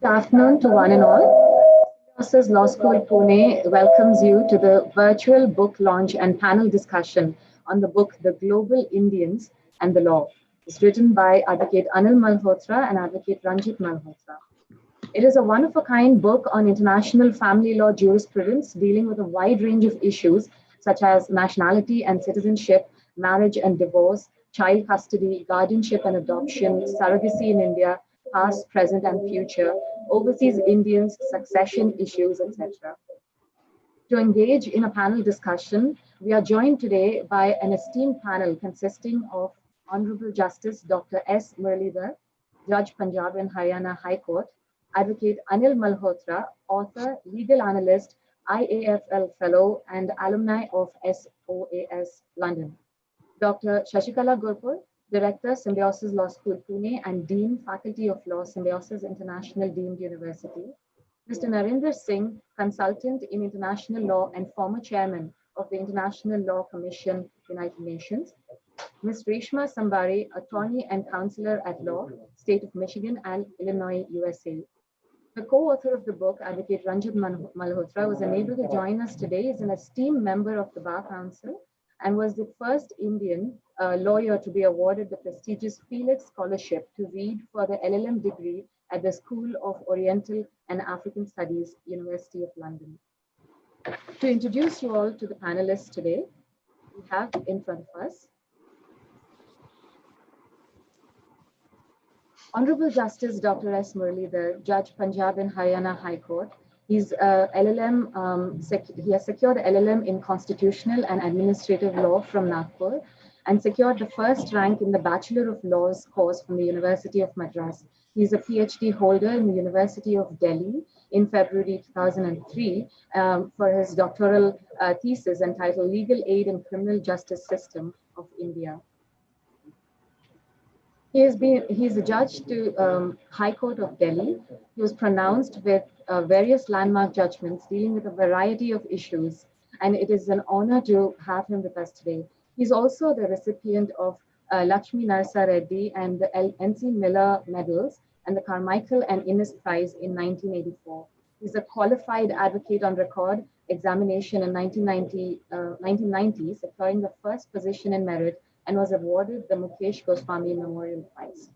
Good afternoon to one and all. Symbiosis Law School Pune welcomes you to the virtual book launch and panel discussion on the book The Global Indians and the Law. It's written by Advocate Anil Malhotra and Advocate Ranjit Malhotra. It is a one-of-a-kind book on international family law jurisprudence dealing with a wide range of issues such as nationality and citizenship, marriage and divorce, child custody, guardianship and adoption, surrogacy in India, past, present, and future, overseas Indians, succession issues, etc. To engage in a panel discussion, we are joined today by an esteemed panel consisting of Honorable Justice Dr. S. Muralidhar, Judge Punjab and Haryana High Court, Advocate Anil Malhotra, author, legal analyst, IAFL Fellow, and alumni of SOAS London. Dr. Shashikala Gurpur, Director, Symbiosis Law School Pune and Dean, Faculty of Law, Symbiosis International Deemed University. Mr. Narinder Singh, Consultant in International Law and former Chairman of the International Law Commission, United Nations. Ms. Reshma Sambare, Attorney and Counsellor at Law, State of Michigan and Illinois, USA. The co-author of the book, Advocate Ranjit Malhotra, was unable to join us today. He is an esteemed member of the Bar Council and was the first Indian lawyer to be awarded the prestigious Felix Scholarship to read for the LLM degree at the School of Oriental and African Studies, University of London. To introduce you all to the panelists today, we have in front of us Honorable Justice Dr. S. Muralidhar, Judge Punjab and Haryana High Court. He's he has secured LLM in Constitutional and Administrative Law from Nagpur and secured the first rank in the Bachelor of Laws course from the University of Madras. He's a PhD holder in the University of Delhi in February 2003 for his doctoral thesis entitled Legal Aid in Criminal Justice System of India. He's a judge to High Court of Delhi. He was pronounced with various landmark judgments dealing with a variety of issues, and it is an honor to have him with us today. He's also the recipient of Lakshmi Narsa Reddy and the N.C. Miller Medals and the Carmichael and Innes Prize in 1984. He's a qualified advocate on record examination in 1990, securing the first position in merit and was awarded the Mukesh Goswami Memorial Prize.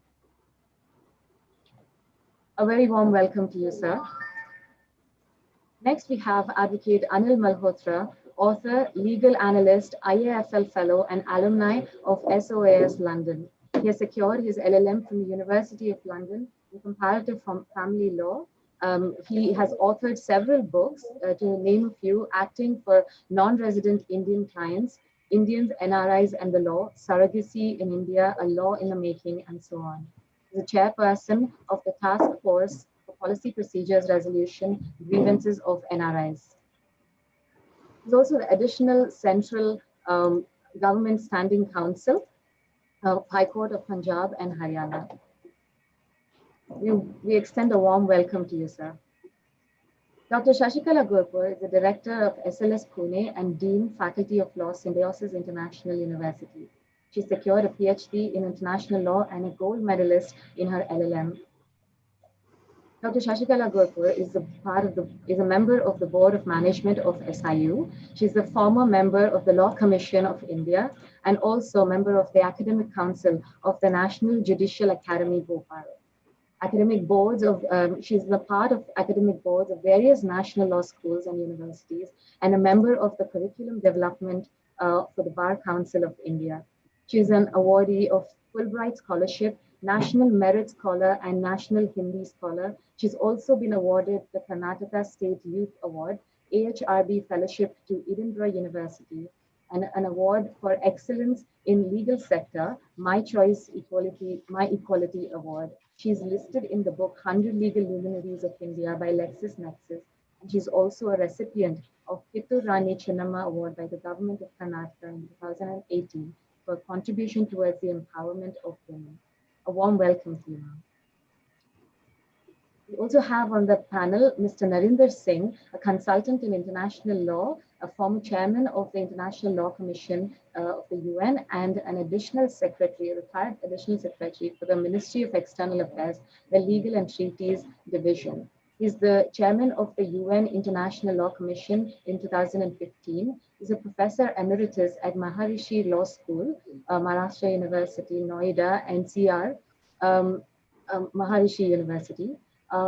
A very warm welcome to you, sir. Next, we have Advocate Anil Malhotra, author, legal analyst, IAFL Fellow, and alumni of SOAS London. He has secured his LLM from the University of London in comparative family law. He has authored several books, to name a few, Acting for Non-Resident Indian Clients, Indians, NRIs and the Law, Surrogacy in India, A Law in the Making, and so on. He's the chairperson of the Task Force for Policy Procedures Resolution Grievances of NRIs. He's also the additional Central Government Standing Counsel of High Court of Punjab and Haryana. We extend a warm welcome to you, sir. Dr. Shashikala Gurpur is the Director of SLS Pune and Dean, Faculty of Law, Symbiosis International University. She secured a PhD in International Law and a gold medalist in her LLM. Dr. Shashikala Gurpur is a member of the Board of Management of SIU. She's the former member of the Law Commission of India and also member of the Academic Council of the National Judicial Academy, Bhopal. Academic boards of, she's the part of academic boards of various national law schools and universities and a member of the curriculum development for the Bar Council of India. She's an awardee of Fulbright Scholarship, National Merit Scholar and National Hindi Scholar. She's also been awarded the Karnataka State Youth Award, AHRB Fellowship to Edinburgh University, and an award for excellence in legal sector, My Equality Award. She's listed in the book 100 Legal Luminaries of India by LexisNexis, and she's also a recipient of Kittur Rani Chennamma Award by the Government of Karnataka in 2018 for contribution towards the empowerment of women. A warm welcome to you, ma'am. We also have on the panel Mr. Narinder Singh, a consultant in international law a former chairman of the International Law Commission of the UN, and an additional secretary, a retired additional secretary for the Ministry of External Affairs, the Legal and Treaties Division. He's the chairman of the UN International Law Commission in 2015. He's a professor emeritus at Maharishi Law School, Maharashtra University, Noida, NCR, Maharishi University.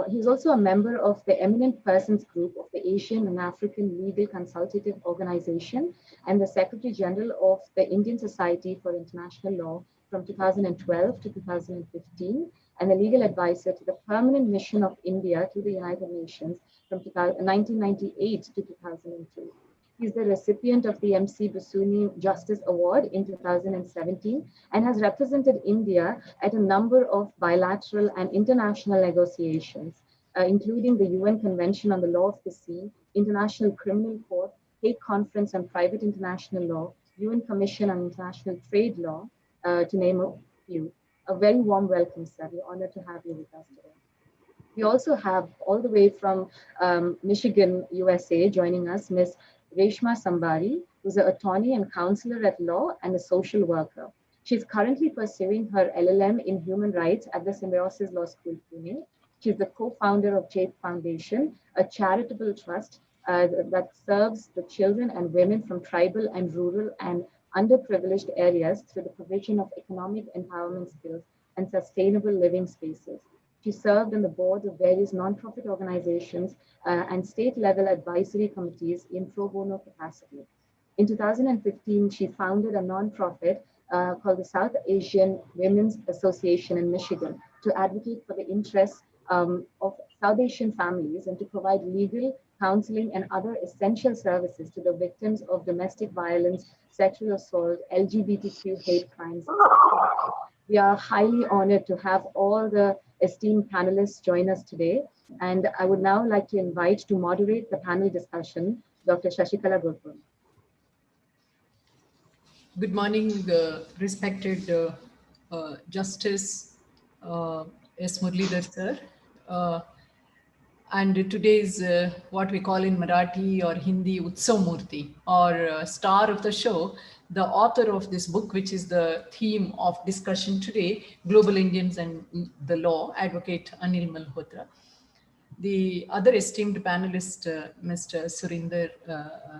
He's also a member of the Eminent Persons Group of the Asian and African Legal Consultative Organization and the Secretary General of the Indian Society for International Law from 2012 to 2015, and a legal advisor to the Permanent Mission of India to the United Nations from 1998 to 2002. He's the recipient of the MC Basuni Justice Award in 2017 and has represented India at a number of bilateral and international negotiations, including the UN Convention on the Law of the Sea, International Criminal Court, Hague Conference on Private International Law, UN Commission on International Trade Law, to name a few. A very warm welcome, sir. We're honored to have you with us today. We also have, all the way from Michigan, USA, joining us, Ms. Reshma Sambare, who's an attorney and counselor at law and a social worker. She's currently pursuing her LLM in human rights at the Symbiosis Law School, Pune. She's the co-founder of JAPE Foundation, a charitable trust that serves the children and women from tribal and rural and underprivileged areas through the provision of economic empowerment skills and sustainable living spaces. She served on the boards of various nonprofit organizations and state-level advisory committees in pro bono capacity. In 2015, she founded a nonprofit called the South Asian Women's Association in Michigan to advocate for the interests of South Asian families and to provide legal, counseling, and other essential services to the victims of domestic violence, sexual assault, LGBTQ hate crimes. We are highly honored to have all the esteemed panelists join us today. And I would now like to invite to moderate the panel discussion, Dr. Shashikala Gurpur. Good morning, respected Justice S. Muralidhar sir. And today is what we call in Marathi or Hindi Utsav Murti, or star of the show, the author of this book, which is the theme of discussion today, Global Indians and the Law, Advocate Anil Malhotra. The other esteemed panelist, Mr.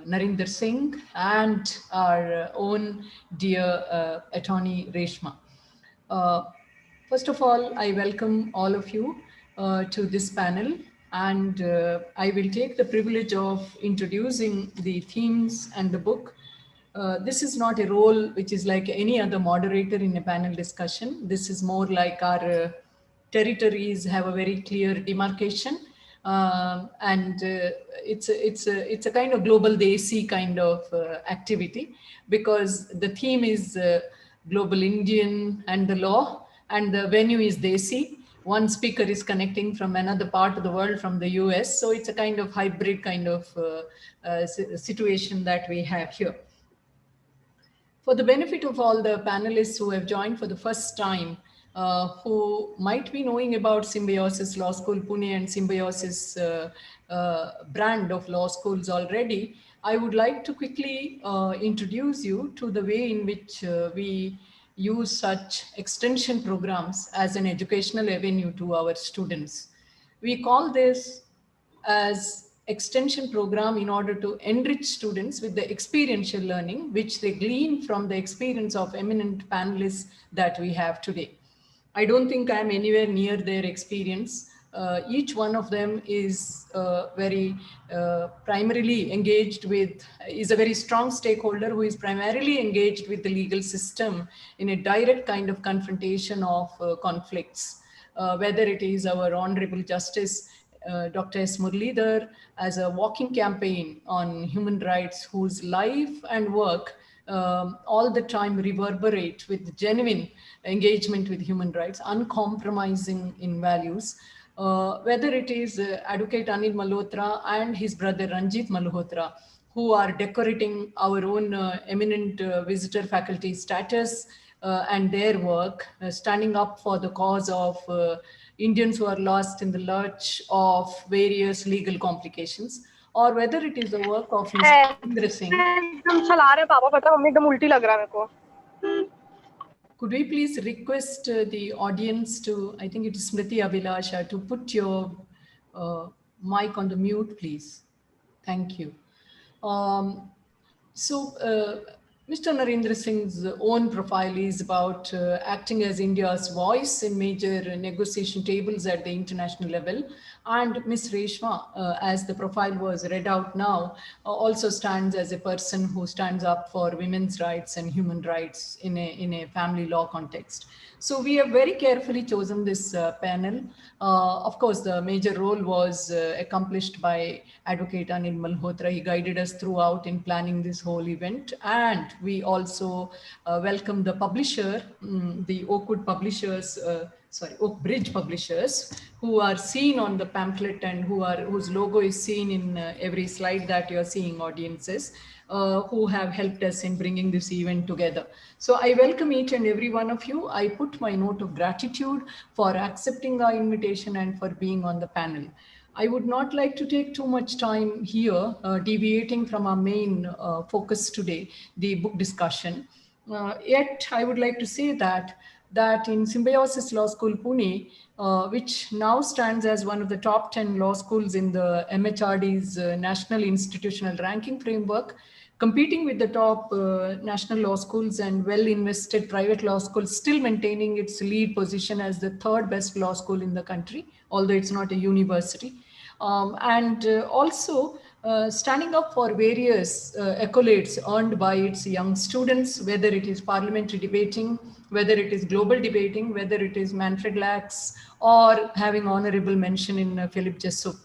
Narinder Singh, and our own dear attorney Reshma. First of all, I welcome all of you to this panel, and I will take the privilege of introducing the themes and the book. This is not a role which is like any other moderator in a panel discussion. This is more like our territories have a very clear demarcation, and it's a kind of global desi kind of activity, because the theme is Global Indian and the Law, and the venue is desi. One speaker is connecting from another part of the world, from the US. So it's a kind of hybrid kind of situation that we have here. For the benefit of all the panelists who have joined for the first time, who might be knowing about Symbiosis Law School Pune and Symbiosis brand of law schools already, I would like to quickly introduce you to the way in which we use such extension programs as an educational avenue to our students. We call this as extension program in order to enrich students with the experiential learning, which they glean from the experience of eminent panelists that we have today. I don't think I'm anywhere near their experience. Each one of them is very primarily engaged with, is a very strong stakeholder who is primarily engaged with the legal system in a direct kind of confrontation of conflicts. Whether it is our Honorable Justice Dr. S. Muralidhar as a walking campaign on human rights, whose life and work all the time reverberate with genuine engagement with human rights, uncompromising in values. Whether it is Advocate Anil Malhotra and his brother Ranjit Malhotra, who are decorating our own eminent visitor faculty status and their work, standing up for the cause of Indians who are lost in the lurch of various legal complications. or whether it is the work of Mr. Narendra Singh. Could we please request the audience to, I think it is Smriti Abhilasha, to put your mic on the mute, please. Thank you. Mr. Narendra Singh's own profile is about acting as India's voice in major negotiation tables at the international level. And Ms. Reshma, as the profile was read out now, also stands as a person who stands up for women's rights and human rights in a family law context. So we have very carefully chosen this panel. Of course, the major role was accomplished by Advocate Anil Malhotra. He guided us throughout in planning this whole event. And we also welcome the publisher, the Oakwood publishers, Oak Bridge publishers, who are seen on the pamphlet and whose logo is seen in every slide that you're seeing, audiences. Who have helped us in bringing this event together. So I welcome each and every one of you. I put my note of gratitude for accepting our invitation and for being on the panel. I would not like to take too much time here, deviating from our main focus today, the book discussion. Yet I would like to say that in Symbiosis Law School, Pune, which now stands as one of the top 10 law schools in the MHRD's National Institutional Ranking Framework, competing with the top national law schools and well-invested private law schools, still maintaining its lead position as the third best law school in the country, although it's not a university. Also standing up for various accolades earned by its young students, whether it is parliamentary debating, whether it is global debating, whether it is Manfred Lachs, or having honorable mention in Philip Jessup.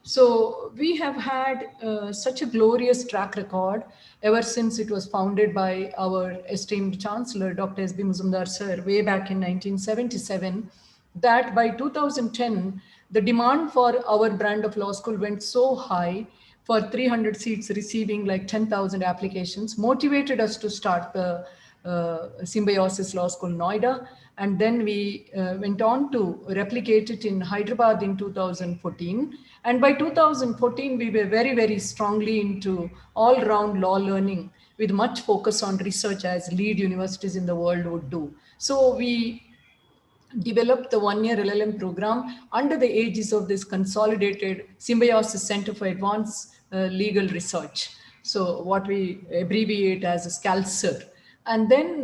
So we have had such a glorious track record ever since it was founded by our esteemed Chancellor, Dr. S.B. Muzumdar sir, way back in 1977, that by 2010, the demand for our brand of law school went so high, for 300 seats receiving like 10,000 applications, motivated us to start the Symbiosis Law School Noida. And then we went on to replicate it in Hyderabad in 2014. And by 2014, we were very, very strongly into all-round law learning with much focus on research, as lead universities in the world would do. So we developed the one-year LLM program under the aegis of this consolidated Symbiosis Center for Advanced Legal Research. So what we abbreviate as SCALSER. And then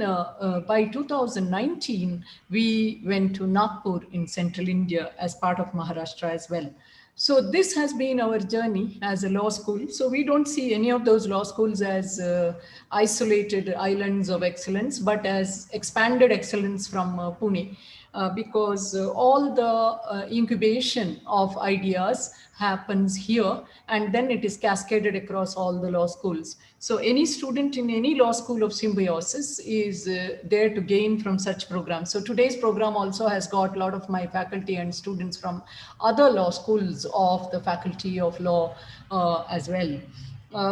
by 2019, we went to Nagpur in central India as part of Maharashtra as well. So this has been our journey as a law school. So we don't see any of those law schools as isolated islands of excellence, but as expanded excellence from Pune. Because all the incubation of ideas happens here, and then it is cascaded across all the law schools. So any student in any law school of Symbiosis is there to gain from such programs. So today's program also has got a lot of my faculty and students from other law schools of the Faculty of Law as well.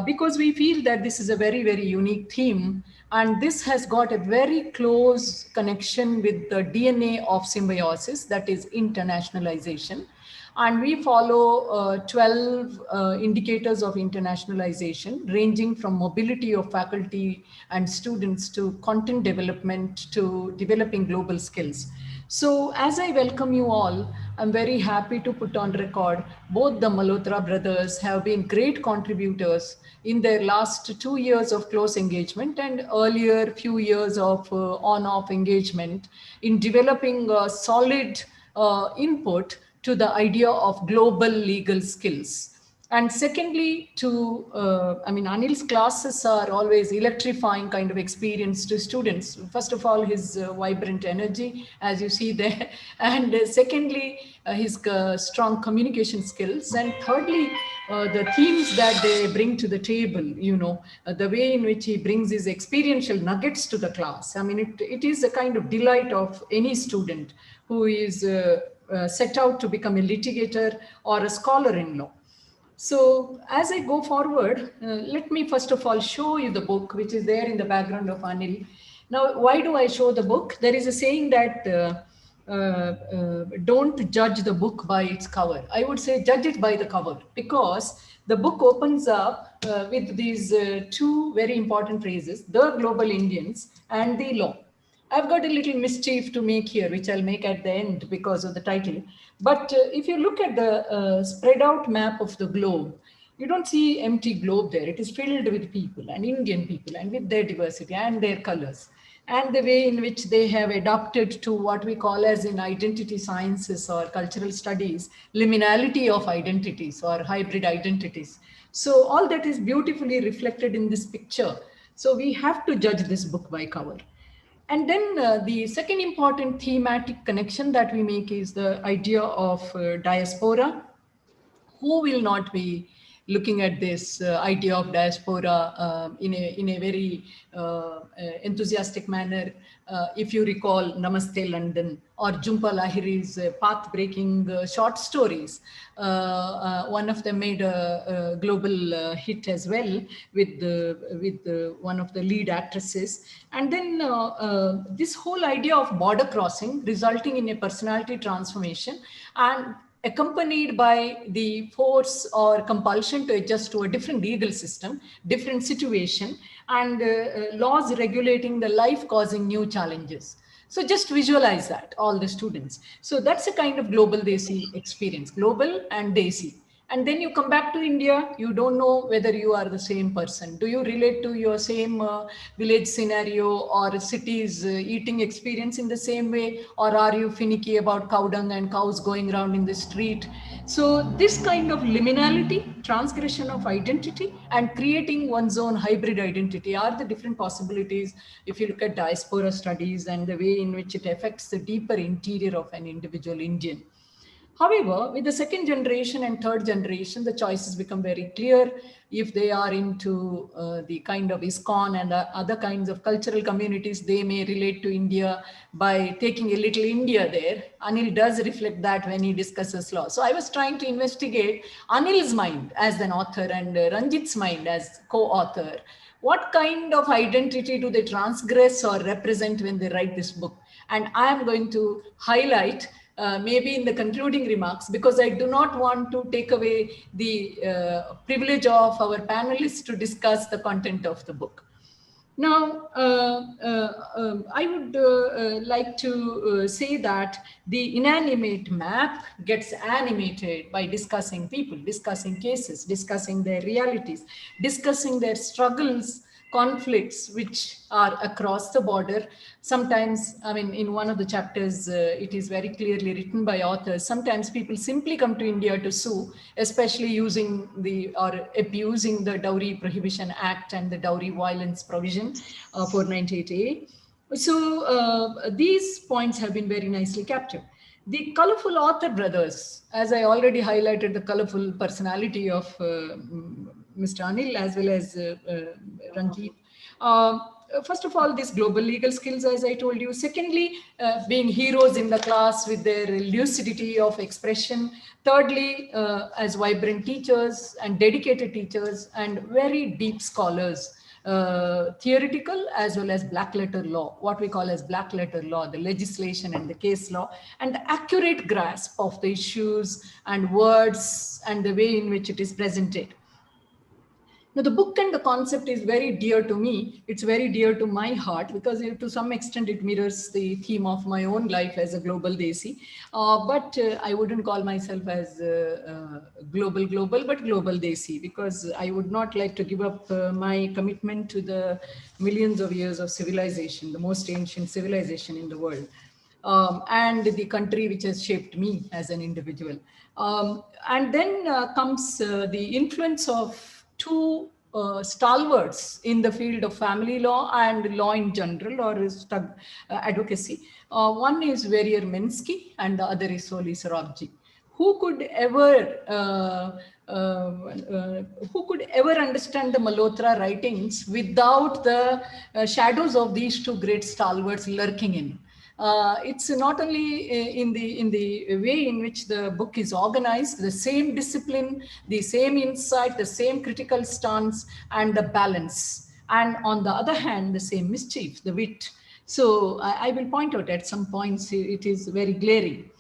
Because we feel that this is a very, very unique theme, and this has got a very close connection with the DNA of Symbiosis, that is internationalization. And we follow 12 indicators of internationalization, ranging from mobility of faculty and students to content development to developing global skills. So as I welcome you all, I'm very happy to put on record, both the Malhotra brothers have been great contributors in their last 2 years of close engagement and earlier few years of on-off engagement in developing a solid input to the idea of global legal skills. And secondly, Anil's classes are always electrifying kind of experience to students. First of all, his vibrant energy, as you see there. And secondly, his strong communication skills. And thirdly, the themes that they bring to the table, the way in which he brings his experiential nuggets to the class. I mean, it is a kind of delight of any student who is set out to become a litigator or a scholar in law. So as I go forward, let me first of all show you the book, which is there in the background of Anil. Now, why do I show the book? There is a saying that don't judge the book by its cover. I would say judge it by the cover, because the book opens up with these two very important phrases: the global Indians and the law. I've got a little mischief to make here, which I'll make at the end because of the title. But if you look at the spread out map of the globe, you don't see empty globe there. It is filled with people, and Indian people, and with their diversity and their colors, and the way in which they have adapted to what we call as in identity sciences or cultural studies, liminality of identities or hybrid identities. So all that is beautifully reflected in this picture. So we have to judge this book by cover. And then the second important thematic connection that we make is the idea of diaspora. Who will not be looking at this idea of diaspora in a very enthusiastic manner? If you recall Namaste London or Jhumpa Lahiri's path-breaking short stories, one of them made a global hit as well with one of the lead actresses. And then this whole idea of border crossing resulting in a personality transformation, and accompanied by the force or compulsion to adjust to a different legal system, different situation, and laws regulating the life causing new challenges. So just visualize that, all the students. So that's a kind of global Desi experience, global and Desi. And then you come back to India, you don't know whether you are the same person. Do you relate to your same village scenario or cities eating experience in the same way? Or are you finicky about cow dung and cows going around in the street? So this kind of liminality, transgression of identity, and creating one's own hybrid identity are the different possibilities if you look at diaspora studies and the way in which it affects the deeper interior of an individual Indian. However, with the second generation and third generation, the choices become very clear. If they are into the kind of ISKCON and other kinds of cultural communities, they may relate to India by taking a little India there. Anil does reflect that when he discusses law. So I was trying to investigate Anil's mind as an author and Ranjit's mind as co-author. What kind of identity do they transgress or represent when they write this book? And I am going to highlight maybe in the concluding remarks, because I do not want to take away the privilege of our panelists to discuss the content of the book. Now, I would like to say that the inanimate map gets animated by discussing people, discussing cases, discussing their realities, discussing their struggles, conflicts which are across the border. Sometimes, I mean, in one of the chapters, it is very clearly written by authors. Sometimes people simply come to India to sue, especially using or abusing the Dowry Prohibition Act and the dowry violence provision, 498A. So these points have been very nicely captured. The colorful author brothers, as I already highlighted, the colorful personality of Mr. Anil as well as Ranjit. First of all, these global legal skills, as I told you. Secondly, being heroes in the class with their lucidity of expression. Thirdly, as vibrant teachers and dedicated teachers and very deep scholars. Theoretical as well as black letter law, what we call as black letter law, the legislation and the case law, and the accurate grasp of the issues and words and the way in which it is presented. Now, the book and the concept is very dear to me. It's very dear to my heart because to some extent it mirrors the theme of my own life as a global Desi. But I wouldn't call myself as global, but global Desi, because I would not like to give up my commitment to the millions of years of civilization, the most ancient civilization in the world. And the country which has shaped me as an individual. And then comes the influence of two stalwarts in the field of family law and law in general, or advocacy. One is Verrier Minsky and the other is Soli Sorabji. Who could ever understand the Malhotra writings without the shadows of these two great stalwarts lurking in? It's not only in the way in which the book is organized, the same discipline, the same insight, the same critical stance, and the balance. And on the other hand, the same mischief, the wit. So I will point out at some points it is very glaring.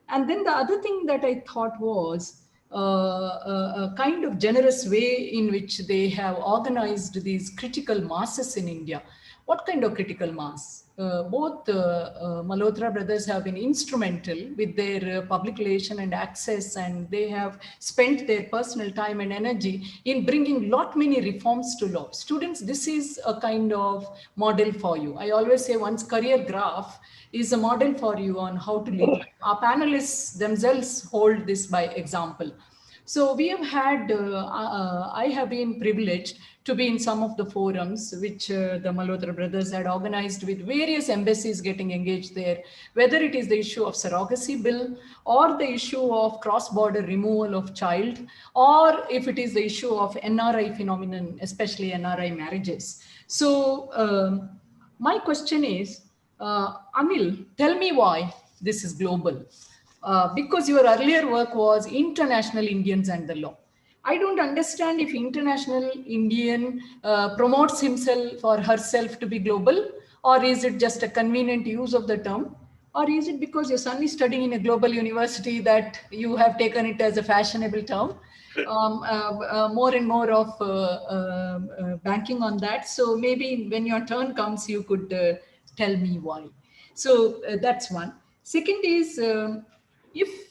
And then the other thing that I thought was a kind of generous way in which they have organized these critical masses in India. What kind of critical mass? Both Malhotra brothers have been instrumental with their public relation and access, and they have spent their personal time and energy in bringing lot many reforms to law. Students, this is a kind of model for you. I always say one's career graph is a model for you on how to lead life. Our panelists themselves hold this by example. So we have had, I have been privileged to be in some of the forums which the Malhotra brothers had organized with various embassies getting engaged there, whether it is the issue of surrogacy bill or the issue of cross-border removal of child, or if it is the issue of NRI phenomenon, especially NRI marriages. So my question is, Anil, tell me why this is global. Because your earlier work was international Indians and the law. I don't understand if international Indian promotes himself or herself to be global, or is it just a convenient use of the term, or is it because your son is studying in a global university that you have taken it as a fashionable term? More and more of banking on that. So maybe when your turn comes, you could tell me why. So that's one. Second is, if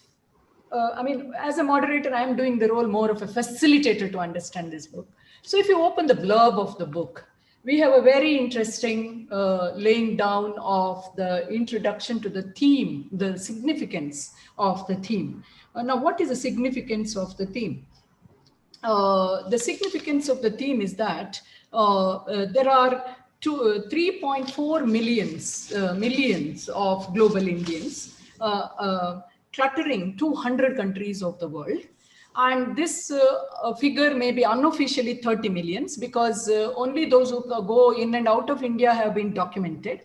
I mean, as a moderator, I am doing the role more of a facilitator to understand this book. So if you open the blurb of the book, we have a very interesting laying down of the introduction to the theme, the significance of the theme. Now, what is the significance of the theme? The significance of the theme is that there are 3.4 millions of global Indians cluttering 200 countries of the world. And this figure may be unofficially 30 millions because only those who go in and out of India have been documented.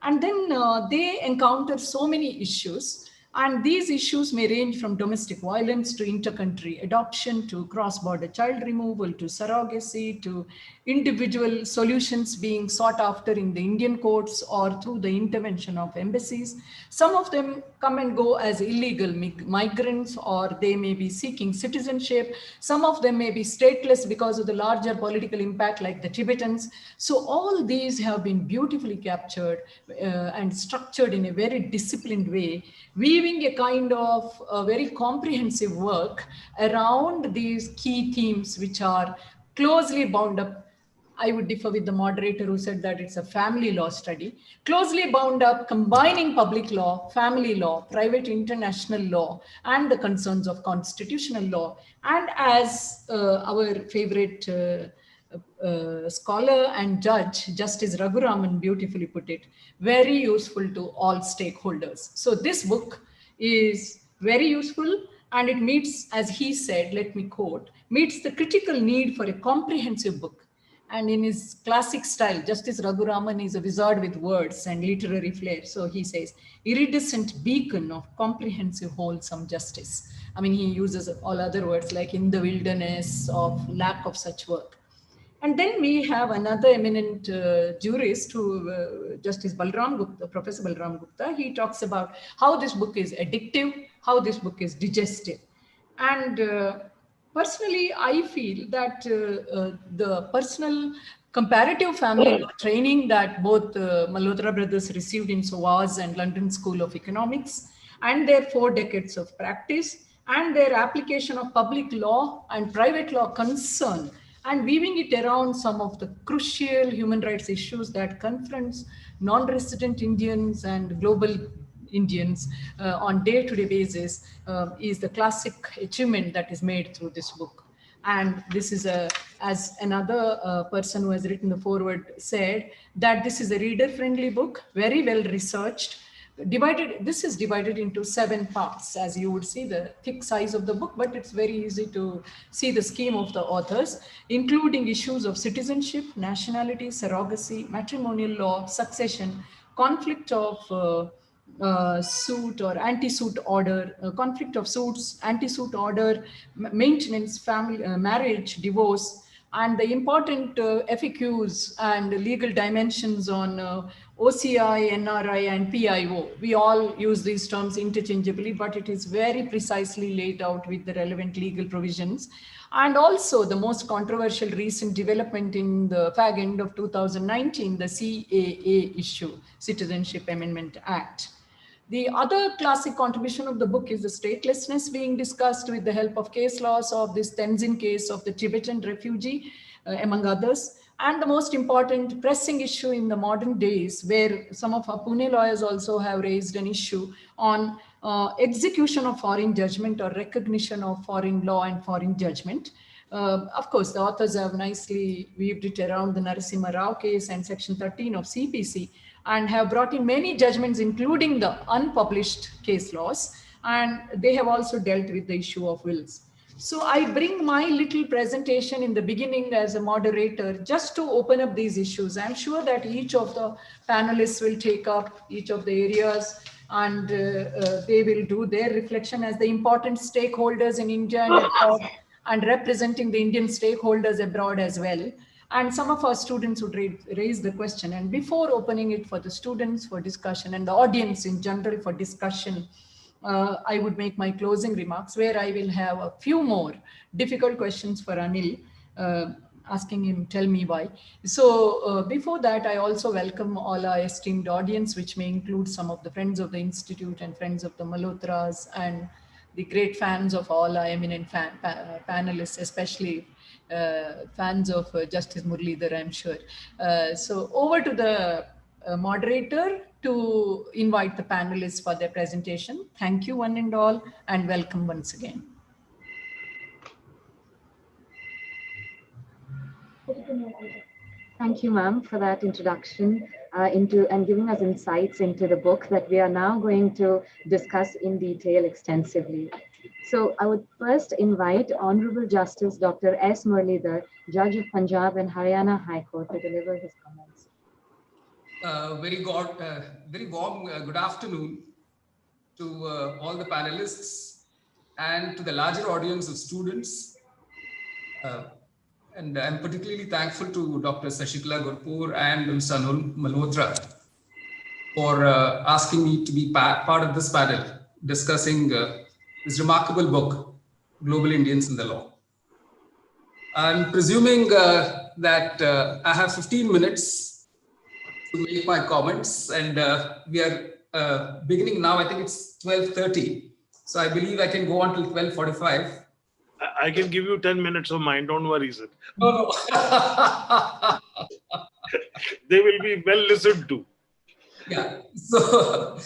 And then they encounter so many issues. And these issues may range from domestic violence to intercountry adoption, to cross-border child removal, to surrogacy, to individual solutions being sought after in the Indian courts or through the intervention of embassies. Some of them come and go as illegal migrants, or they may be seeking citizenship. Some of them may be stateless because of the larger political impact, like the Tibetans. So all these have been beautifully captured and structured in a very disciplined way, weaving a kind of a very comprehensive work around these key themes, which are closely bound up. I would differ with the moderator who said that it's a family law study, closely bound up, combining public law, family law, private international law, and the concerns of constitutional law. And as our favorite scholar and judge, Justice Raghuraman, beautifully put it, very useful to all stakeholders. So this book is very useful, and it meets, as he said, let me quote, meets the critical need for a comprehensive book. And in his classic style, Justice Raghuraman is a wizard with words and literary flair. So he says, iridescent beacon of comprehensive, wholesome justice. I mean, he uses all other words like in the wilderness of lack of such work. And then we have another eminent jurist, who Justice Balram Gupta, Professor Balram Gupta. He talks about how this book is addictive, how this book is digestive. And personally, I feel that the personal comparative family training that both Malhotra brothers received in SOAS and London School of Economics, and their 4 decades of practice, and their application of public law and private law concern, and weaving it around some of the crucial human rights issues that confronts non-resident Indians and global Indians on day-to-day basis, is the classic achievement that is made through this book. And this is as another person who has written the foreword said, that this is a reader-friendly book, very well researched, this is divided into 7 parts, as you would see the thick size of the book, but it's very easy to see the scheme of the authors, including issues of citizenship, nationality, surrogacy, matrimonial law, succession, conflict of suit or anti-suit order, conflict of suits, anti-suit order, maintenance, family, marriage, divorce, and the important FAQs and legal dimensions on OCI, NRI, and PIO. We all use these terms interchangeably, but it is very precisely laid out with the relevant legal provisions. And also the most controversial recent development in the fag end of 2019, the CAA issue, Citizenship Amendment Act. The other classic contribution of the book is the statelessness being discussed with the help of case laws of this Tenzin case of the Tibetan refugee, among others. And the most important pressing issue in the modern days, where some of our Pune lawyers also have raised an issue on execution of foreign judgment or recognition of foreign law and foreign judgment. Of course, the authors have nicely weaved it around the Narasimha Rao case and Section 13 of CPC, and have brought in many judgments, including the unpublished case laws, and they have also dealt with the issue of wills. So I bring my little presentation in the beginning as a moderator just to open up these issues. I'm sure that each of the panelists will take up each of the areas, and they will do their reflection as the important stakeholders in India and abroad, and representing the Indian stakeholders abroad as well. And some of our students would raise the question. And before opening it for the students for discussion and the audience in general for discussion, I would make my closing remarks, where I will have a few more difficult questions for Anil, asking him, tell me why. So before that, I also welcome all our esteemed audience, which may include some of the friends of the Institute and friends of the Malhotras, and the great fans of all our eminent panelists, especially fans of Justice Muralidhar, I'm sure. So over to the moderator to invite the panelists for their presentation. Thank you one and all, and welcome once again. Thank you, ma'am, for that introduction and giving us insights into the book that we are now going to discuss in detail extensively. So I would first invite Honorable Justice Dr. S. Muralidhar, Judge of Punjab and Haryana High Court, to deliver his comments. Very warm good afternoon to all the panelists and to the larger audience of students. And I'm particularly thankful to Dr. Shashikala Gurpur and Mr. Anil Malhotra for asking me to be part of this panel discussing this remarkable book, Global Indians in the Law. I'm presuming that I have 15 minutes to make my comments, and we are beginning now. I think it's 12:30, so I believe I can go on till 12:45. I can give you 10 minutes of mine, don't worry, sir. No. They will be well listened to. Yeah, so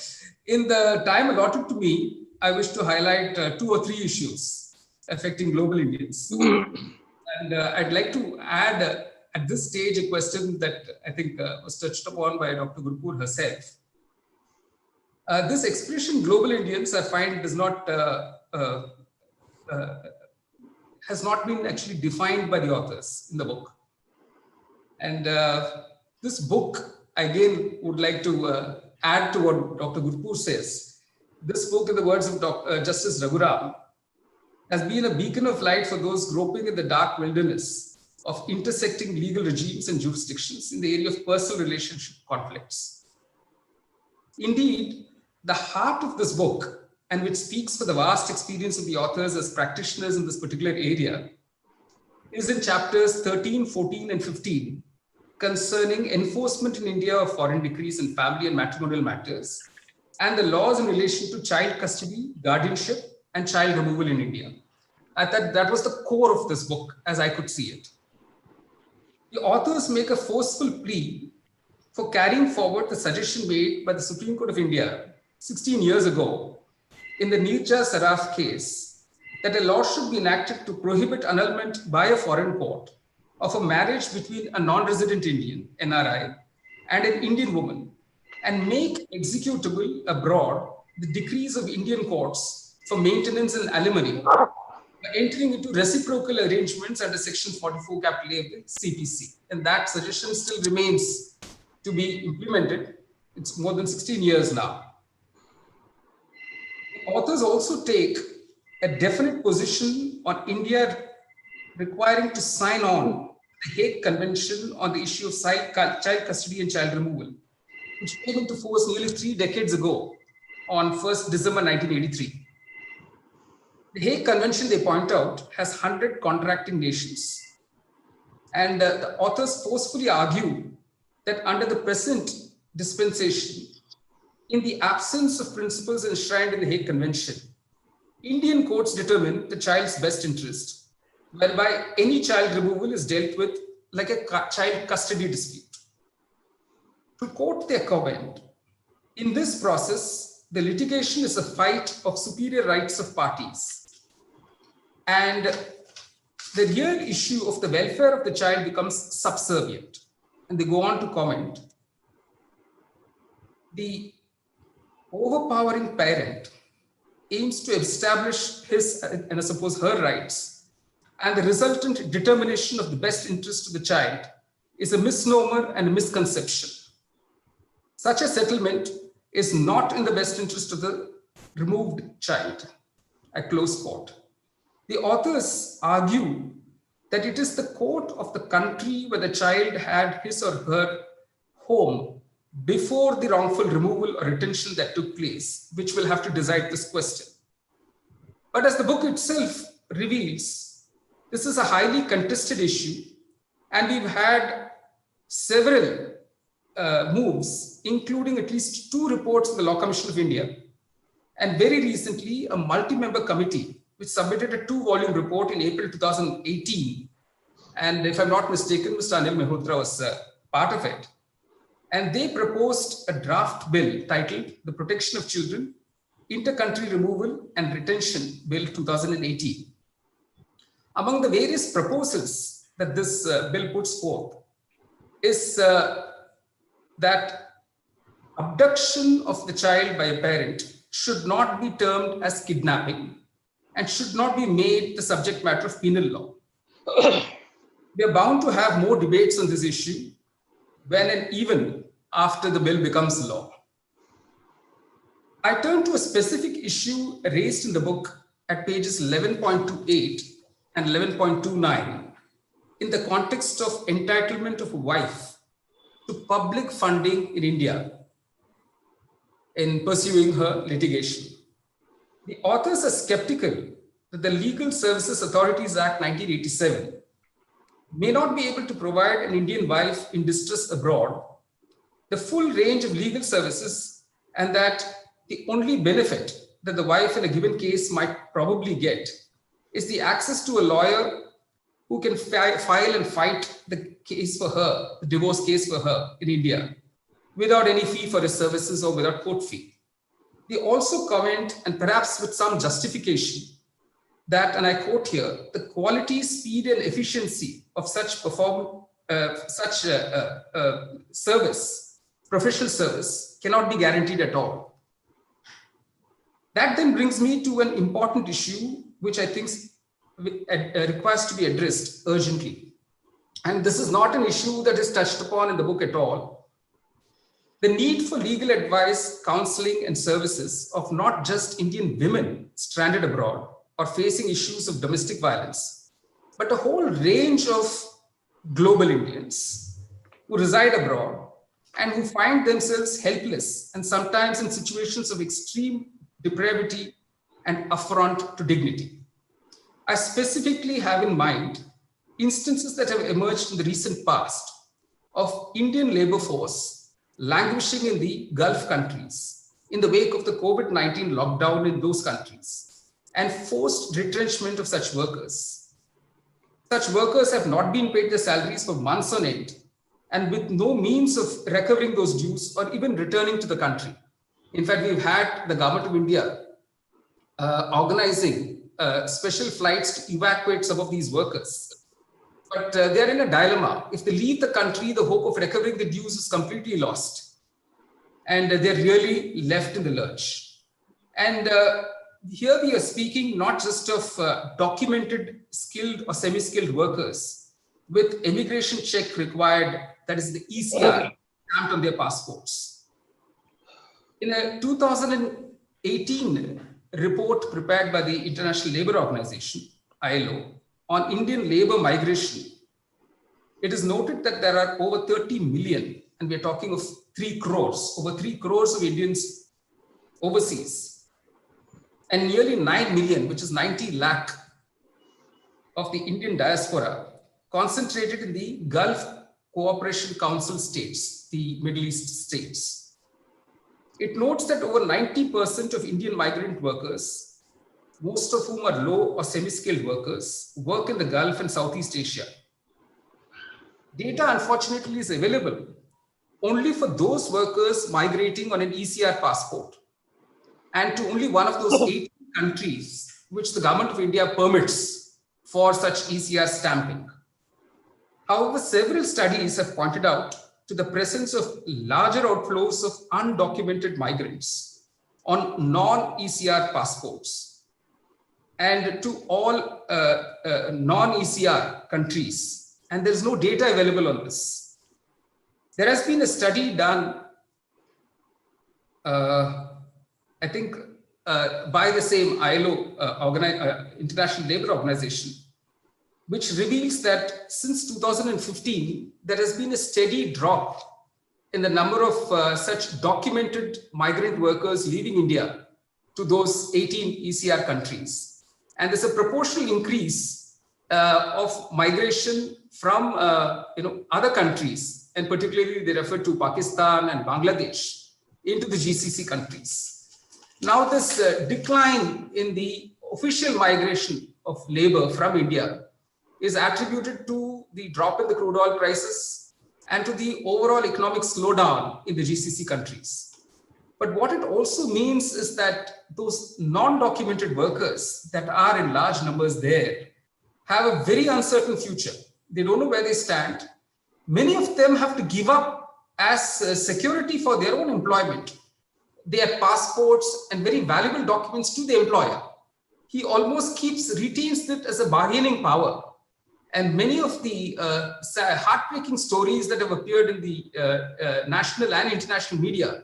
in the time allotted to me, I wish to highlight 2 or 3 issues affecting global Indians. And I'd like to add at this stage a question that I think was touched upon by Dr. Gurpur herself. This expression global Indians, I find, has not been actually defined by the authors in the book. And this book, again, would like to add to what Dr. Gurpur says. This book, in the words of Justice Raghuram, has been a beacon of light for those groping in the dark wilderness of intersecting legal regimes and jurisdictions in the area of personal relationship conflicts. Indeed, the heart of this book, and which speaks for the vast experience of the authors as practitioners in this particular area, is in chapters 13, 14, and 15, concerning enforcement in India of foreign decrees in family and matrimonial matters, and the laws in relation to child custody, guardianship, and child removal in India. I thought that was the core of this book, as I could see it. The authors make a forceful plea for carrying forward the suggestion made by the Supreme Court of India 16 years ago in the Nirja Saraf case, that a law should be enacted to prohibit annulment by a foreign court of a marriage between a non-resident Indian, NRI, and an Indian woman, and make executable abroad the decrees of Indian courts for maintenance and alimony by entering into reciprocal arrangements under Section 44 capital A of the CPC. And that suggestion still remains to be implemented. It's more than 16 years now. The authors also take a definite position on India requiring to sign on the Hague Convention on the issue of child custody and child removal, which came into force nearly 3 decades ago on 1st December 1983. The Hague Convention, they point out, has 100 contracting nations. And the authors forcefully argue that under the present dispensation, in the absence of principles enshrined in the Hague Convention, Indian courts determine the child's best interest, whereby any child removal is dealt with like a child custody dispute. To quote their comment, in this process, the litigation is a fight of superior rights of parties. And the real issue of the welfare of the child becomes subservient. And they go on to comment, the overpowering parent aims to establish his and I suppose her rights, and the resultant determination of the best interest of the child is a misnomer and a misconception. Such a settlement is not in the best interest of the removed child. A close quote. The authors argue that it is the court of the country where the child had his or her home before the wrongful removal or retention that took place, which will have to decide this question. But as the book itself reveals, this is a highly contested issue, and we've had several moves, including at least 2 reports of the Law Commission of India, and very recently a multi-member committee which submitted a 2-volume report in April 2018. And if I'm not mistaken, Mr. Anil Malhotra was part of it. And they proposed a draft bill titled The Protection of Children, Inter-Country Removal and Retention Bill 2018. Among the various proposals that this bill puts forth is that abduction of the child by a parent should not be termed as kidnapping and should not be made the subject matter of penal law. We are bound to have more debates on this issue when and even after the bill becomes law. I turn to a specific issue raised in the book at pages 11.28 and 11.29 in the context of entitlement of a wife to public funding in India in pursuing her litigation. The authors are skeptical that the Legal Services Authorities Act 1987 may not be able to provide an Indian wife in distress abroad the full range of legal services, and that the only benefit that the wife in a given case might probably get is the access to a lawyer who can file and fight the case for her, the divorce case for her in India, without any fee for his services or without court fee. They also comment, and perhaps with some justification, that, and I quote here, the quality, speed, and efficiency of such service, professional service, cannot be guaranteed at all. That then brings me to an important issue, which I think requires to be addressed urgently. And this is not an issue that is touched upon in the book at all. The need for legal advice, counseling, and services of not just Indian women stranded abroad or facing issues of domestic violence, but a whole range of global Indians who reside abroad and who find themselves helpless and sometimes in situations of extreme depravity and affront to dignity. I specifically have in mind instances that have emerged in the recent past of Indian labor force languishing in the Gulf countries in the wake of the COVID-19 lockdown in those countries and forced retrenchment of such workers. Such workers have not been paid their salaries for months on end and with no means of recovering those dues or even returning to the country. In fact, we've had the government of India organizing special flights to evacuate some of these workers. But they're in a dilemma. If they leave the country, the hope of recovering the dues is completely lost. And they're really left in the lurch. And here we are speaking not just of documented, skilled or semi-skilled workers with immigration check required, that is the ECR, stamped on their passports. In a 2018 report prepared by the International Labour Organization, ILO, on Indian labor migration, it is noted that there are over 30 million, and we're talking of 3 crores, over 3 crores of Indians overseas, and nearly 9 million, which is 90 lakh of the Indian diaspora, concentrated in the Gulf Cooperation Council states, the Middle East states. It notes that over 90% of Indian migrant workers, most of whom are low or semi-skilled workers, work in the Gulf and Southeast Asia. Data, unfortunately, is available only for those workers migrating on an ECR passport and to only one of those 8 countries which the government of India permits for such ECR stamping. However, several studies have pointed out to the presence of larger outflows of undocumented migrants on non-ECR passports and to all non-ECR countries. And there's no data available on this. There has been a study done, I think, by the same ILO, International Labour Organization, which reveals that since 2015, there has been a steady drop in the number of such documented migrant workers leaving India to those 18 ECR countries. And there's a proportional increase of migration from other countries, and particularly they refer to Pakistan and Bangladesh, into the GCC countries. Now this decline in the official migration of labor from India is attributed to the drop in the crude oil prices and to the overall economic slowdown in the GCC countries. But what it also means is that those non-documented workers that are in large numbers there have a very uncertain future. They don't know where they stand. Many of them have to give up as security for their own employment their passports and very valuable documents to the employer. He almost retains it as a bargaining power. And many of the heartbreaking stories that have appeared in the national and international media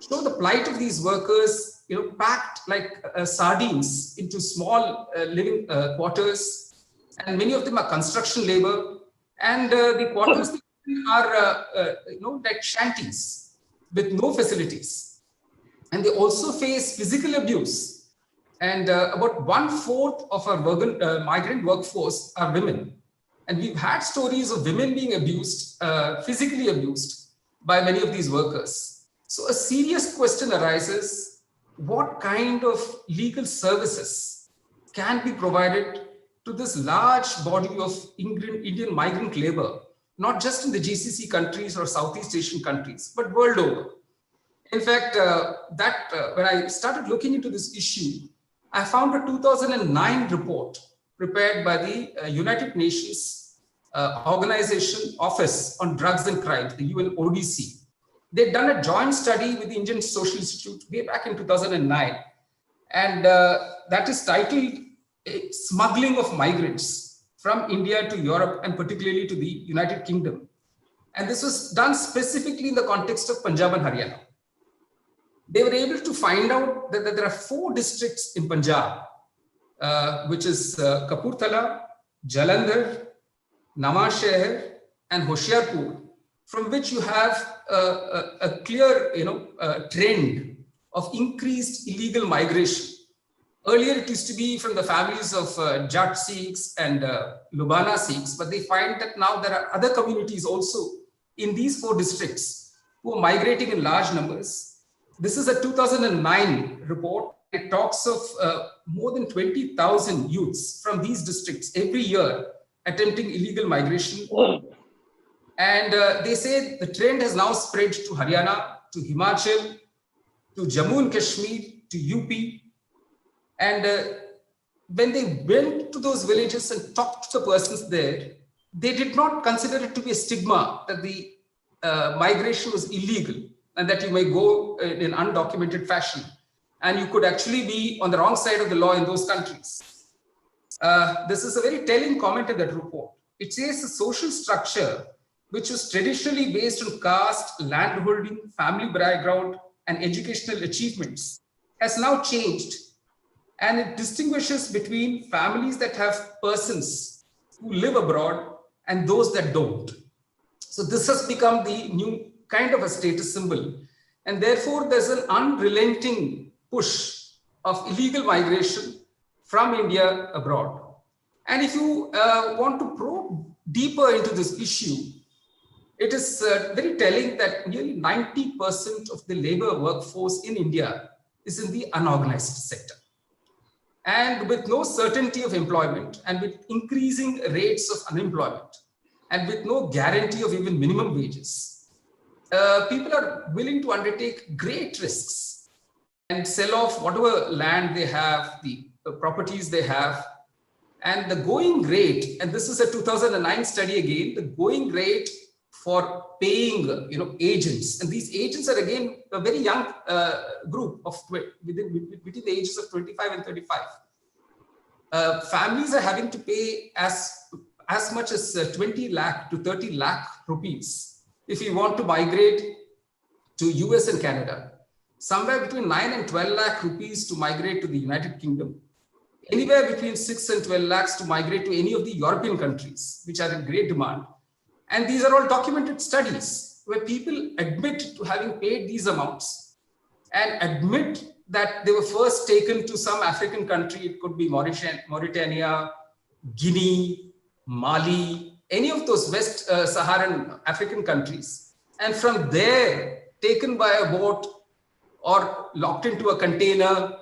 show the plight of these workers, packed like sardines into small living quarters. And many of them are construction labor, and the quarters are, like shanties with no facilities. And they also face physical abuse. And about 1/4 of our migrant workforce are women. And we've had stories of women being abused, physically abused by many of these workers. So a serious question arises: what kind of legal services can be provided to this large body of Indian migrant labor, not just in the GCC countries or Southeast Asian countries, but world over? In fact, when I started looking into this issue, I found a 2009 report prepared by the United Nations Organization Office on Drugs and Crime, the UNODC. They'd done a joint study with the Indian Social Institute way back in 2009. And that is titled Smuggling of Migrants from India to Europe and particularly to the United Kingdom. And this was done specifically in the context of Punjab and Haryana. They were able to find out that there are 4 districts in Punjab, which is Kapurthala, Jalandhar, Nawashahar, and Hoshiarpur, from which you have a clear trend of increased illegal migration. Earlier, it used to be from the families of Jat Sikhs and Lubana Sikhs, but they find that now there are other communities also in these 4 districts who are migrating in large numbers. This is a 2009 report. It talks of more than 20,000 youths from these districts every year attempting illegal migration. And they say the trend has now spread to Haryana, to Himachal, to Jammu and Kashmir, to UP. And when they went to those villages and talked to the persons there, they did not consider it to be a stigma that the migration was illegal and that you may go in undocumented fashion. And you could actually be on the wrong side of the law in those countries. This is a very telling comment in that report. It says the social structure, which was traditionally based on caste, landholding, family background, and educational achievements, has now changed. And it distinguishes between families that have persons who live abroad and those that don't. So this has become the new kind of a status symbol. And therefore, there's an unrelenting push of illegal migration from India abroad. And if you want to probe deeper into this issue, it is very telling that nearly 90% of the labor workforce in India is in the unorganized sector. And with no certainty of employment and with increasing rates of unemployment and with no guarantee of even minimum wages, people are willing to undertake great risks and sell off whatever land they have, the properties they have. And the going rate, and this is a 2009 study again, the going rate for paying agents, and these agents are again a very young group of between the ages of 25 and 35. Families are having to pay as much as 20 lakh to 30 lakh rupees if you want to migrate to US and Canada. Somewhere between 9 and 12 lakh rupees to migrate to the United Kingdom. Anywhere between 6 and 12 lakhs to migrate to any of the European countries, which are in great demand. And these are all documented studies where people admit to having paid these amounts and admit that they were first taken to some African country. It could be Mauritania, Guinea, Mali, any of those West Saharan African countries. And from there, taken by a boat or locked into a container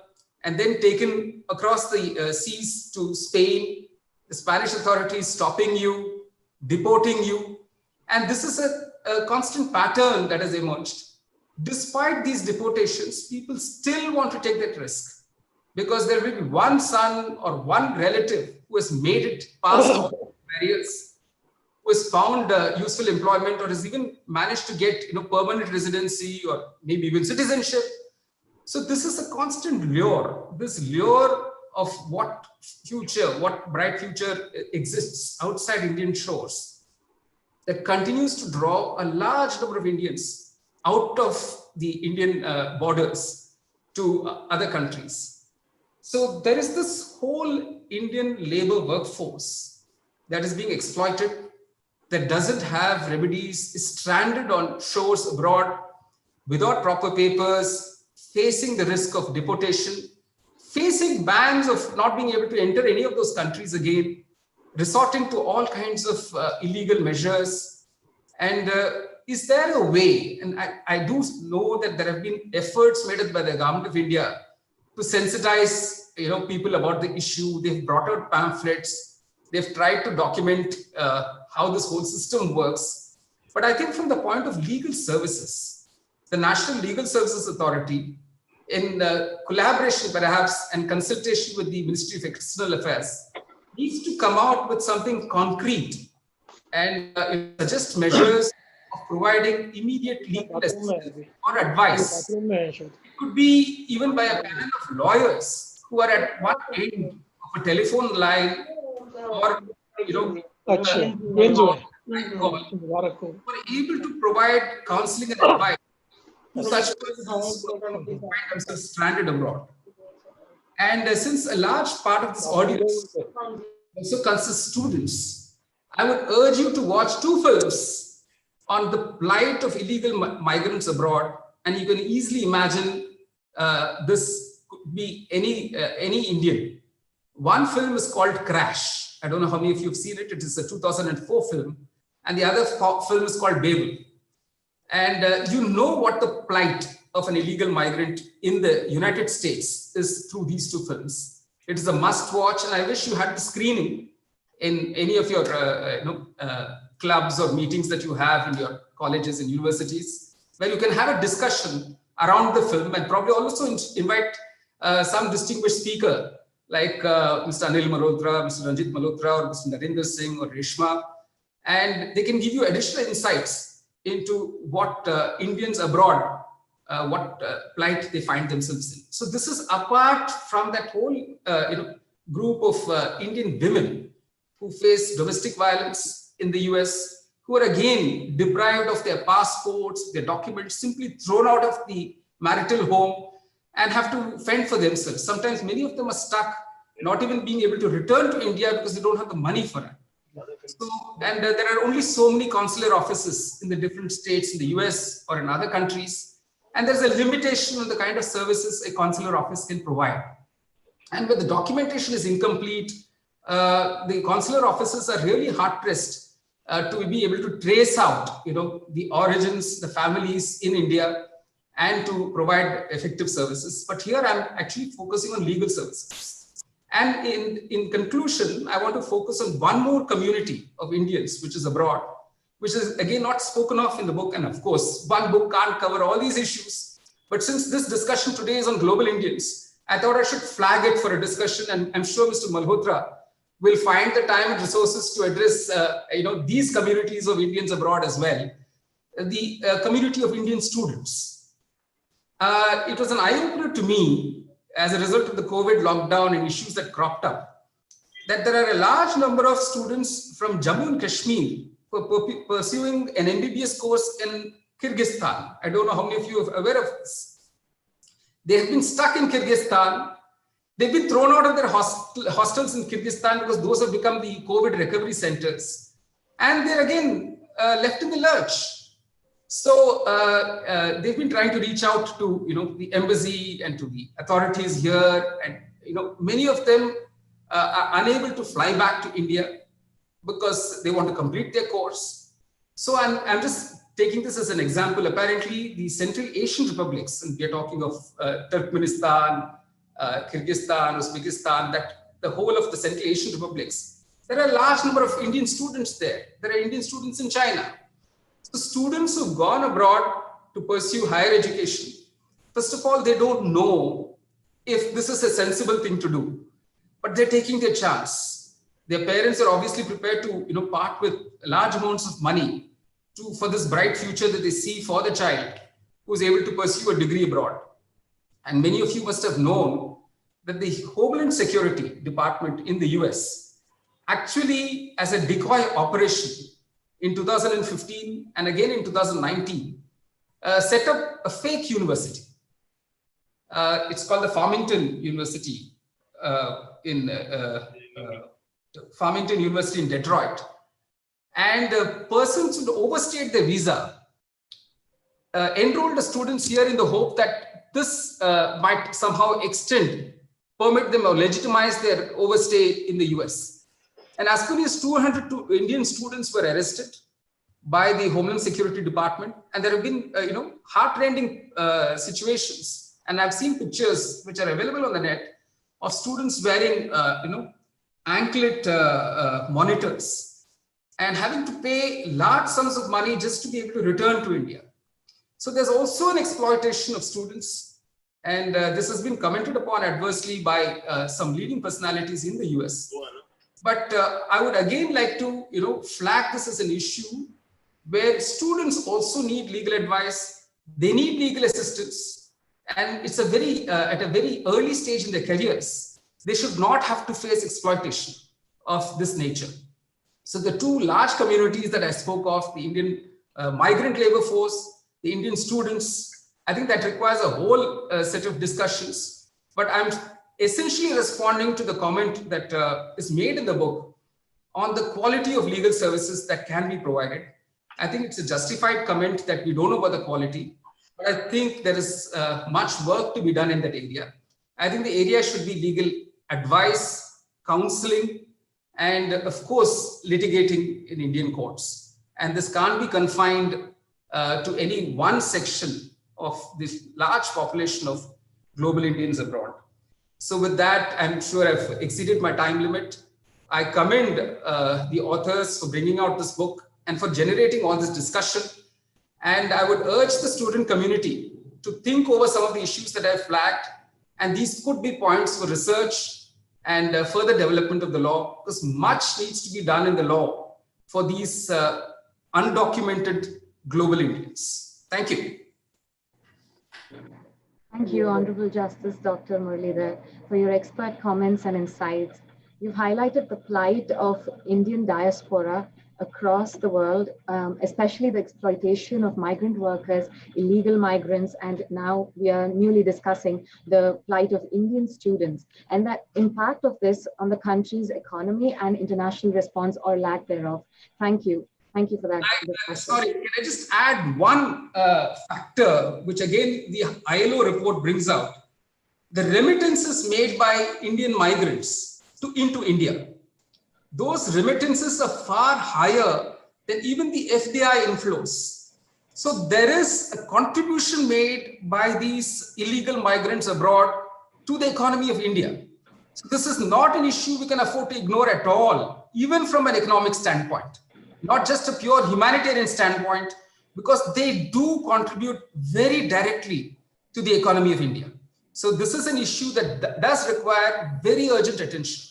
and then taken across the seas to Spain, the Spanish authorities stopping you, deporting you. And this is a constant pattern that has emerged. Despite these deportations, people still want to take that risk because there will be one son or one relative who has made it past all barriers, who has found useful employment or has even managed to get permanent residency or maybe even citizenship. So this is a constant lure, this lure of what bright future exists outside Indian shores that continues to draw a large number of Indians out of the Indian borders to other countries. So there is this whole Indian labor workforce that is being exploited, that doesn't have remedies, is stranded on shores abroad without proper papers, facing the risk of deportation, facing bans of not being able to enter any of those countries again, resorting to all kinds of illegal measures. And is there a way, and I do know that there have been efforts made by the government of India to sensitize people about the issue. They've brought out pamphlets, they've tried to document how this whole system works. But I think from the point of legal services, the National Legal Services Authority, in collaboration perhaps and consultation with the Ministry of External Affairs, needs to come out with something concrete and suggest measures of providing immediate legal assistance or advice. It could be even by a panel of lawyers who are at one end of a telephone line or who are able to provide counseling and advice to such persons who find themselves stranded abroad. And since a large part of this audience also consists students, I would urge you to watch two films on the plight of illegal migrants abroad, and you can easily imagine this could be any Indian. One film is called Crash. I don't know how many of you have seen it. It is a 2004 film, and the other film is called Babel. And you know what the plight of an illegal migrant in the United States is through these two films. It is a must watch, and I wish you had the screening in any of your clubs or meetings that you have in your colleges and universities, where you can have a discussion around the film and probably also invite some distinguished speaker like Mr. Anil Malhotra, Mr. Ranjit Malhotra, or Mr. Narinder Singh or Reshma, and they can give you additional insights into what Indians abroad, what plight they find themselves in. So this is apart from that whole group of Indian women who face domestic violence in the US, who are again deprived of their passports, their documents, simply thrown out of the marital home and have to fend for themselves. Sometimes many of them are stuck, not even being able to return to India because they don't have the money for it. So, and there are only so many consular offices in the different states in the US or in other countries. And there's a limitation on the kind of services a consular office can provide. And when the documentation is incomplete, the consular offices are really hard pressed to be able to trace out, the origins, the families in India, and to provide effective services. But here I'm actually focusing on legal services. And in conclusion, I want to focus on one more community of Indians, which is abroad, which is again not spoken of in the book. And of course, one book can't cover all these issues. But since this discussion today is on global Indians, I thought I should flag it for a discussion. And I'm sure Mr. Malhotra will find the time and resources to address these communities of Indians abroad as well. The community of Indian students. It was an eye-opener to me as a result of the COVID lockdown and issues that cropped up, that there are a large number of students from Jammu and Kashmir who are pursuing an MBBS course in Kyrgyzstan. I don't know how many of you are aware of this. They have been stuck in Kyrgyzstan. They've been thrown out of their hostels in Kyrgyzstan because those have become the COVID recovery centers. And they're again left in the lurch. So they've been trying to reach out to the embassy and to the authorities here, and many of them are unable to fly back to India because they want to complete their course. So I'm just taking this as an example. Apparently, the Central Asian republics, and we are talking of Turkmenistan, Kyrgyzstan, Uzbekistan, that the whole of the Central Asian republics, there are a large number of Indian students there. There are Indian students in China. So students who've gone abroad to pursue higher education, first of all, they don't know if this is a sensible thing to do, but they're taking their chance. Their parents are obviously prepared to part with large amounts of money for this bright future that they see for the child who's able to pursue a degree abroad. And many of you must have known that the Homeland Security Department in the US actually, as a decoy operation, in 2015 and again in 2019, set up a fake university. It's called the Farmington University Farmington University in Detroit. And persons who overstayed their visa enrolled the students here in the hope that this might somehow permit them or legitimize their overstay in the US. And as many as 200 Indian students were arrested by the Homeland Security Department. And there have been, heart-rending situations. And I've seen pictures which are available on the net of students wearing, anklet monitors and having to pay large sums of money just to be able to return to India. So there's also an exploitation of students. And this has been commented upon adversely by some leading personalities in the US. But I would again like to, flag this as an issue where students also need legal advice. They need legal assistance, and it's at a very early stage in their careers. They should not have to face exploitation of this nature. So the two large communities that I spoke of, the Indian migrant labor force, the Indian students, I think that requires a whole set of discussions. But I'm essentially responding to the comment that is made in the book on the quality of legal services that can be provided. I think it's a justified comment that we don't know about the quality, but I think there is much work to be done in that area. I think the area should be legal advice, counseling, and of course, litigating in Indian courts. And this can't be confined to any one section of this large population of global Indians abroad. So with that, I'm sure I've exceeded my time limit. I commend the authors for bringing out this book and for generating all this discussion. And I would urge the student community to think over some of the issues that I've flagged. And these could be points for research and further development of the law, because much needs to be done in the law for these undocumented global Indians. Thank you. Thank you, Honorable Justice Dr. Muralidhar, for your expert comments and insights. You've highlighted the plight of Indian diaspora across the world, especially the exploitation of migrant workers, illegal migrants, and now we are newly discussing the plight of Indian students and the impact of this on the country's economy and international response or lack thereof. Thank you. Thank you for that discussion. Sorry, can I just add one factor, which again the ILO report brings out? The remittances made by Indian migrants into India. Those remittances are far higher than even the FDI inflows. So there is a contribution made by these illegal migrants abroad to the economy of India. So this is not an issue we can afford to ignore at all, even from an economic standpoint, not just a pure humanitarian standpoint, because they do contribute very directly to the economy of India. So this is an issue that does require very urgent attention.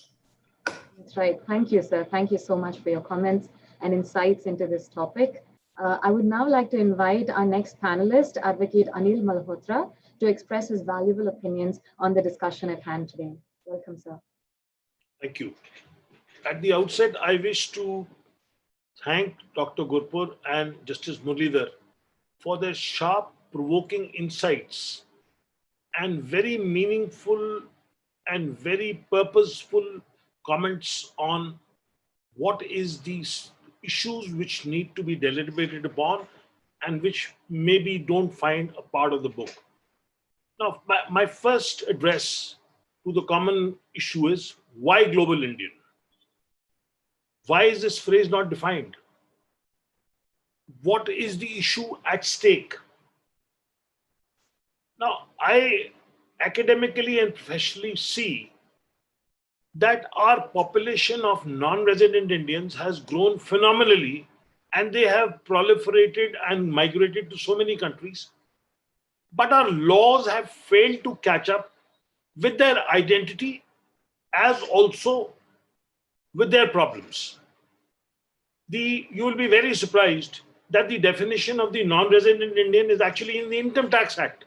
That's right. Thank you, sir. Thank you so much for your comments and insights into this topic. I would now like to invite our next panelist, Advocate Anil Malhotra, to express his valuable opinions on the discussion at hand today. Welcome, sir. Thank you. At the outset, I wish to thank Dr. Gurpur and Justice Muralidhar for their sharp, provoking insights and very meaningful and very purposeful comments on what is these issues which need to be deliberated upon and which maybe don't find a part of the book. Now, my first address to the common issue is, why global Indian? Why is this phrase not defined? What is the issue at stake? Now, I academically and professionally see that our population of non-resident Indians has grown phenomenally, and they have proliferated and migrated to so many countries. But our laws have failed to catch up with their identity as also with their problems. You will be very surprised that the definition of the non-resident Indian is actually in the Income Tax Act.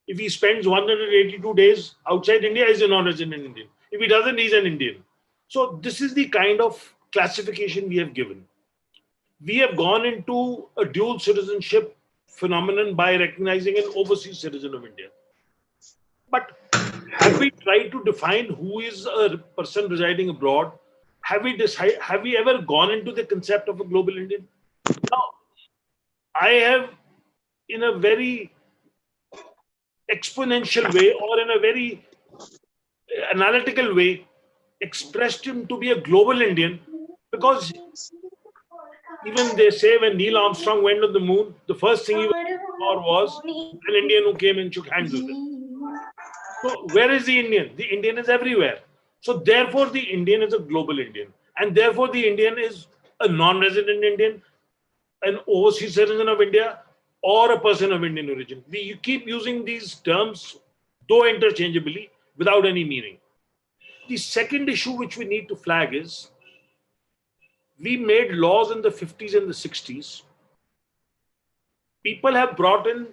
If he spends 182 days outside India, he's a non-resident Indian. If he doesn't, he's an Indian. So this is the kind of classification we have given. We have gone into a dual citizenship phenomenon by recognizing an overseas citizen of India. But have we tried to define who is a person residing abroad? Have we ever gone into the concept of a global Indian? Now, I have, in a very exponential way or in a very analytical way, expressed him to be a global Indian, because even they say when Neil Armstrong went on the moon, the first thing he saw was an Indian who came and shook hands with him. So where is the Indian? The Indian is everywhere. So therefore the Indian is a global Indian, and therefore the Indian is a non-resident Indian, an overseas citizen of India, or a person of Indian origin. We keep using these terms, though interchangeably, without any meaning. The second issue which we need to flag is, we made laws in the 50s and the 60s. People have brought in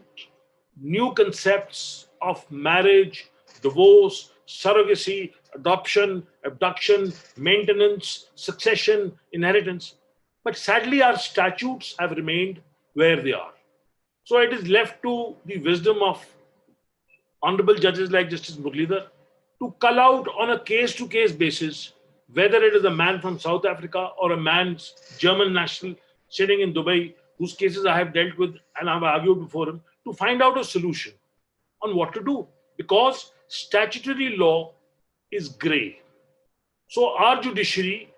new concepts of marriage, divorce, surrogacy, adoption, abduction, maintenance, succession, inheritance. But sadly, our statutes have remained where they are. So it is left to the wisdom of honorable judges like Justice Muralidhar to cull out on a case-to-case basis whether it is a man from South Africa or a man's German national sitting in Dubai, whose cases I have dealt with and I have argued before him, to find out a solution on what to do. Because statutory law is grey. So our judiciary,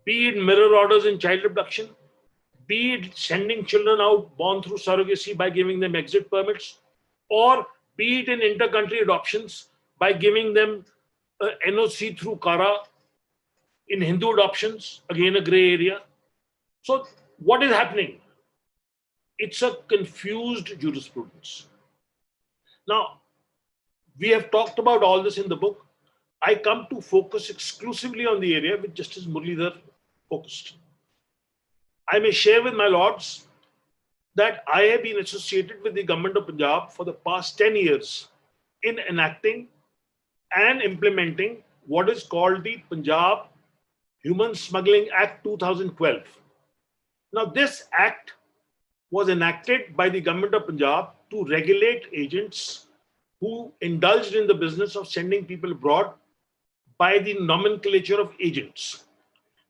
be it mirror orders in child abduction, be it sending children out born through surrogacy by giving them exit permits, or be it in inter-country adoptions by giving them NOC through Kara, in Hindu adoptions, again a grey area. So what is happening? It's a confused jurisprudence. Now, we have talked about all this in the book. I come to focus exclusively on the area which Justice Muralidhar focused. I may share with my lords that I have been associated with the government of Punjab for the past 10 years in enacting and implementing what is called the Punjab Human Smuggling Act 2012, Now, this act was enacted by the government of Punjab to regulate agents who indulged in the business of sending people abroad by the nomenclature of agents.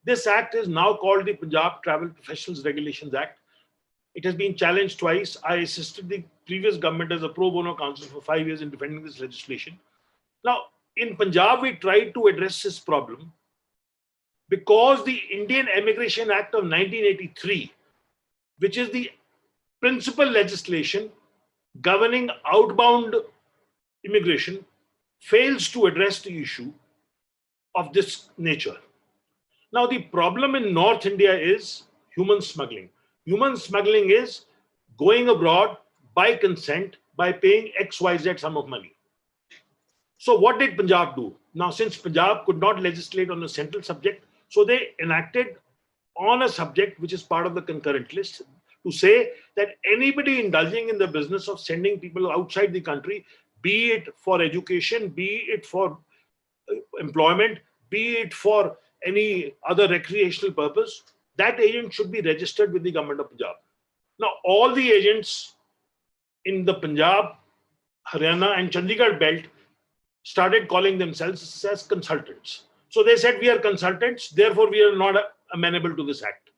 This act is now called the Punjab Travel Professionals Regulations Act. It has been challenged twice. I assisted the previous government as a pro bono counsel for 5 years in defending this legislation. Now, in Punjab, we tried to address this problem because the Indian Immigration Act of 1983, which is the principal legislation governing outbound immigration, fails to address the issue of this nature. Now, the problem in North India is human smuggling. Human smuggling is going abroad by consent by paying XYZ sum of money. So what did Punjab do? Now, since Punjab could not legislate on a central subject, so they enacted on a subject which is part of the concurrent list to say that anybody indulging in the business of sending people outside the country, be it for education, be it for employment, be it for any other recreational purpose, that agent should be registered with the government of Punjab. Now, all the agents in the Punjab, Haryana and Chandigarh belt started calling themselves as consultants. So they said, we are consultants, therefore we are not amenable to this act.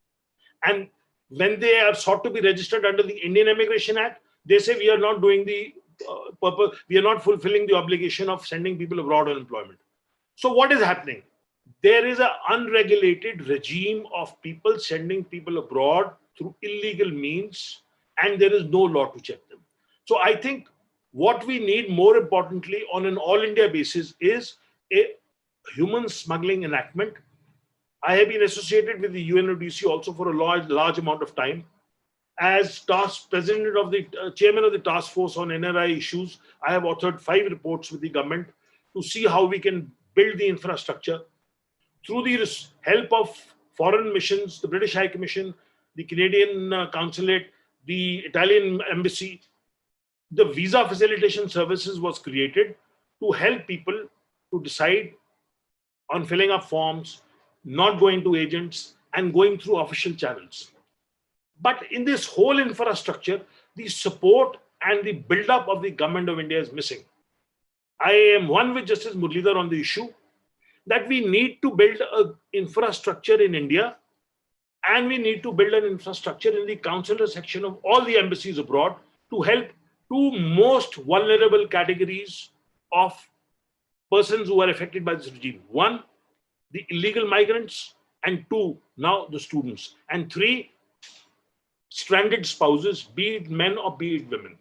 And when they are sought to be registered under the Indian Immigration Act, they say we are not doing the purpose, we are not fulfilling the obligation of sending people abroad on employment. So what is happening? There is an unregulated regime of people sending people abroad through illegal means, and there is no law to check them. So I think what we need more importantly on an all India basis is a human smuggling enactment. I have been associated with the UNODC also for a large amount of time. As president of the chairman of the task force on NRI issues, I have authored 5 reports with the government to see how we can build the infrastructure through the help of foreign missions, the British High Commission, the Canadian Consulate, the Italian Embassy. The visa facilitation services was created to help people to decide on filling up forms, not going to agents, and going through official channels. But in this whole infrastructure, the support and the build-up of the government of India is missing. I am one with Justice Muralidhar on the issue that we need to build an infrastructure in India, and we need to build an infrastructure in the consular section of all the embassies abroad to help 2 most vulnerable categories of persons who are affected by this regime. 1, the illegal migrants, and 2, now the students, and 3, stranded spouses, be it men or be it women.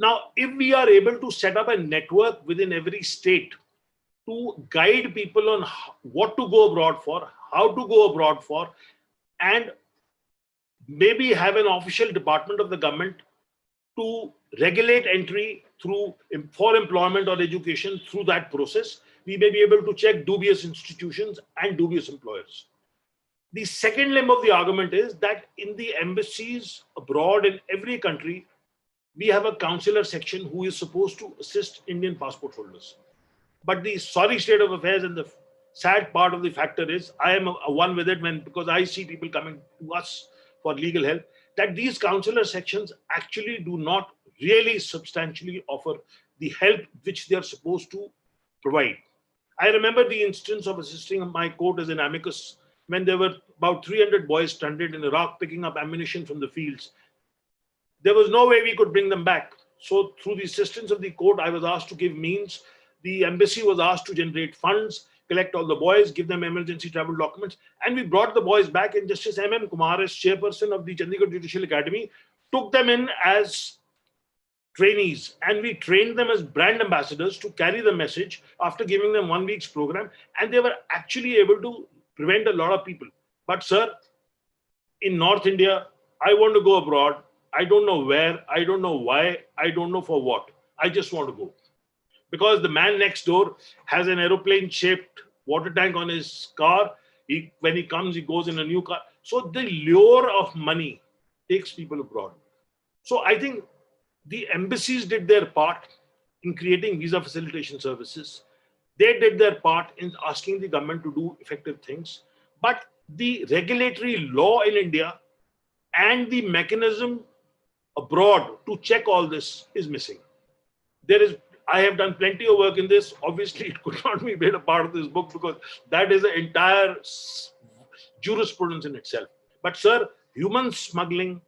Now, if we are able to set up a network within every state to guide people on what to go abroad for, how to go abroad for, and maybe have an official department of the government to regulate entry for employment or education through that process, we may be able to check dubious institutions and dubious employers. The second limb of the argument is that in the embassies abroad in every country, we have a consular section who is supposed to assist Indian passport holders. But the sorry state of affairs and the sad part of the factor is, I am one with it because I see people coming to us for legal help, that these consular sections actually do not really substantially offer the help which they are supposed to provide. I remember the instance of assisting my court as an amicus when there were about 300 boys stranded in Iraq picking up ammunition from the fields. There was no way we could bring them back. So through the assistance of the court, I was asked to give means. The embassy was asked to generate funds, collect all the boys, give them emergency travel documents. And we brought the boys back, and Justice M.M. Kumar, as chairperson of the Chandigarh Judicial Academy, took them in as trainees, and we trained them as brand ambassadors to carry the message after giving them 1 week's program. And they were actually able to prevent a lot of people. But sir, in North India, I want to go abroad. I don't know where, I don't know why, I don't know for what. I just want to go. Because the man next door has an aeroplane-shaped water tank on his car. When he comes, he goes in a new car. So the lure of money takes people abroad. So I think the embassies did their part in creating visa facilitation services. They did their part in asking the government to do effective things. But the regulatory law in India and the mechanism abroad to check all this is missing. I have done plenty of work in this. Obviously, it could not be made a part of this book because that is the entire jurisprudence in itself. But sir, human smuggling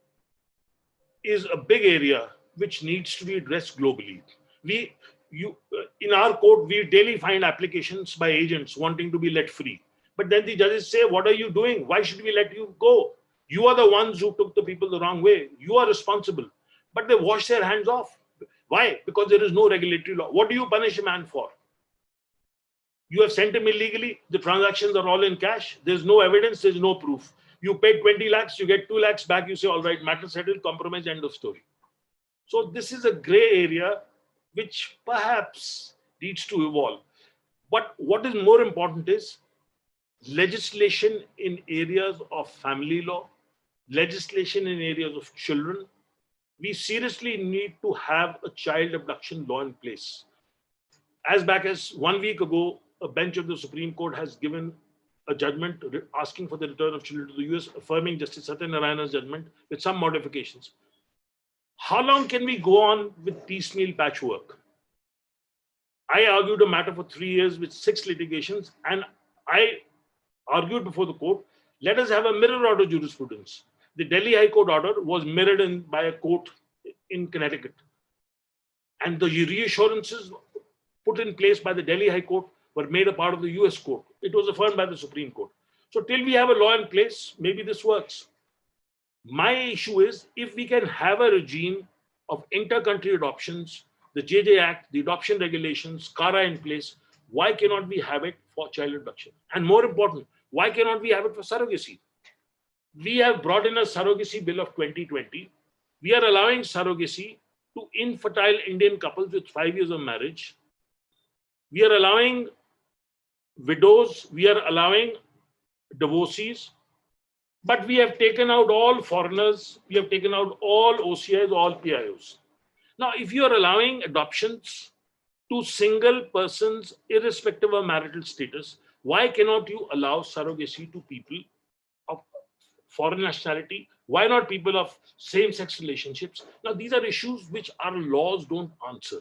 is a big area which needs to be addressed globally. In our court, we daily find applications by agents wanting to be let free. But then the judges say, what are you doing? Why should we let you go? You are the ones who took the people the wrong way. You are responsible. But they wash their hands off. Why? Because there is no regulatory law. What do you punish a man for? You have sent him illegally. The transactions are all in cash. There's no evidence. There's no proof. You paid 20 lakhs. You get 2 lakhs back. You say, all right, matter settled, compromise, end of story. So this is a gray area which perhaps needs to evolve. But what is more important is legislation in areas of family law, legislation in areas of children. We seriously need to have a child abduction law in place. As back as 1 week ago, a bench of the Supreme Court has given a judgment asking for the return of children to the US, affirming Justice Satyanarayana's judgment with some modifications. How long can we go on with piecemeal patchwork? I argued a matter for 3 years with 6 litigations, and I argued before the court, let us have a mirror order jurisprudence. The Delhi High Court order was mirrored by a court in Connecticut. And the reassurances put in place by the Delhi High Court were made a part of the US court. It was affirmed by the Supreme Court. So till we have a law in place, maybe this works. My issue is, if we can have a regime of inter-country adoptions, the JJ Act, the adoption regulations, CARA in place, why cannot we have it for child abduction? And more important, why cannot we have it for surrogacy? We have brought in a surrogacy bill of 2020. We are allowing surrogacy to infertile Indian couples with 5 years of marriage. We are allowing widows, we are allowing divorcees, but we have taken out all foreigners, we have taken out all OCIs, all PIOs. Now, if you are allowing adoptions to single persons, irrespective of marital status, why cannot you allow surrogacy to people of foreign nationality? Why not people of same-sex relationships? Now, these are issues which our laws don't answer.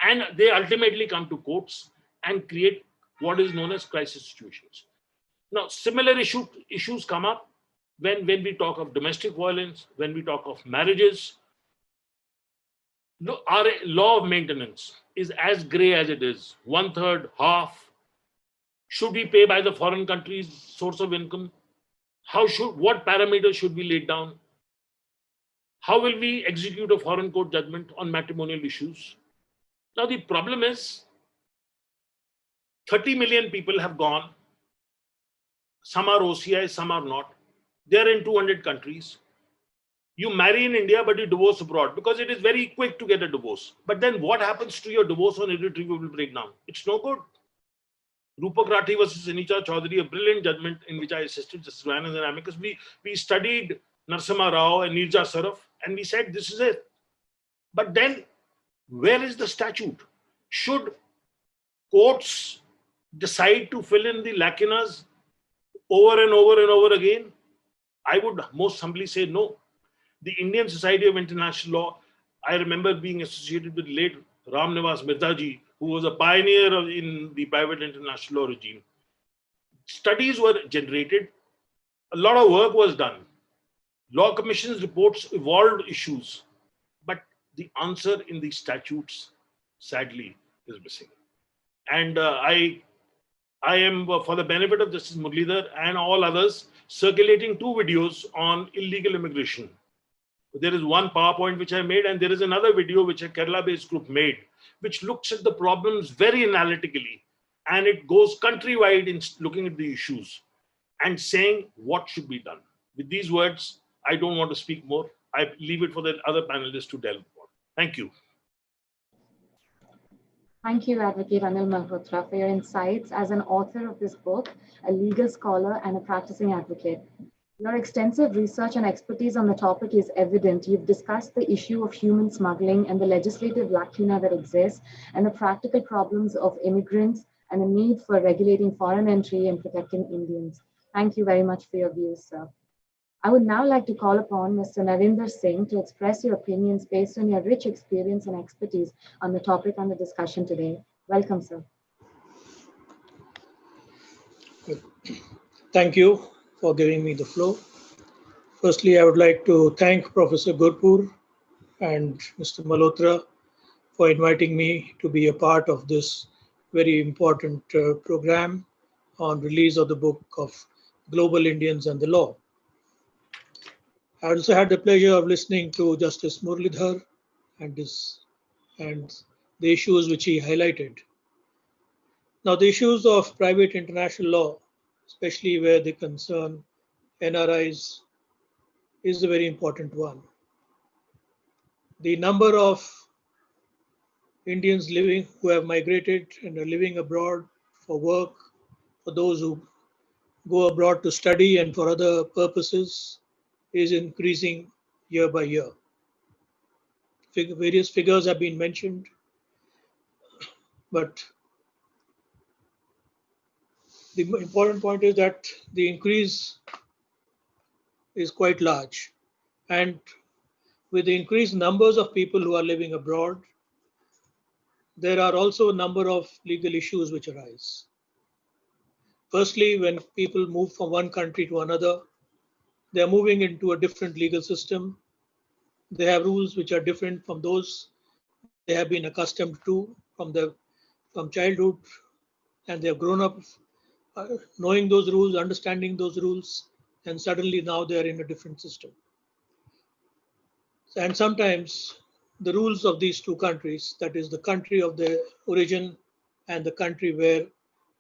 And they ultimately come to courts and create what is known as crisis situations. Now, similar issues come up when we talk of domestic violence, when we talk of marriages. Our law of maintenance is as gray as it is, 1/3, half. Should we pay by the foreign country's source of income? What parameters should we lay down? How will we execute a foreign court judgment on matrimonial issues? Now, the problem is 30 million people have gone. Some are OCI, some are not. They're in 200 countries. You marry in India, but you divorce abroad because it is very quick to get a divorce. But then what happens to your divorce on irretrievable breakdown? It's no good. Rupak Rathi versus Anicha Chaudhary, a brilliant judgment in which I assisted Justice Ryan as an amicus. We studied Narasimha Rao and Nirja Saraf, and we said this is it. But then, where is the statute? Should courts decide to fill in the lacunas over and over and over again? I would most humbly say no. The Indian Society of International Law, I remember being associated with late Ram Nivas Mirdaji, who was a pioneer in the private international law regime. Studies were generated. A lot of work was done. Law commission's reports evolved issues. But the answer in the statutes, sadly, is missing. And I am, for the benefit of Justice Muralidhar and all others, circulating 2 videos on illegal immigration. There is one PowerPoint which I made, and there is another video which a Kerala-based group made, which looks at the problems very analytically, and it goes countrywide in looking at the issues and saying what should be done. With these words, I don't want to speak more. I leave it for the other panelists to delve upon. Thank you. Thank you, Advocate Anil Malhotra, for your insights as an author of this book, a legal scholar, and a practicing advocate. Your extensive research and expertise on the topic is evident. You've discussed the issue of human smuggling and the legislative lacuna that exists, and the practical problems of immigrants and the need for regulating foreign entry and protecting Indians. Thank you very much for your views, sir. I would now like to call upon Mr. Narinder Singh to express your opinions based on your rich experience and expertise on the topic under discussion today. Welcome, sir. Thank you for giving me the floor. Firstly, I would like to thank Professor Gurpur and Mr. Malhotra for inviting me to be a part of this very important program on release of the book of Global Indians and the Law. I also had the pleasure of listening to Justice Muralidhar and the issues which he highlighted. Now, the issues of private international law, especially where they concern NRIs, is a very important one. The number of Indians who have migrated and are living abroad for work, for those who go abroad to study and for other purposes, is increasing year by year. Various figures have been mentioned, but the important point is that the increase is quite large. And with the increased numbers of people who are living abroad, there are also a number of legal issues which arise. Firstly, when people move from one country to another, they are moving into a different legal system. They have rules which are different from those they have been accustomed to from childhood, and they have grown up knowing those rules, understanding those rules, and suddenly now they are in a different system. And sometimes the rules of these two countries, that is the country of their origin and the country where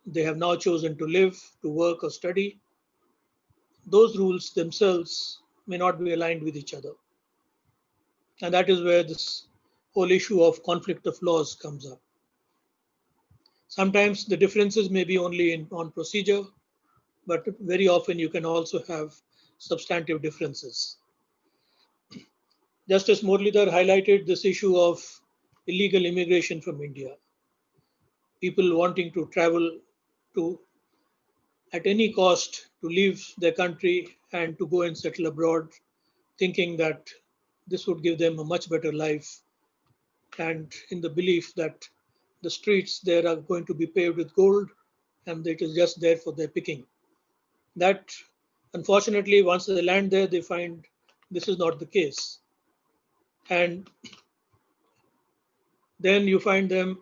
they have now chosen to live, to work or study, those rules themselves may not be aligned with each other. And that is where this whole issue of conflict of laws comes up. Sometimes the differences may be only on procedure, but very often you can also have substantive differences. Justice Muralidhar highlighted this issue of illegal immigration from India. People wanting to travel at any cost to leave their country and to go and settle abroad, thinking that this would give them a much better life, and in the belief that the streets there are going to be paved with gold and it is just there for their picking. That, unfortunately, once they land there, they find this is not the case. And then you find them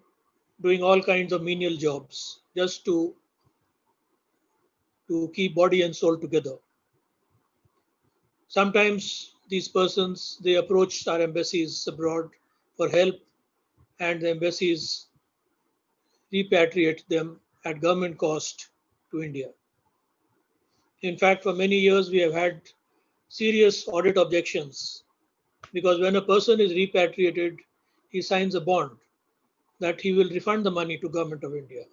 doing all kinds of menial jobs just to keep body and soul together. Sometimes these persons, they approach our embassies abroad for help, and the embassies repatriate them at government cost to India. In fact, for many years, we have had serious audit objections, because when a person is repatriated, he signs a bond that he will refund the money to Government of India.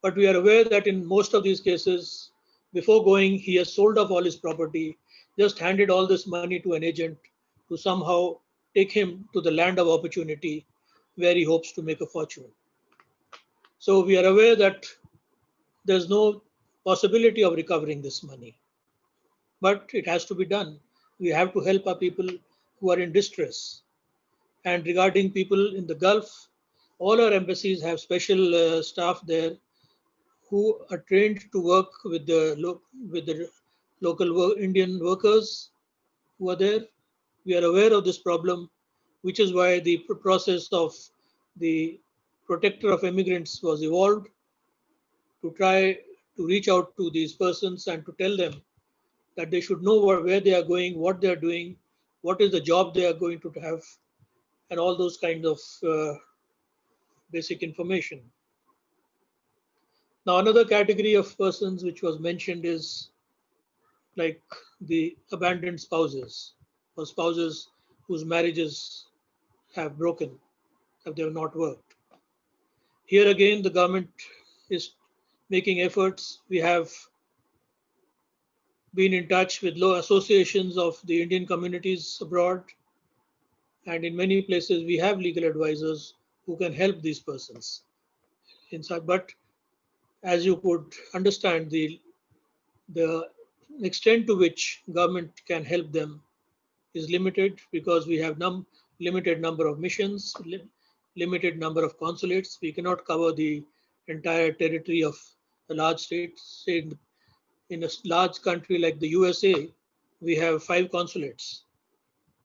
But we are aware that in most of these cases, before going, he has sold off all his property, just handed all this money to an agent to somehow take him to the land of opportunity where he hopes to make a fortune. So we are aware that there's no possibility of recovering this money, but it has to be done. We have to help our people who are in distress. And regarding people in the Gulf, all our embassies have special staff there who are trained to work with the local Indian workers who are there. We are aware of this problem, which is why the process of the protector of immigrants was evolved, to try to reach out to these persons and to tell them that they should know where they are going, what they are doing, what is the job they are going to have, and all those kinds of basic information. Now, another category of persons which was mentioned is like the abandoned spouses, or spouses whose marriages have broken, if they have not worked. Here again, the government is making efforts. We have been in touch with law associations of the Indian communities abroad, and in many places we have legal advisors who can help these persons. But as you could understand, the The extent to which government can help them is limited because we have limited number of missions, limited number of consulates. We cannot cover the entire territory of a large state. Say in a large country like the USA, we have 5 consulates.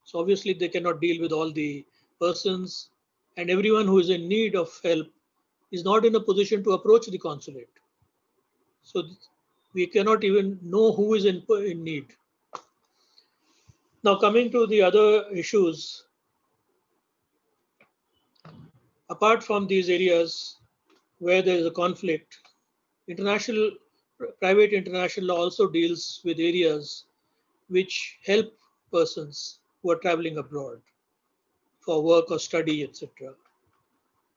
So obviously they cannot deal with all the persons, and everyone who is in need of help is not in a position to approach the consulate. So we cannot even know who is in need. Now coming to the other issues, apart from these areas where there is a conflict, private international law also deals with areas which help persons who are traveling abroad for work or study, etc.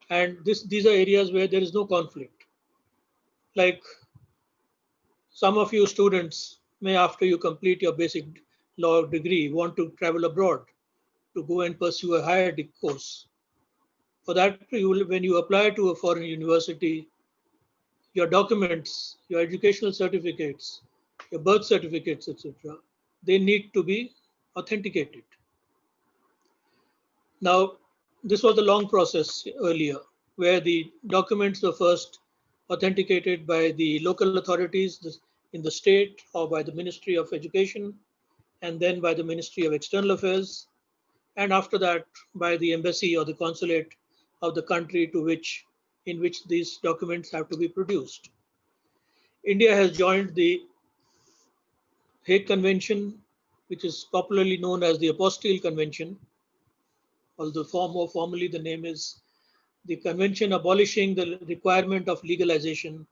And these are areas where there is no conflict. Like some of you students may, after you complete your basic law degree, want to travel abroad to go and pursue a higher course. For that, when you apply to a foreign university, your documents, your educational certificates, your birth certificates, etc., they need to be authenticated. Now, this was a long process earlier, where the documents were first authenticated by the local authorities in the state or by the Ministry of Education, and then by the Ministry of External Affairs, and after that by the embassy or the consulate of the country in which these documents have to be produced. India has joined the Hague Convention, which is popularly known as the Apostille Convention, although more formally the name is the Convention abolishing the requirement of legalization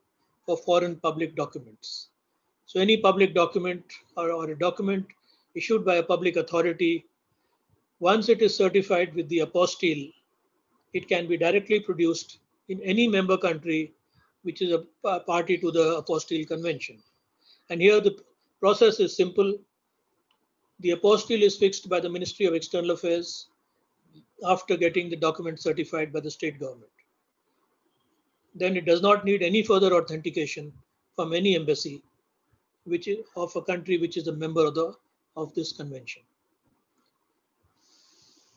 for foreign public documents. So any public document or a document issued by a public authority, once it is certified with the apostille, it can be directly produced in any member country which is a party to the Apostille Convention. And here the process is simple. The apostille is fixed by the Ministry of External Affairs after getting the document certified by the state government. Then it does not need any further authentication from any embassy of a country which is a member of this convention.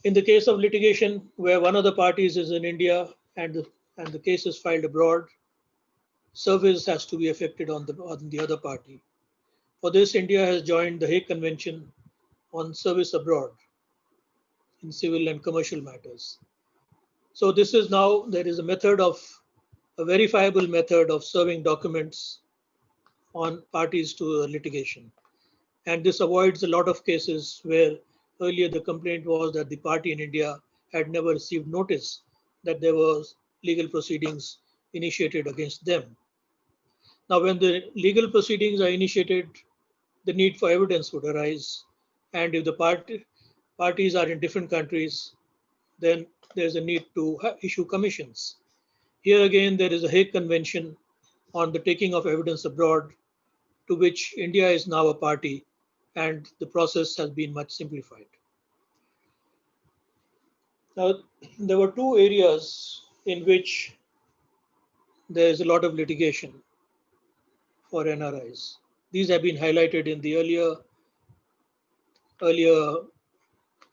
In the case of litigation where one of the parties is in India and the case is filed abroad, service has to be effected on the other party. For this, India has joined the Hague Convention on service abroad in civil and commercial matters. So this is now, there is a verifiable method of serving documents on parties to litigation. And this avoids a lot of cases where earlier the complaint was that the party in India had never received notice that there was legal proceedings initiated against them. Now, when the legal proceedings are initiated, the need for evidence would arise. And if the parties are in different countries, then there's a need to issue commissions. Here again, there is a Hague Convention on the taking of evidence abroad, to which India is now a party, and the process has been much simplified. Now, there were 2 areas in which there is a lot of litigation for NRIs. These have been highlighted in the earlier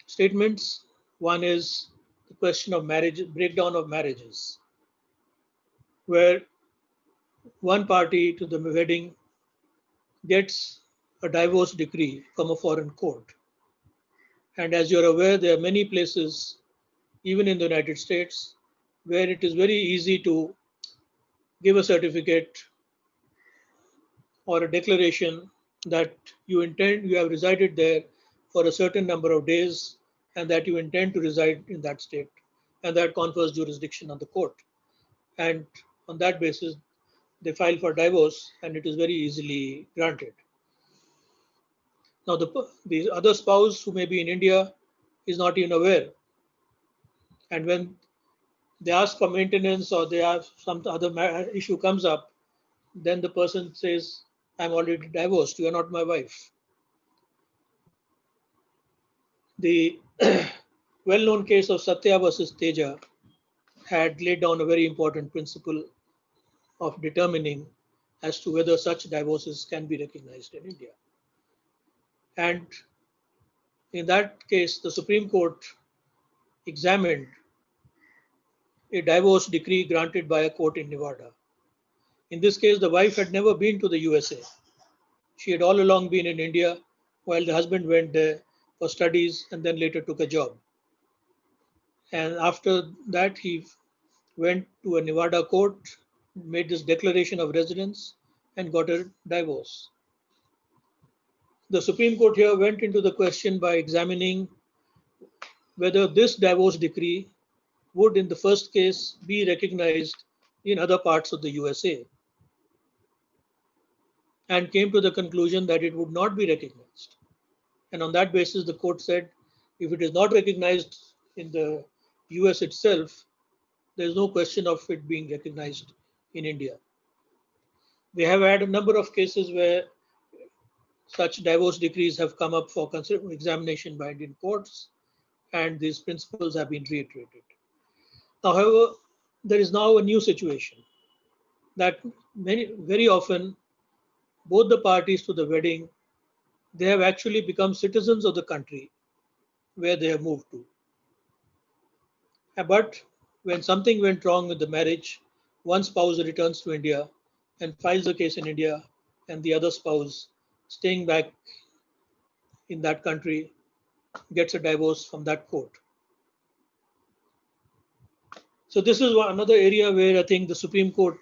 statements. One is the question of breakdown of marriages, where one party to the wedding gets a divorce decree from a foreign court. And as you're aware, there are many places, even in the United States, where it is very easy to give a certificate or a declaration that you have resided there for a certain number of days and that you intend to reside in that state, and that confers jurisdiction on the court. And on that basis, they file for divorce and it is very easily granted. Now, the other spouse who may be in India is not even aware. And when they ask for maintenance or they have some other issue comes up, then the person says, I'm already divorced, you are not my wife. The well-known case of Satya versus Teja had laid down a very important principle of determining as to whether such divorces can be recognized in India. And in that case, the Supreme Court examined a divorce decree granted by a court in Nevada. In this case, the wife had never been to the USA. She had all along been in India while the husband went there for studies and then later took a job. And after that, he went to a Nevada court, made this declaration of residence, and got a divorce. The Supreme Court here went into the question by examining whether this divorce decree would, in the first case, be recognized in other parts of the USA, and came to the conclusion that it would not be recognized. And on that basis, the court said, if it is not recognized in the US itself, there is no question of it being recognized in India. We have had a number of cases where such divorce decrees have come up for examination by Indian courts, and these principles have been reiterated. Now, however, there is now a new situation that very often both the parties to the wedding, they have actually become citizens of the country where they have moved to. But when something went wrong with the marriage, one spouse returns to India and files a case in India, and the other spouse, staying back in that country, gets a divorce from that court. So this is another area where I think the Supreme Court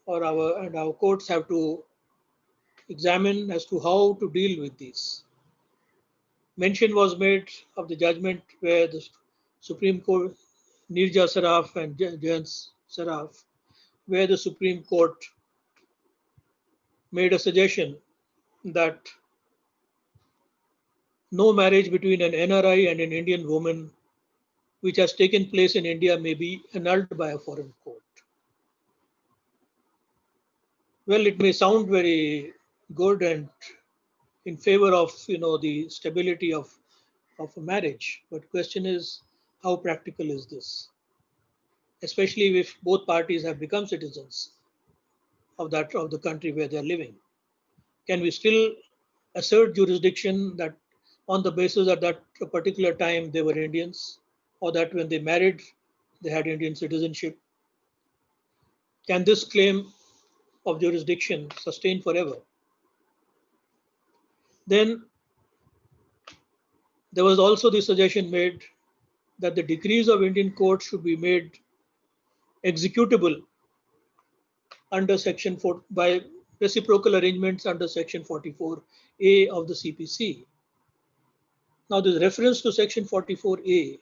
or our courts have to examine as to how to deal with these. Mention was made of the judgment where the Supreme Court, Nirja Saraf and Jayant Saraf, where the Supreme Court made a suggestion that no marriage between an NRI and an Indian woman which has taken place in India may be annulled by a foreign court. Well, it may sound very good and in favor of the stability of a marriage, but question is, how practical is this? Especially if both parties have become citizens of the country where they are living. Can we still assert jurisdiction that on the basis at that particular time they were Indians, or that when they married they had Indian citizenship? Can this claim of jurisdiction sustain forever? Then there was also the suggestion made that the decrees of Indian courts should be made executable under Section 4 by reciprocal arrangements under Section 44A of the CPC. Now, this reference to Section 44A,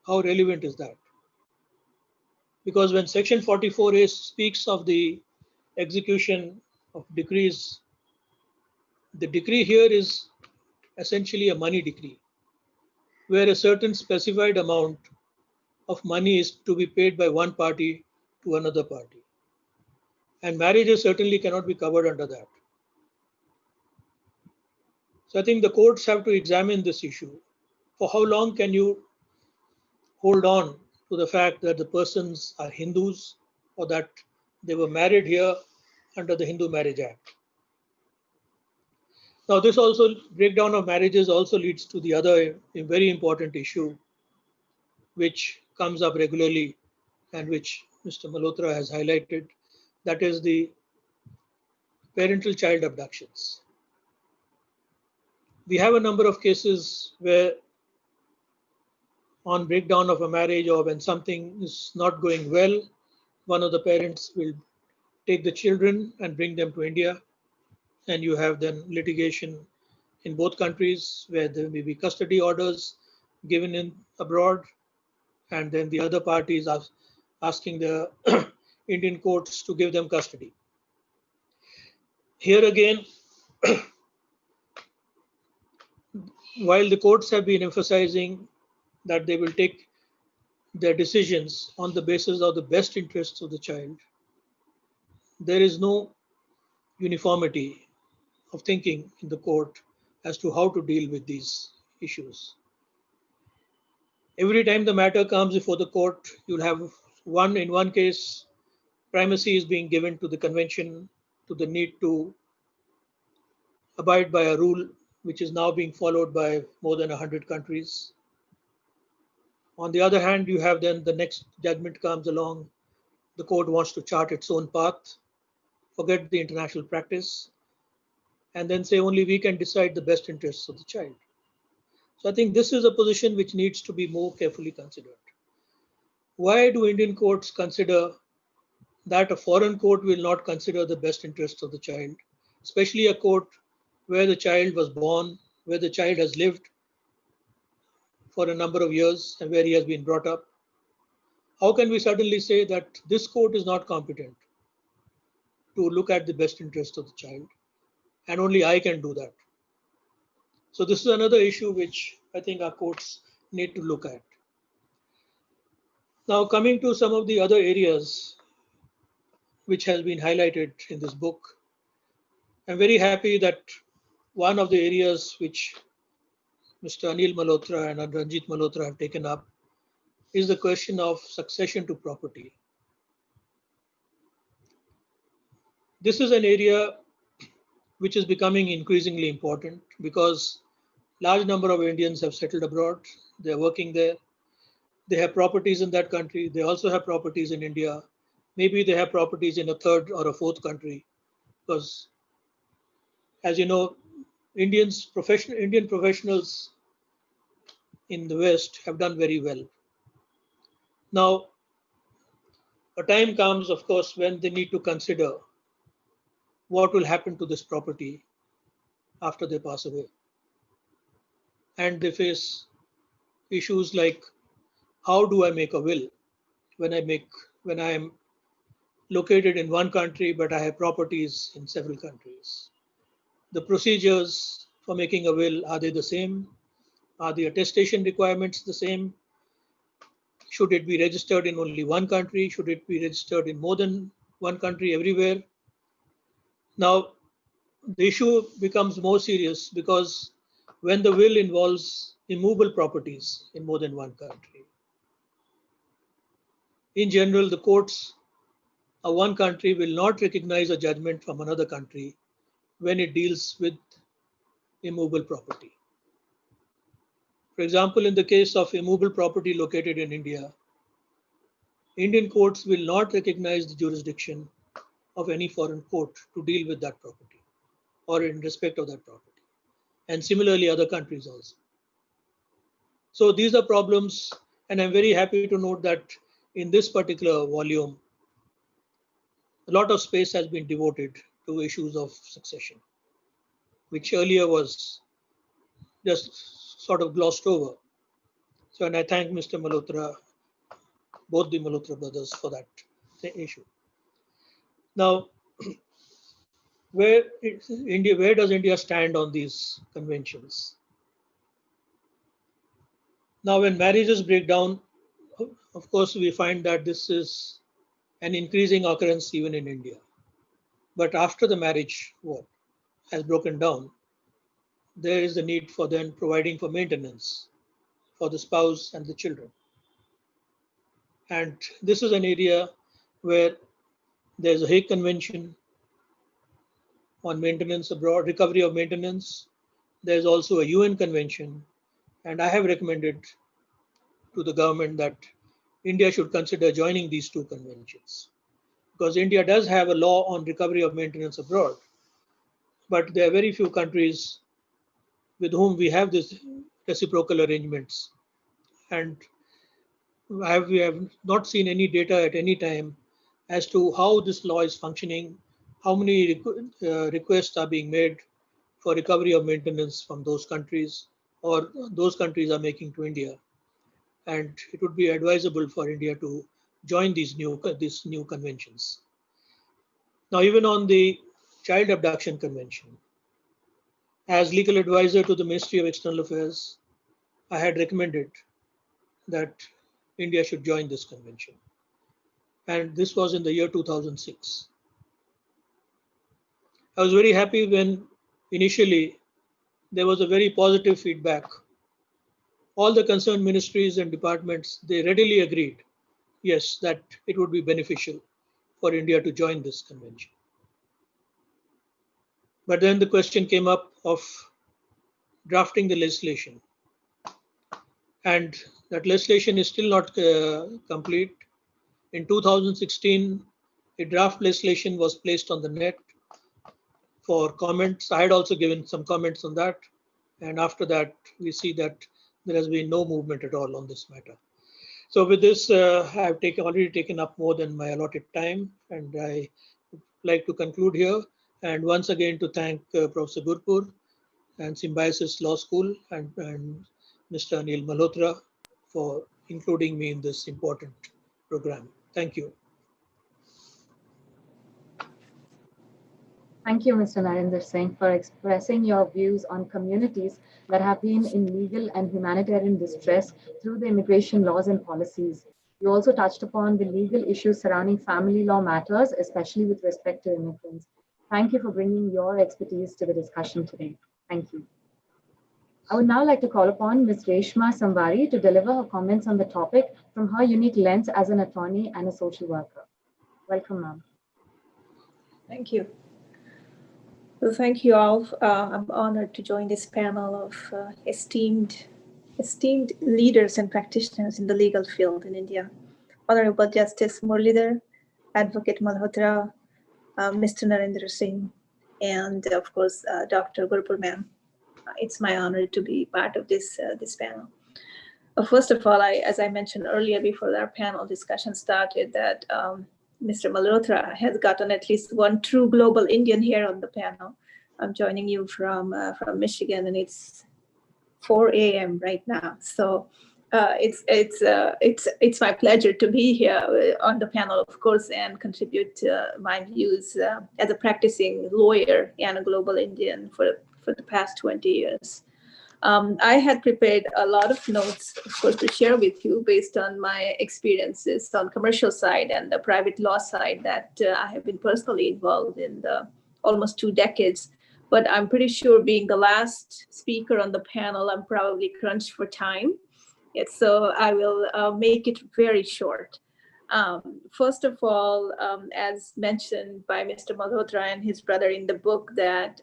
how relevant is that? Because when Section 44A speaks of the execution of decrees, the decree here is essentially a money decree, where a certain specified amount of money is to be paid by one party to another party. And marriages certainly cannot be covered under that. So I think the courts have to examine this issue. For how long can you hold on to the fact that the persons are Hindus or that they were married here under the Hindu Marriage Act? Now, this also breakdown of marriages also leads to the other very important issue, which comes up regularly and which Mr. Malhotra has highlighted, that is the parental child abductions. We have a number of cases where on breakdown of a marriage or when something is not going well, one of the parents will take the children and bring them to India, and you have then litigation in both countries where there may be custody orders given in abroad, and then the other parties are asking the Indian courts to give them custody. Here again, while the courts have been emphasizing that they will take their decisions on the basis of the best interests of the child, there is no uniformity of thinking in the court as to how to deal with these issues. Every time the matter comes before the court, you'll have in one case, primacy is being given to the convention to the need to abide by a rule which is now being followed by more than 100 countries. On the other hand, you have then the next judgment comes along. The court wants to chart its own path, forget the international practice, and then say only we can decide the best interests of the child. So I think this is a position which needs to be more carefully considered. Why do Indian courts consider that a foreign court will not consider the best interests of the child, especially a court where the child was born, where the child has lived for a number of years and where he has been brought up? How can we suddenly say that this court is not competent to look at the best interest of the child and only I can do that? So this is another issue which I think our courts need to look at. Now, coming to some of the other areas which has been highlighted in this book, I'm very happy that one of the areas which Mr. Anil Malhotra and Ranjit Malhotra have taken up is the question of succession to property. This is an area which is becoming increasingly important because large number of Indians have settled abroad. They're working there. They have properties in that country. They also have properties in India. Maybe they have properties in a third or a fourth country. Because, as you know, Indian professionals in the West have done very well. Now, a time comes, of course, when they need to consider what will happen to this property after they pass away. And they face issues like, how do I make a will when I am located in one country but I have properties in several countries? The procedures for making a will, are they the same? Are the attestation requirements the same? Should it be registered in only one country? Should it be registered in more than one country everywhere? Now, the issue becomes more serious because when the will involves immovable properties in more than one country, in general, the courts of one country will not recognize a judgment from another country when it deals with immovable property. For example, in the case of immovable property located in India, Indian courts will not recognize the jurisdiction of any foreign court to deal with that property or in respect of that property. And similarly, other countries also. So these are problems, and I'm very happy to note that in this particular volume, a lot of space has been devoted to issues of succession, which earlier was just sort of glossed over. So, and I thank Mr. Malhotra, both the Malhotra brothers, for that issue. Now, where does India stand on these conventions? Now, when marriages break down, of course, we find that this is an increasing occurrence even in India. But after the marriage has broken down, there is the need for then providing for maintenance for the spouse and the children. And this is an area where there's a Hague Convention on maintenance abroad, recovery of maintenance. There's also a UN Convention. And I have recommended to the government that India should consider joining these two conventions. Because India does have a law on recovery of maintenance abroad, but there are very few countries with whom we have this reciprocal arrangements. And we have not seen any data at any time as to how this law is functioning, how many requests are being made for recovery of maintenance from those countries, or those countries are making to India. And it would be advisable for India to join these new conventions. Now, even on the Child Abduction Convention, as legal advisor to the Ministry of External Affairs, I had recommended that India should join this convention. And this was in the year 2006. I was very happy when initially there was a very positive feedback. All the concerned ministries and departments, they readily agreed, yes, that it would be beneficial for India to join this convention. But then the question came up of drafting the legislation. And that legislation is still not complete. In 2016, a draft legislation was placed on the net for comments. I had also given some comments on that. And after that, we see that there has been no movement at all on this matter. So with this, I've already taken up more than my allotted time, and I would like to conclude here. And once again to thank Professor Gurpur and Symbiosis Law School and Mr. Anil Malhotra for including me in this important program. Thank you. Thank you, Mr. Narinder Singh, for expressing your views on communities that have been in legal and humanitarian distress through the immigration laws and policies. You also touched upon the legal issues surrounding family law matters, especially with respect to immigrants. Thank you for bringing your expertise to the discussion today. Thank you. I would now like to call upon Ms. Reshma Sambare to deliver her comments on the topic from her unique lens as an attorney and a social worker. Welcome, ma'am. Thank you. Well, thank you all. I'm honored to join this panel of esteemed leaders and practitioners in the legal field in India. Honorable Justice Muralidhar, Advocate Malhotra, Mr. Narinder Singh, and of course, Dr. Gurpur ma'am. It's my honor to be part of this panel. First of all, as I mentioned earlier before our panel discussion started, that Mr. Malhotra has gotten at least one true global Indian here on the panel. I'm joining you from Michigan, and it's 4 a.m. right now. So it's my pleasure to be here on the panel, of course, and contribute my views as a practicing lawyer and a global Indian for the past 20 years. I had prepared a lot of notes, of course, to share with you based on my experiences on commercial side and the private law side that I have been personally involved in almost 2 decades. But I'm pretty sure being the last speaker on the panel, I'm probably crunched for time. So I will make it very short. First of all, as mentioned by Mr. Malhotra and his brother in the book, that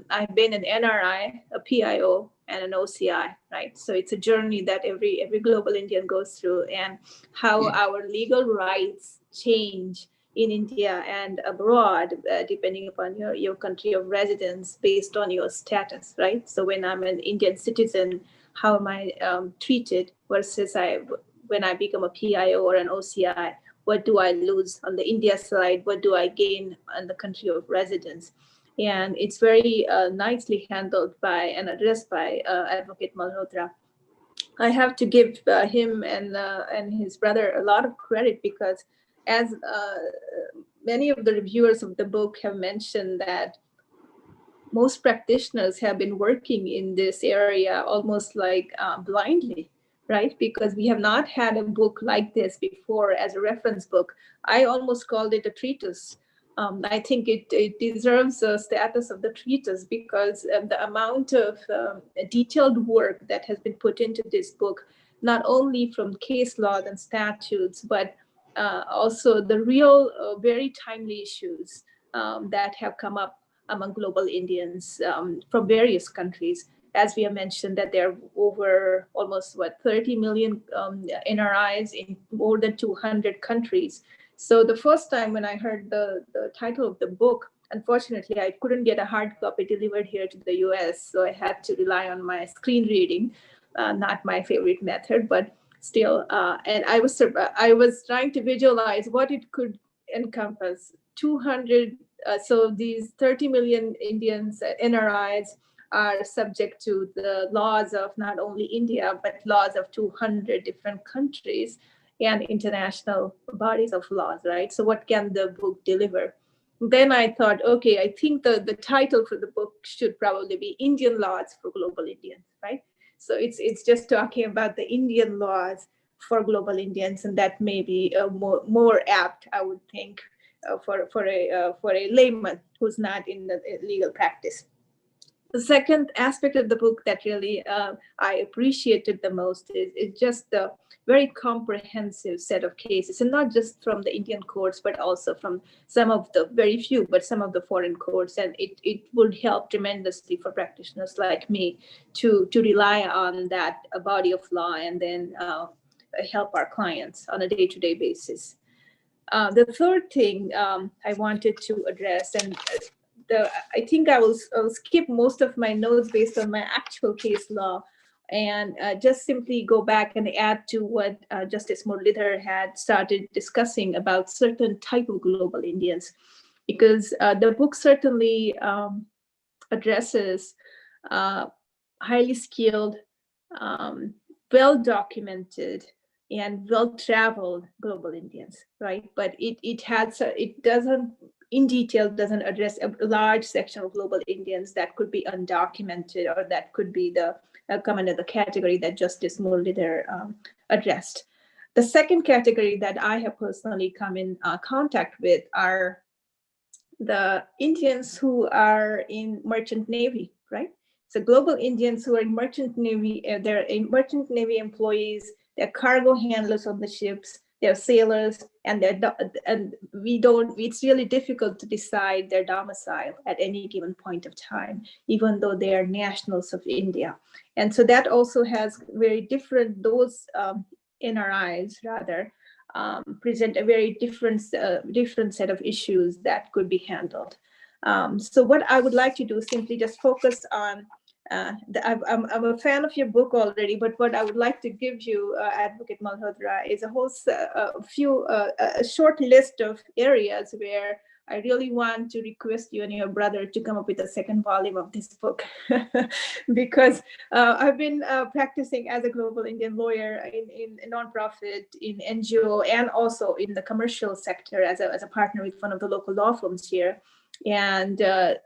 I've been an NRI, a PIO, and an OCI, right? So it's a journey that every global Indian goes through, and how our legal rights change in India and abroad, depending upon your country of residence based on your status, right? So when I'm an Indian citizen, how am I treated versus when I become a PIO or an OCI? What do I lose on the India side? What do I gain on the country of residence? And it's very nicely handled by and addressed by Advocate Malhotra. I have to give him and his brother a lot of credit, because as many of the reviewers of the book have mentioned, that most practitioners have been working in this area almost like blindly, right? Because we have not had a book like this before as a reference book. I almost called it a treatise. I think it deserves the status of the treatise, because the amount of detailed work that has been put into this book, not only from case laws and statutes, but also the real very timely issues that have come up among global Indians from various countries. As we have mentioned, that there are over almost 30 million NRIs in more than 200 countries. So the first time when I heard the title of the book, unfortunately, I couldn't get a hard copy delivered here to the US. So I had to rely on my screen reading, not my favorite method, but still. And I was trying to visualize what it could encompass. 200, so these 30 million Indians, NRIs, are subject to the laws of not only India, but laws of 200 different countries and international bodies of laws, right? So what can the book deliver? Then I thought, okay, I think the title for the book should probably be Indian Laws for Global Indians, right? So it's just talking about the Indian laws for global Indians, and that may be more apt, I would think, for a layman who's not in the legal practice. The second aspect of the book that really I appreciated the most is just the very comprehensive set of cases, and not just from the Indian courts, but also from some of the very few, but some of the foreign courts. And it would help tremendously for practitioners like me to rely on that body of law and then help our clients on a day-to-day basis. The third thing I wanted to address, and I think I will skip most of my notes based on my actual case law, and just simply go back and add to what Justice Muralidhar had started discussing about certain type of global Indians, because the book certainly addresses highly skilled, well-documented, and well-traveled global Indians, right? But it doesn't in detail doesn't address a large section of global Indians that could be undocumented, or that could be come under the category that Justice Muralidhar addressed. The second category that I have personally come in contact with are the Indians who are in merchant navy, right? So global Indians who are in merchant navy, they're in merchant navy employees, they're cargo handlers on the ships, they're sailors, and it's really difficult to decide their domicile at any given point of time, even though they are nationals of India. And so that also has very different, those NRIs rather, present a very different set of issues that could be handled. So what I would like to do is simply just focus on I'm a fan of your book already, but what I would like to give you, Advocate Malhotra, is a short list of areas where I really want to request you and your brother to come up with a second volume of this book, because I've been practicing as a global Indian lawyer in nonprofit, in NGO, and also in the commercial sector as a partner with one of the local law firms here. And the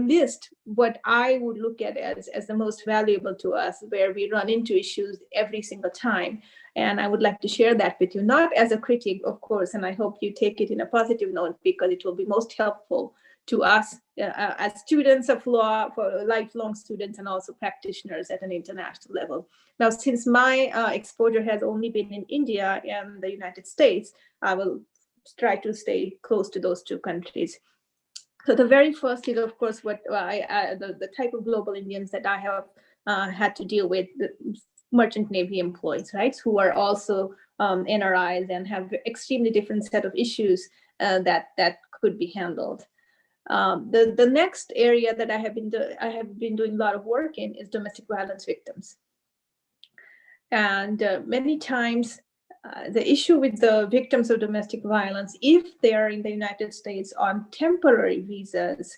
list, what I would look at as the most valuable to us, where we run into issues every single time. And I would like to share that with you, not as a critic, of course, and I hope you take it in a positive note, because it will be most helpful to us as students of law, for lifelong students, and also practitioners at an international level. Now, since my exposure has only been in India and the United States, I will try to stay close to those two countries. So the very first is, of course, what the type of global Indians that I have had to deal with, the merchant navy employees, right, who are also NRIs and have extremely different set of issues that could be handled. The next area that I have been doing a lot of work in is domestic violence victims, and many times. The issue with the victims of domestic violence, if they are in the United States on temporary visas,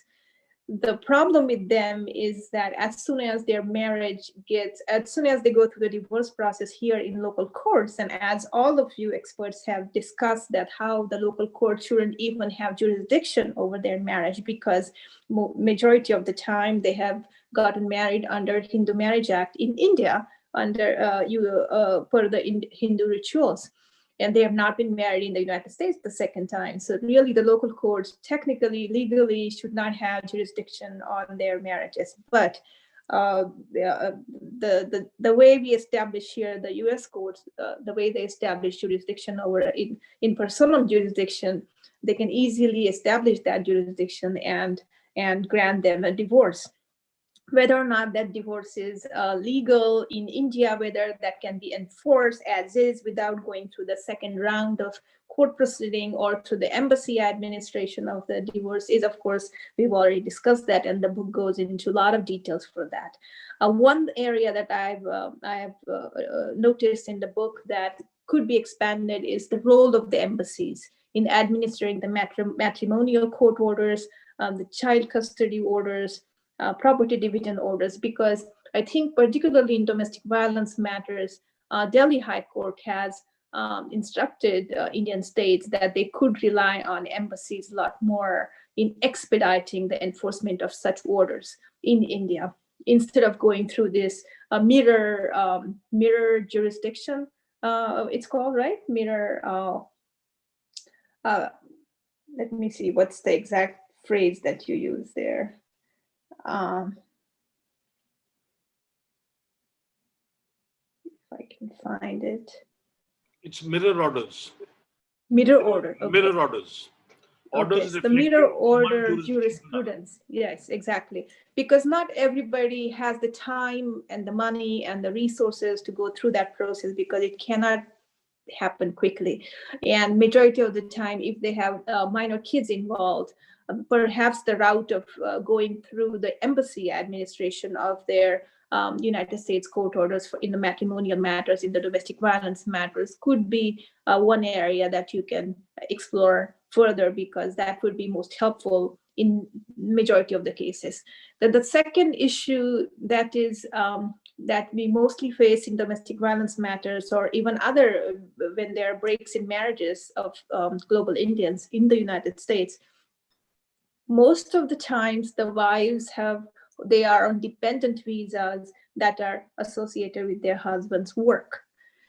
the problem with them is that as soon as they go through the divorce process here in local courts, and as all of you experts have discussed, that how the local court shouldn't even have jurisdiction over their marriage, because majority of the time they have gotten married under Hindu Marriage Act in India, under per the Hindu rituals, and they have not been married in the United States the second time. So really the local courts technically, legally should not have jurisdiction on their marriages. But the way we establish here, the US courts, the way they establish jurisdiction over in personal jurisdiction, they can easily establish that jurisdiction and grant them a divorce. Whether or not that divorce is legal in India, whether that can be enforced as is without going through the second round of court proceeding or through the embassy administration of the divorce is, of course, we've already discussed that, and the book goes into a lot of details for that. One area that I have noticed in the book that could be expanded is the role of the embassies in administering the matrimonial court orders, the child custody orders, property division orders, because I think particularly in domestic violence matters, Delhi High Court has instructed Indian states that they could rely on embassies a lot more in expediting the enforcement of such orders in India, instead of going through this mirror jurisdiction, it's called, right? Mirror, let me see, what's the exact phrase that you use there? If I can find it. It's mirror orders. Mirror order. Okay. Mirror orders. Orders Okay, the mirror reflecting one order jurisdiction to another. jurisprudence. Yes, exactly. Because not everybody has the time and the money and the resources to go through that process, because it cannot happen quickly. And majority of the time, if they have minor kids involved, perhaps the route of going through the embassy administration of their United States court orders in the matrimonial matters, in the domestic violence matters, could be one area that you can explore further, because that would be most helpful in majority of the cases. The second issue that is that we mostly face in domestic violence matters, or even other, when there are breaks in marriages of global Indians in the United States, most of the times the wives they are on dependent visas that are associated with their husband's work.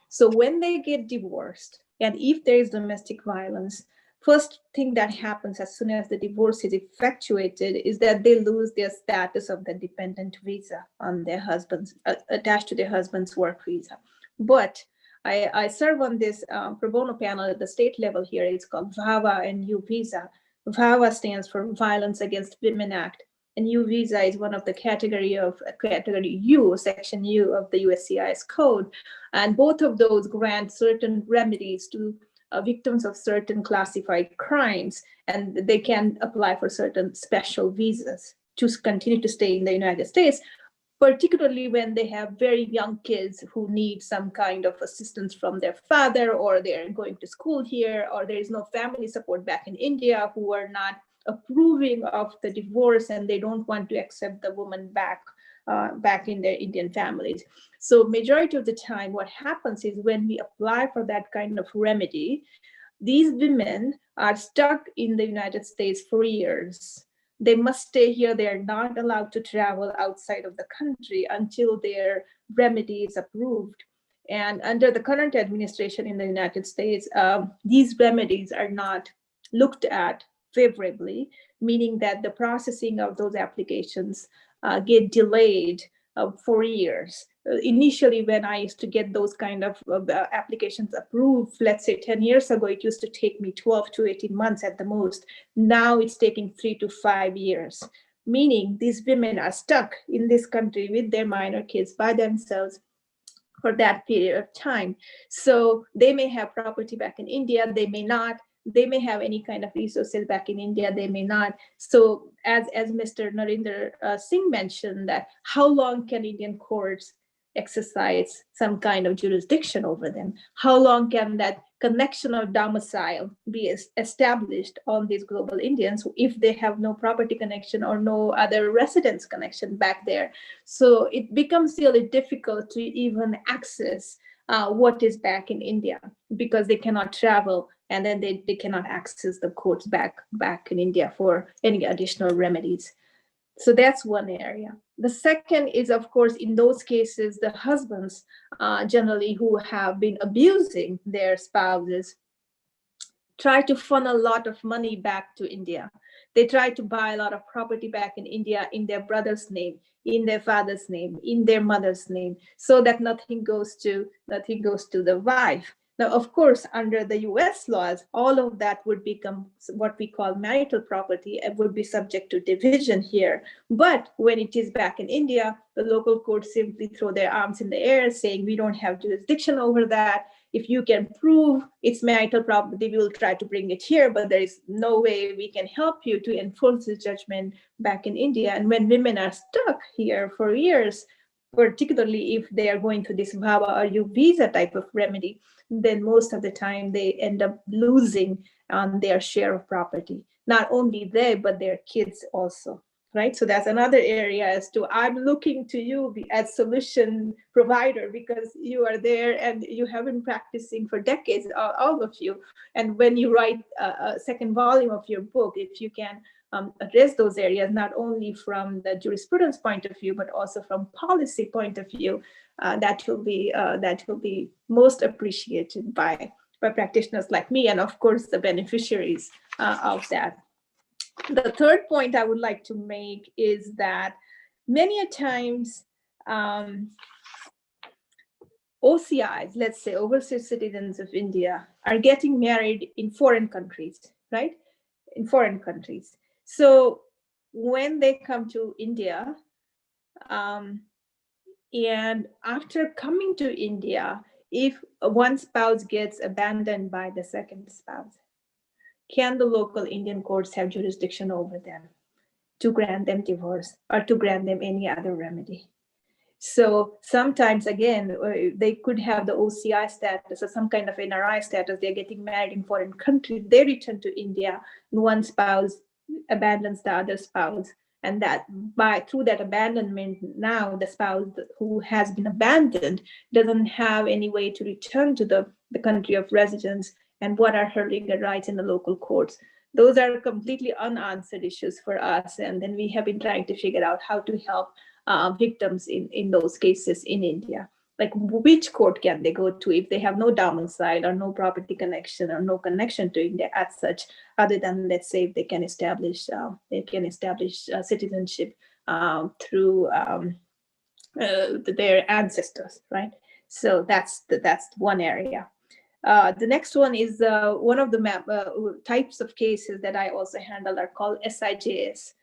So when they get divorced, and if there is domestic violence, first thing that happens as soon as the divorce is effectuated is that they lose their status of the dependent visa on their husband's, attached to their husband's work visa. But I serve on this pro bono panel at the state level here. It's called VAWA and U Visa. VAWA stands for Violence Against Women Act, and U Visa is one of the category U, section U of the USCIS code. And both of those grant certain remedies to victims of certain classified crimes, and they can apply for certain special visas to continue to stay in the United States, particularly when they have very young kids who need some kind of assistance from their father, or they're going to school here, or there is no family support back in India, who are not approving of the divorce and they don't want to accept the woman back in their Indian families. So majority of the time, what happens is when we apply for that kind of remedy, these women are stuck in the United States for years. They must stay here. They are not allowed to travel outside of the country until their remedy is approved. And under the current administration in the United States, these remedies are not looked at favorably, meaning that the processing of those applications get delayed for years. Initially, when I used to get those kind of applications approved, let's say 10 years ago, it used to take me 12 to 18 months at the most. Now it's taking 3 to 5 years, meaning these women are stuck in this country with their minor kids by themselves for that period of time. So they may have property back in India, they may not. They may have any kind of resources back in India, they may not. So as Mr. Narinder Singh mentioned, that how long can Indian courts exercise some kind of jurisdiction over them? How long can that connection of domicile be established on these global Indians if they have no property connection or no other residence connection back there? So it becomes really difficult to even access what is back in India, because they cannot travel, and then they cannot access the courts back in India for any additional remedies. So that's one area. The second is, of course, in those cases, the husbands generally who have been abusing their spouses try to funnel a lot of money back to India. They try to buy a lot of property back in India in their brother's name, in their father's name, in their mother's name, so that nothing goes to the wife. Now, of course, under the US laws, all of that would become what we call marital property and would be subject to division here. But when it is back in India, the local courts simply throw their arms in the air saying, we don't have jurisdiction over that. If you can prove it's marital property, we will try to bring it here, but there is no way we can help you to enforce the judgment back in India. And when women are stuck here for years, particularly if they are going through this VAWA or U visa type of remedy, then most of the time they end up losing on their share of property. Not only they, but their kids also, right? So that's another area as to, I'm looking to you as solution provider, because you are there and you have been practicing for decades, all of you. And when you write a second volume of your book, if you can address those areas, not only from the jurisprudence point of view, but also from policy point of view, that will be most appreciated by practitioners like me, and of course the beneficiaries of that. The third point I would like to make is that many a times, OCIs, let's say overseas citizens of India, are getting married in foreign countries, right? In foreign countries. So when they come to India, and after coming to India, if one spouse gets abandoned by the second spouse, can the local Indian courts have jurisdiction over them to grant them divorce or to grant them any other remedy? So sometimes, again, they could have the OCI status or some kind of NRI status. They're getting married in foreign country. They return to India, and one spouse abandons the other spouse. And that through that abandonment, now the spouse who has been abandoned doesn't have any way to return to the country of residence. And what are her legal rights in the local courts? Those are completely unanswered issues for us. And then we have been trying to figure out how to help victims in those cases in India. Like, which court can they go to if they have no domicile or no property connection or no connection to India as such, other than, let's say, if they can establish citizenship through their ancestors, right? So that's one area. The next one is one of the types of cases that I also handle are called SIJS,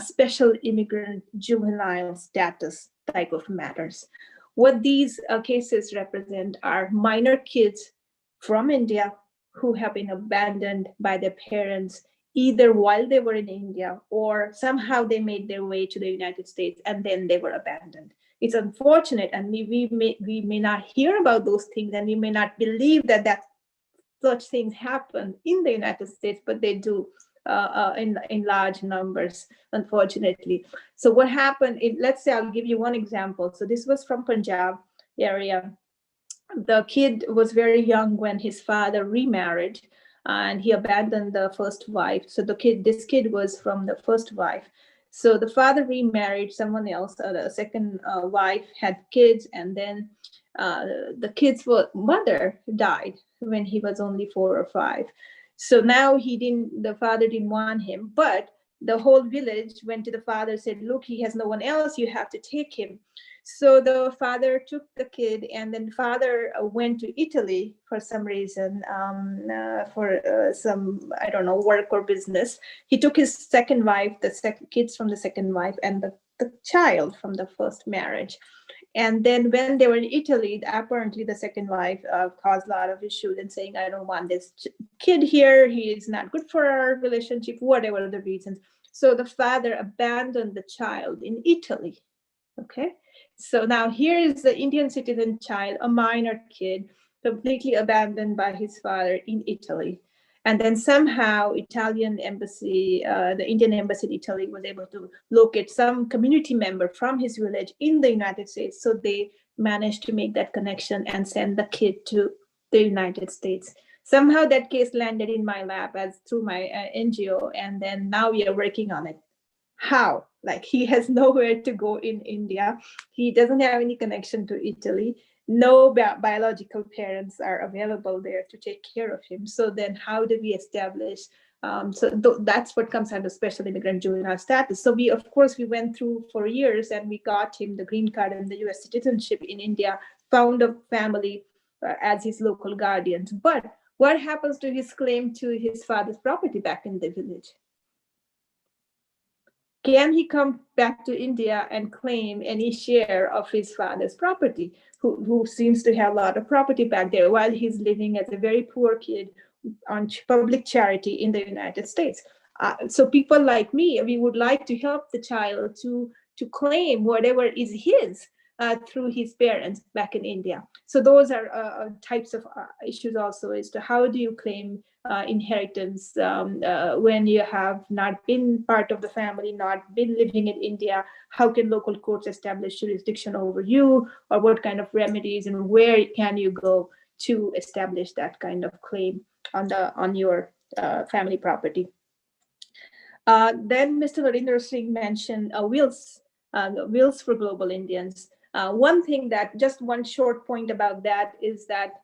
Special Immigrant Juvenile Status type of matters. What these cases represent are minor kids from India who have been abandoned by their parents, either while they were in India or somehow they made their way to the United States and then they were abandoned. It's unfortunate, and we may not hear about those things, and we may not believe that such things happen in the United States, but they do in large numbers, unfortunately. So what happened, let's say, I'll give you one example. So this was from Punjab area. The kid was very young when his father remarried, and he abandoned the first wife. So this kid was from the first wife. So the father remarried someone else. The second wife had kids, and then the kid's mother died when he was only 4 or 5. So now the father didn't want him, but the whole village went to the father, said, look, he has no one else, you have to take him. So the father took the kid, and then the father went to Italy for some reason, for some, I don't know, work or business. He took his second wife, kids from the second wife, and the child from the first marriage. And then when they were in Italy, apparently the second wife caused a lot of issues and saying, I don't want this kid here. He is not good for our relationship, whatever the reasons. So the father abandoned the child in Italy. Okay. So now here is the Indian citizen child, a minor kid, completely abandoned by his father in Italy. And then somehow Italian embassy, the Indian embassy in Italy was able to locate some community member from his village in the United States. So they managed to make that connection and send the kid to the United States. Somehow that case landed in my lap through my NGO. And then now we are working on it. How? Like, he has nowhere to go in India. He doesn't have any connection to Italy. No biological parents are available there to take care of him. So then how do we establish? That's what comes under special immigrant juvenile status. So we went through for years, and we got him the green card and the US citizenship in India, found a family as his local guardians. But what happens to his claim to his father's property back in the village? Can he come back to India and claim any share of his father's property, who seems to have a lot of property back there while he's living as a very poor kid on public charity in the United States? So people like me, we would like to help the child to claim whatever is his through his parents back in India. So those are types of issues also, as to how do you claim inheritance when you have not been part of the family, not been living in India. How can local courts establish jurisdiction over you, or what kind of remedies, and where can you go to establish that kind of claim on your family property? Then Mr. Narinder Singh mentioned wills for global Indians. One thing one short point about that is that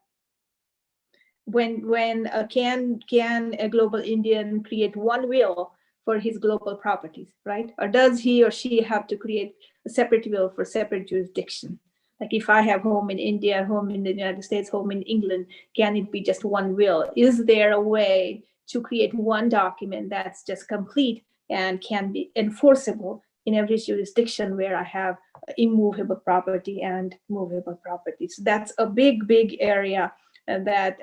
when can a global Indian create one will for his global properties, right? Or does he or she have to create separate will for separate jurisdiction. Like if I have home in India, home in the United States, home in England, can it be just one will? Is there a way to create one document that's just complete and can be enforceable in every jurisdiction where I have immovable property and movable property? So that's a big, big area that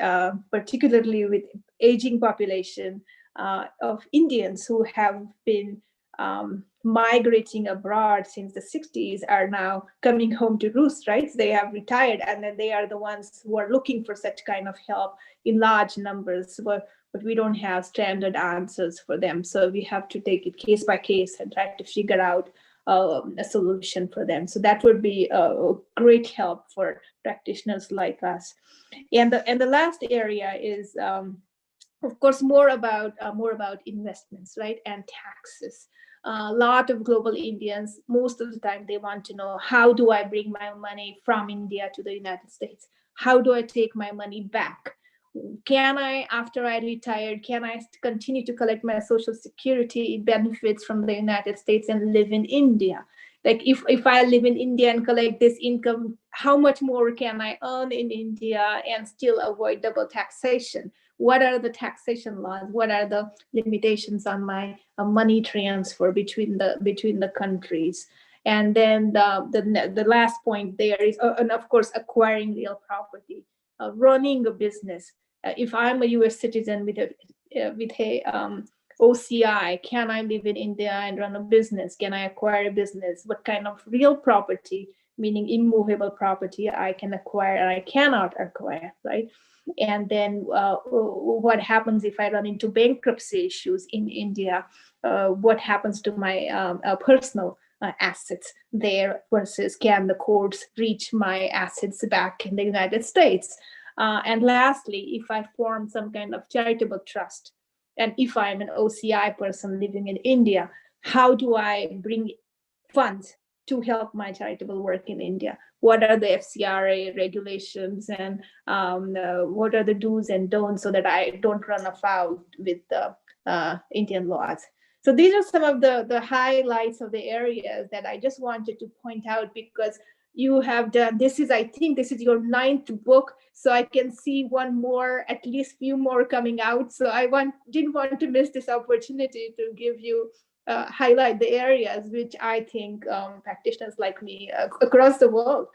particularly with aging population of Indians who have been migrating abroad since the 60s are now coming home to roost, right? They have retired, and then they are the ones who are looking for such kind of help in large numbers, but we don't have standard answers for them. So we have to take it case by case and try to figure out a solution for them. So that would be a great help for practitioners like us. And the last area is, of course, more about investments, right, and taxes. A lot of global Indians, most of the time, they want to know, how do I bring my money from India to the United States? How do I take my money back? Can I, after I retired, can I continue to collect my Social Security benefits from the United States and live in India? Like if I live in India and collect this income, how much more can I earn in India and still avoid double taxation? What are the taxation laws? What are the limitations on my money transfer between the countries? And then the last point there is, and of course, acquiring real property, running a business. If I'm a U.S. citizen with a OCI, can I live in India and run a business? Can I acquire a business? What kind of real property, meaning immovable property, I can acquire and I cannot acquire, right? And then what happens if I run into bankruptcy issues in India? What happens to my personal assets there versus can the courts reach my assets back in the United States? And lastly, if I form some kind of charitable trust, and if I'm an OCI person living in India, how do I bring funds to help my charitable work in India? What are the FCRA regulations, and what are the do's and don'ts so that I don't run afoul with the Indian laws? So these are some of the highlights of the areas that I just wanted to point out, because you have done, I think this is your 9th book, so I can see one more, at least few more coming out. So I didn't want to miss this opportunity to give you, highlight the areas which I think practitioners like me across the world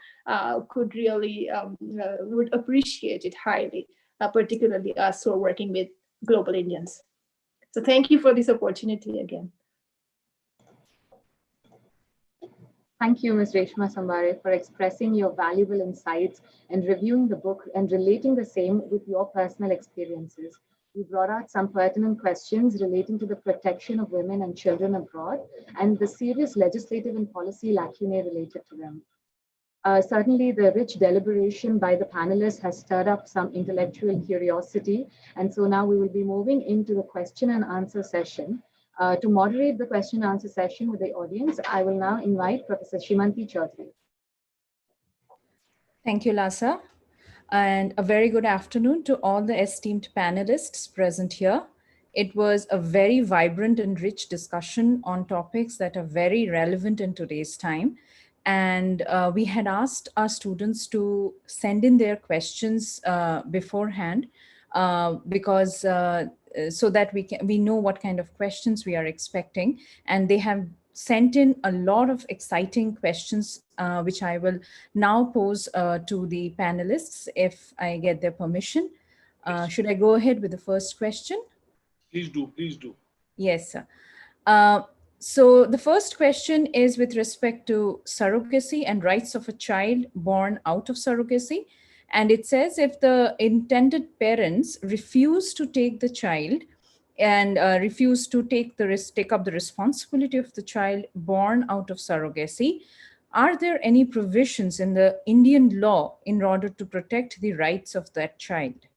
could really, would appreciate it highly, particularly us who are working with global Indians. So thank you for this opportunity again. Thank you, Ms. Reshma Sambare, for expressing your valuable insights and reviewing the book and relating the same with your personal experiences. You brought out some pertinent questions relating to the protection of women and children abroad and the serious legislative and policy lacunae related to them. Certainly, the rich deliberation by the panelists has stirred up some intellectual curiosity. And so now we will be moving into the question and answer session. To moderate the question and answer session with the audience, I will now invite Professor Shimanti Chaudhary. Thank you, Lasa. And a very good afternoon to all the esteemed panelists present here. It was a very vibrant and rich discussion on topics that are very relevant in today's time. And we had asked our students to send in their questions beforehand because so that we know what kind of questions we are expecting. And they have sent in a lot of exciting questions, which I will now pose to the panelists if I get their permission. Should I go ahead with the first question? Please do, please do. Yes, sir. So the first question is with respect to surrogacy and rights of a child born out of surrogacy. And it says if the intended parents refuse to take the child and refuse to take up the responsibility of the child born out of surrogacy, are there any provisions in the Indian law in order to protect the rights of that child?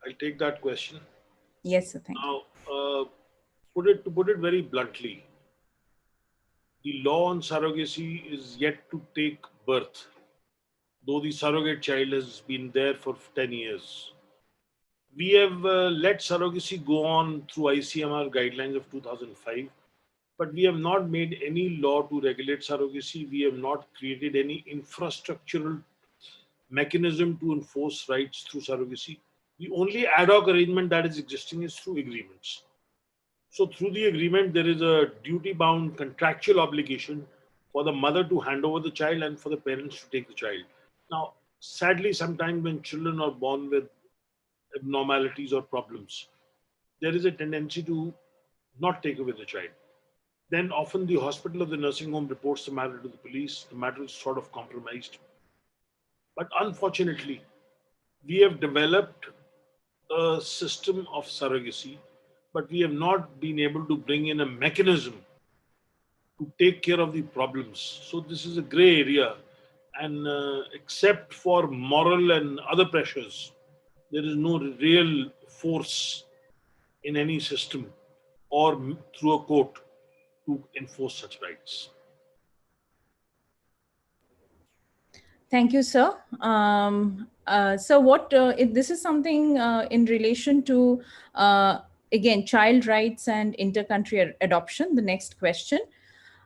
I'll take that question. Yes, sir. Thank you. Now, to put it very bluntly, the law on surrogacy is yet to take birth, though the surrogate child has been there for 10 years. We have let surrogacy go on through ICMR guidelines of 2005, but we have not made any law to regulate surrogacy. We have not created any infrastructural mechanism to enforce rights through surrogacy. The only ad hoc arrangement that is existing is through agreements. So through the agreement, there is a duty-bound contractual obligation for the mother to hand over the child and for the parents to take the child. Now, sadly, sometimes when children are born with abnormalities or problems, there is a tendency to not take away the child. Then often the hospital or the nursing home reports the matter to the police. The matter is sort of compromised. But unfortunately, we have developed a system of surrogacy, but we have not been able to bring in a mechanism to take care of the problems. So this is a gray area, and except for moral and other pressures, there is no real force in any system or through a court to enforce such rights. Thank you, sir. So this is something in relation to, again, child rights and inter-country adoption, the next question.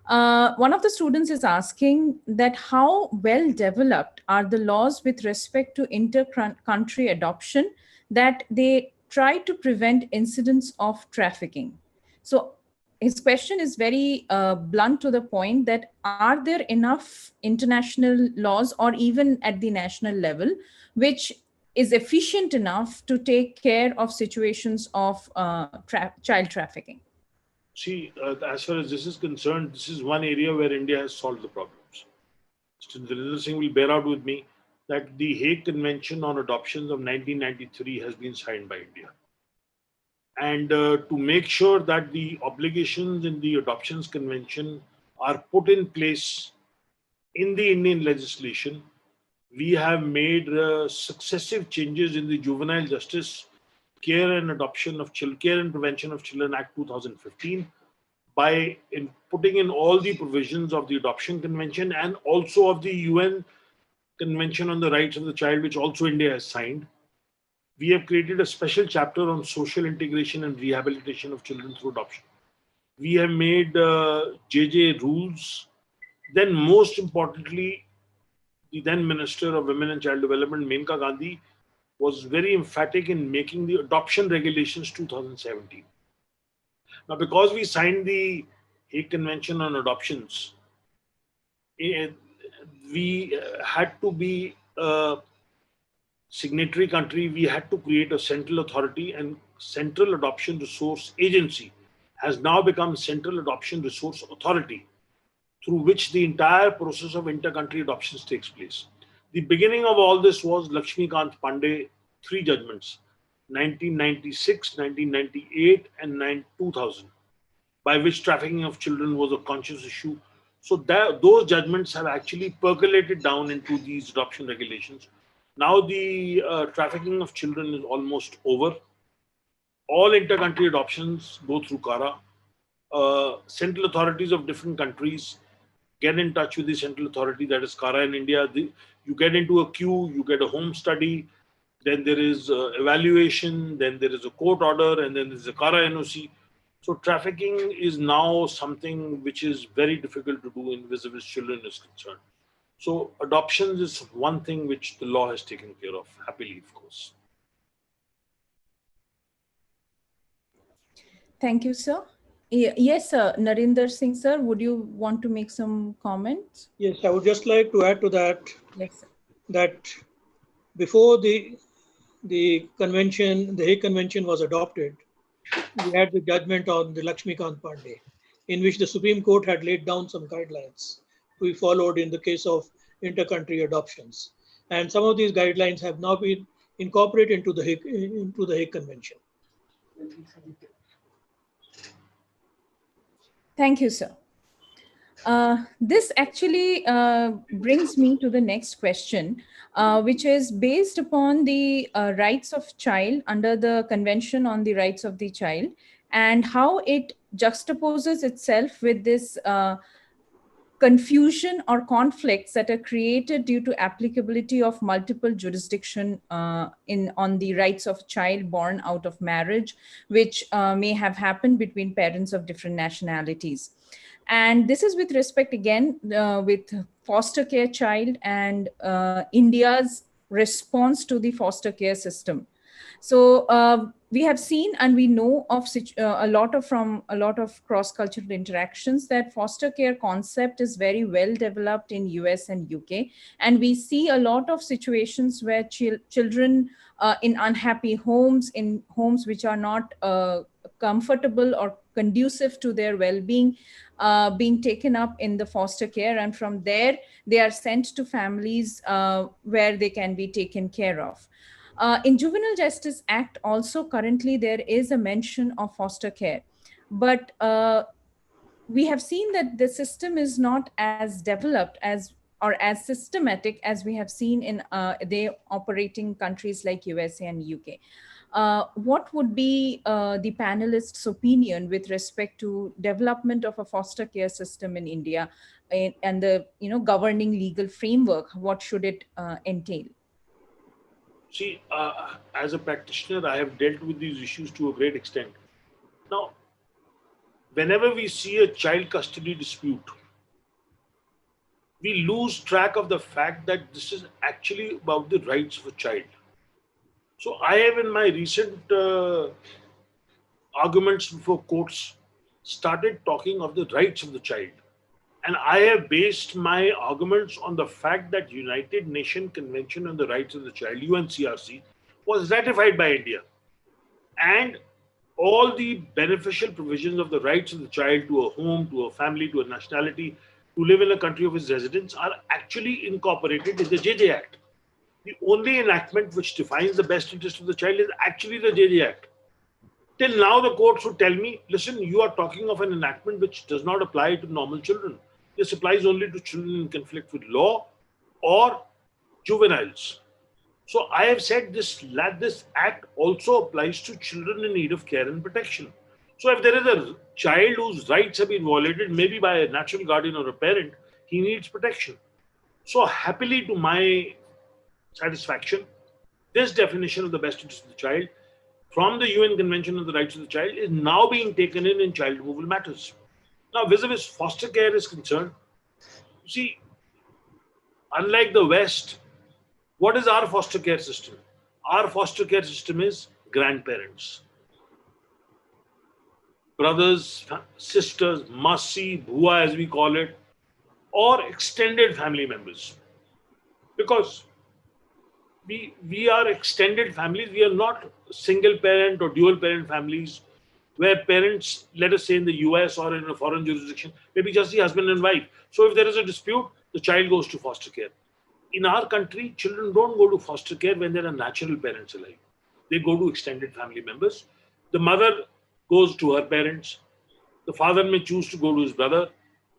One of the students is asking that how well developed are the laws with respect to inter-country adoption that they try to prevent incidents of trafficking? So his question is very blunt to the point that are there enough international laws or even at the national level which is efficient enough to take care of situations of child trafficking? See, as far as this is concerned, this is one area where India has solved the problems. Mr. Narinder Singh will bear out with me that the Hague Convention on Adoptions of 1993 has been signed by India. And to make sure that the obligations in the Adoptions Convention are put in place in the Indian legislation, we have made successive changes in the Juvenile Justice Care and Adoption of Children, Care and Prevention of Children Act 2015 by putting in all the provisions of the Adoption Convention and also of the UN Convention on the Rights of the Child, which also India has signed. We have created a special chapter on social integration and rehabilitation of children through adoption. We have made JJ rules. Then most importantly, the then Minister of Women and Child Development, Menka Gandhi, was very emphatic in making the adoption regulations 2017. Now, because we signed the Hague Convention on Adoptions, we had to be a signatory country. We had to create a central authority, and Central Adoption Resource Agency has now become Central Adoption Resource Authority, through which the entire process of inter-country adoptions takes place. The beginning of all this was Lakshmikant Pandey, 3 judgments, 1996, 1998, and 2000, by which trafficking of children was a conscious issue. So those judgments have actually percolated down into these adoption regulations. Now the trafficking of children is almost over. All inter-country adoptions go through CARA. Central authorities of different countries get in touch with the central authority, that is CARA in India. You get into a queue, you get a home study, then there is evaluation, then there is a court order, and then there is a CARA NOC. So trafficking is now something which is very difficult to do in vis-a-vis children is concerned. So adoptions is one thing which the law has taken care of, happily, of course. Thank you, sir. Yes, sir. Narinder Singh, sir, would you want to make some comments? Yes, I would just like to add to that, Yes, sir. that before the convention, the Hague Convention was adopted, we had the judgment on the Lakshmikant Pandey, in which the Supreme Court had laid down some guidelines we followed in the case of inter-country adoptions. And some of these guidelines have now been incorporated into the Hague Convention. Thank you, sir. This actually brings me to the next question, which is based upon the rights of child under the Convention on the Rights of the Child, and how it juxtaposes itself with this confusion or conflicts that are created due to applicability of multiple jurisdiction on the rights of child born out of marriage, which may have happened between parents of different nationalities. And this is with respect again with foster care child and India's response to the foster care system. So we have seen and we know of a lot of cross-cultural interactions that foster care concept is very well developed in US and UK, and we see a lot of situations where children in unhappy homes, in homes which are not comfortable or conducive to their well-being, being taken up in the foster care, and from there they are sent to families where they can be taken care of. In Juvenile Justice Act also currently there is a mention of foster care, but we have seen that the system is not as developed as or as systematic as we have seen in the operating countries like USA and UK. What would be the panelists' opinion with respect to development of a foster care system in India and the governing legal framework? What should it entail? See, as a practitioner, I have dealt with these issues to a great extent. Now, whenever we see a child custody dispute, we lose track of the fact that this is actually about the rights of a child. So I have in my recent arguments before courts started talking of the rights of the child. And I have based my arguments on the fact that United Nations Convention on the Rights of the Child, UNCRC, was ratified by India. And all the beneficial provisions of the rights of the child to a home, to a family, to a nationality, to live in a country of his residence are actually incorporated in the JJ Act. The only enactment which defines the best interest of the child is actually the JJ Act. Till now, the courts would tell me, listen, you are talking of an enactment which does not apply to normal children. This applies only to children in conflict with law or juveniles. So I have said this act also applies to children in need of care and protection. So if there is a child whose rights have been violated, maybe by a natural guardian or a parent, he needs protection. So happily to my satisfaction, this definition of the best interest of the child from the UN Convention on the Rights of the Child is now being taken in child removal matters. Now, vis-a-vis foster care is concerned, you see, unlike the West, what is our foster care system? Our foster care system is grandparents, brothers, sisters, masi, bhua as we call it, or extended family members. Because we are extended families, we are not single parent or dual parent families where parents, let us say in the US or in a foreign jurisdiction, maybe just the husband and wife. So if there is a dispute, the child goes to foster care. In our country, children don't go to foster care when there are natural parents alive. They go to extended family members. The mother goes to her parents. The father may choose to go to his brother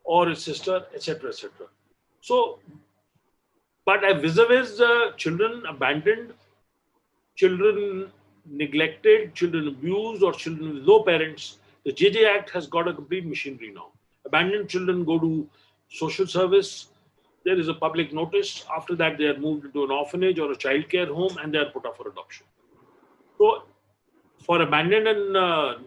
or his sister, etc., etc. So, but vis-a-vis children abandoned, children neglected, children abused, or children with no parents, the JJ Act has got a complete machinery now. Abandoned children go to social service. There is a public notice. After that, they are moved into an orphanage or a child care home and they are put up for adoption. So, for abandoned and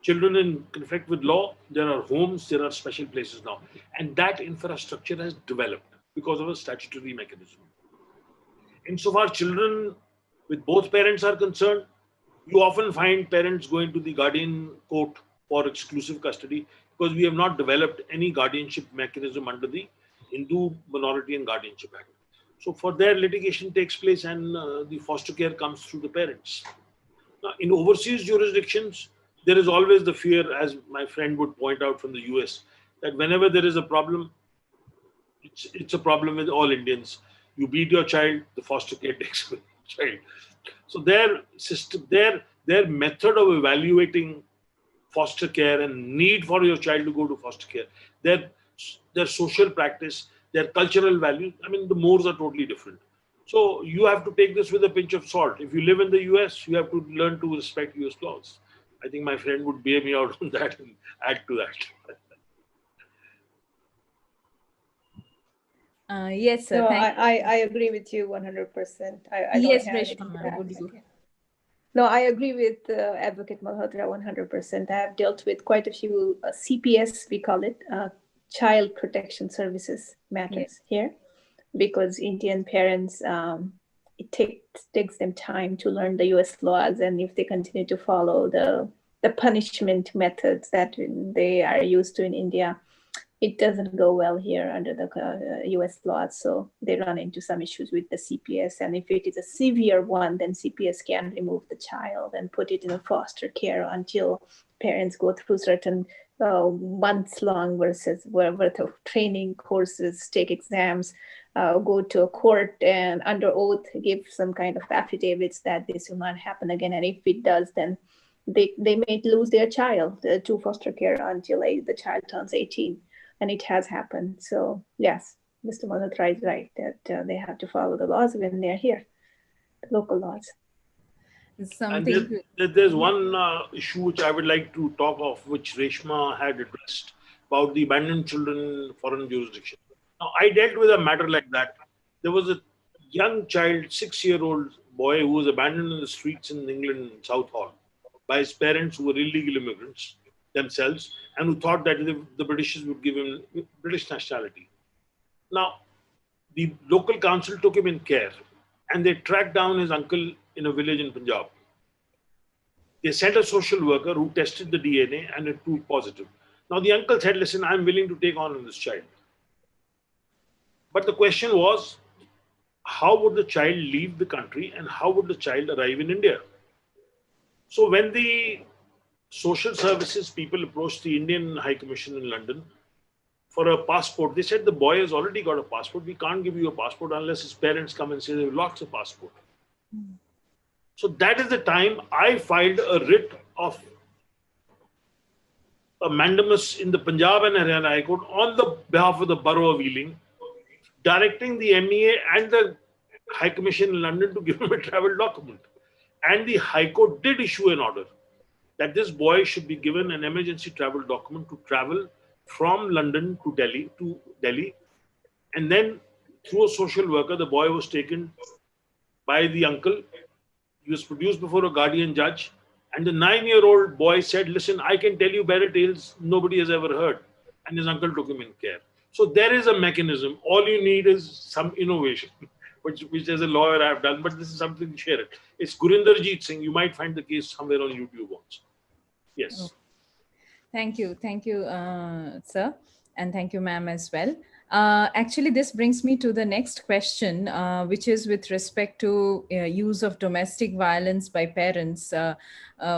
children in conflict with law, there are homes, there are special places now. And that infrastructure has developed because of a statutory mechanism. Insofar children with both parents are concerned, you often find parents going to the guardian court for exclusive custody because we have not developed any guardianship mechanism under the Hindu Minority and Guardianship Act. So for their litigation takes place and the foster care comes through the parents. Now, in overseas jurisdictions, there is always the fear, as my friend would point out from the US, that whenever there is a problem, it's a problem with all Indians. You beat your child, the foster care takes away the child. So their system, their method of evaluating foster care and need for your child to go to foster care, their social practice, their cultural values, I mean, the mores are totally different. So you have to take this with a pinch of salt. If you live in the US, you have to learn to respect US laws. I think my friend would bear me out on that and add to that. Yes, sir. No, I agree with you 100%. I yes, don't have anything Reshma, to add. would you? No, I agree with Advocate Malhotra 100%. I have dealt with quite a few CPS, we call it, Child Protection Services matters here, because Indian parents, it takes them time to learn the US laws, and if they continue to follow the punishment methods that they are used to in India, it doesn't go well here under the US laws. So they run into some issues with the CPS. And if it is a severe one, then CPS can remove the child and put it in a foster care until parents go through certain months long worth of training courses, take exams, go to a court and under oath give some kind of affidavits that this will not happen again. And if it does, then they may lose their child to foster care until the child turns 18. And it has happened. So yes, Mr. Malhotra is right that they have to follow the laws when they're here, the local laws. Something. And there's one issue which I would like to talk of, which Reshma had addressed about the abandoned children in foreign jurisdiction. Now, I dealt with a matter like that. There was a young child, 6-year-old boy, who was abandoned in the streets in England, Southall, by his parents who were illegal immigrants themselves, and who thought that the Britishers would give him British nationality. Now, the local council took him in care, and they tracked down his uncle in a village in Punjab. They sent a social worker who tested the DNA, and it proved positive. Now, the uncle said, listen, I'm willing to take on this child. But the question was, how would the child leave the country and how would the child arrive in India? So when the social services people approached the Indian High Commission in London for a passport, they said the boy has already got a passport. We can't give you a passport unless his parents come and say they've lost a passport. So that is the time I filed a writ of a mandamus in the Punjab and Haryana High Court on the behalf of the Borough of Ealing, directing the MEA and the High Commission in London to give him a travel document. And the High Court did issue an order that this boy should be given an emergency travel document to travel from London to Delhi. And then through a social worker, the boy was taken by the uncle. He was produced before a guardian judge. And the 9-year-old boy said, listen, I can tell you better tales nobody has ever heard. And his uncle took him in care. So there is a mechanism. All you need is some innovation, which as a lawyer I have done, but this is something to share it. It's Gurinderjeet Singh. You might find the case somewhere on YouTube once. Yes. Okay. Thank you, sir. And thank you, ma'am, as well. Actually, this brings me to the next question, which is with respect to use of domestic violence by parents,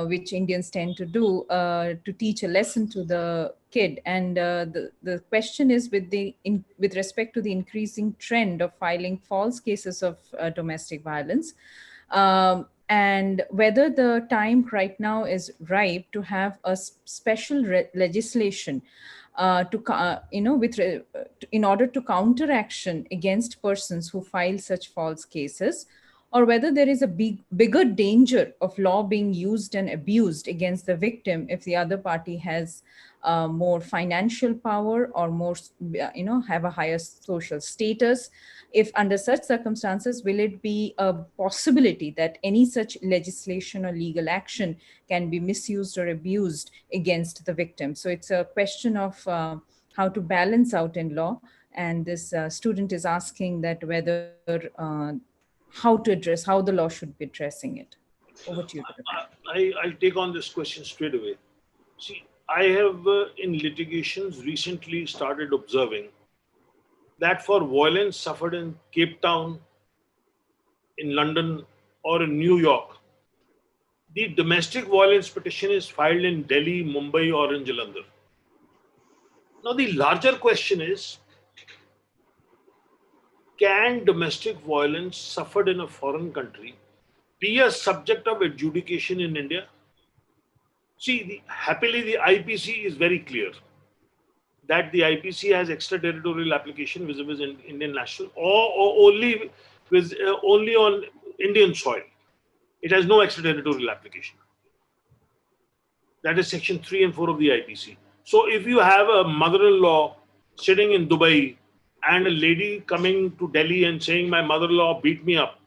which Indians tend to do to teach a lesson to the kid. And the question is with respect to the increasing trend of filing false cases of domestic violence. And whether the time right now is ripe to have a special legislation in order to counter action against persons who file such false cases, or whether there is a bigger danger of law being used and abused against the victim if the other party has more financial power or more, have a higher social status. If under such circumstances, will it be a possibility that any such legislation or legal action can be misused or abused against the victim? So it's a question of how to balance out in law. And this student is asking that whether, how the law should be addressing it. Over to you. I'll take on this question straight away. See, I have in litigations recently started observing that for violence suffered in Cape Town, in London, or in New York, the domestic violence petition is filed in Delhi, Mumbai, or in Jalandhar. Now, the larger question is, can domestic violence suffered in a foreign country be a subject of adjudication in India? See, happily, the IPC is very clear that the IPC has extraterritorial application vis-a-vis Indian national, or only on Indian soil. It has no extraterritorial application. That is section 3 and 4 of the IPC. So if you have a mother-in-law sitting in Dubai and a lady coming to Delhi and saying, my mother-in-law beat me up,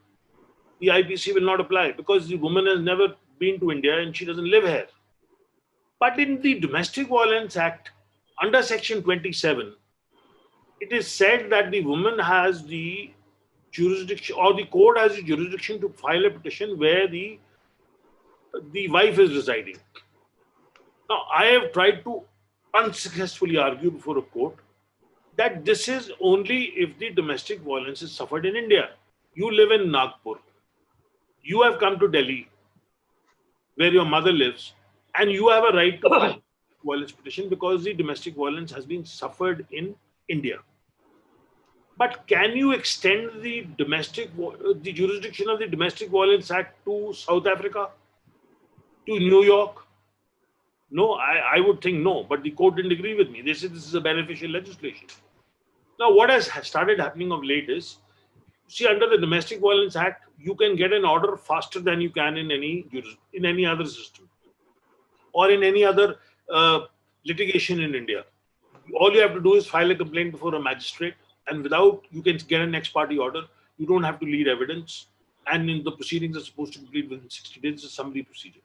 the IPC will not apply because the woman has never been to India and she doesn't live here. But in the Domestic Violence Act, under Section 27, it is said that the woman has the jurisdiction, or the court has the jurisdiction to file a petition where the wife is residing. Now, I have tried to unsuccessfully argue before a court that this is only if the domestic violence is suffered in India. You live in Nagpur. You have come to Delhi, where your mother lives, and you have a right to file a violence petition because the domestic violence has been suffered in India. But can you extend the jurisdiction of the Domestic Violence Act to South Africa, to New York? No, I would think no, but the court didn't agree with me. They said this is a beneficial legislation. Now, what has started happening of late is, see, under the Domestic Violence Act, you can get an order faster than you can in any other system or in any other litigation in India. All you have to do is file a complaint before a magistrate, and you can get an ex parte order. You don't have to lead evidence, and in the proceedings are supposed to complete within 60 days. It's a summary procedure.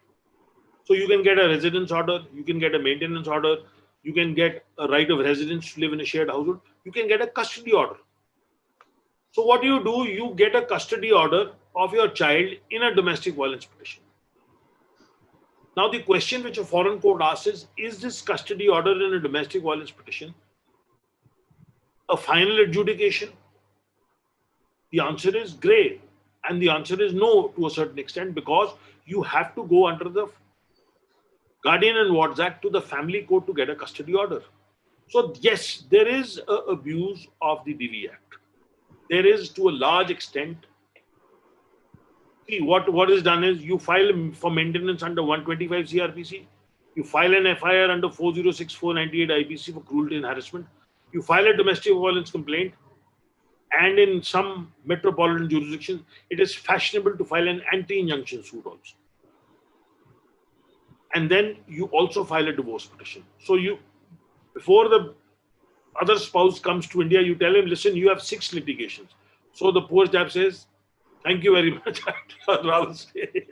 So you can get a residence order, you can get a maintenance order, you can get a right of residence to live in a shared household, you can get a custody order. So what do? You get a custody order of your child in a domestic violence petition. Now the question which a foreign court asks is this custody order in a domestic violence petition a final adjudication? The answer is grey, and the answer is no to a certain extent, because you have to go under the Guardian and Wards Act to the family court to get a custody order. So yes, there is an abuse of the DV Act. There is, to a large extent. See, what is done is you file for maintenance under 125 CRPC, you file an FIR under 406, 498 IPC for cruelty and harassment, you file a domestic violence complaint, and in some metropolitan jurisdictions, it is fashionable to file an anti-injunction suit also. And then you also file a divorce petition. So before the other spouse comes to India, you tell him, listen, you have 6 litigations. So the poor chap says, thank you very much. I'd rather stay here.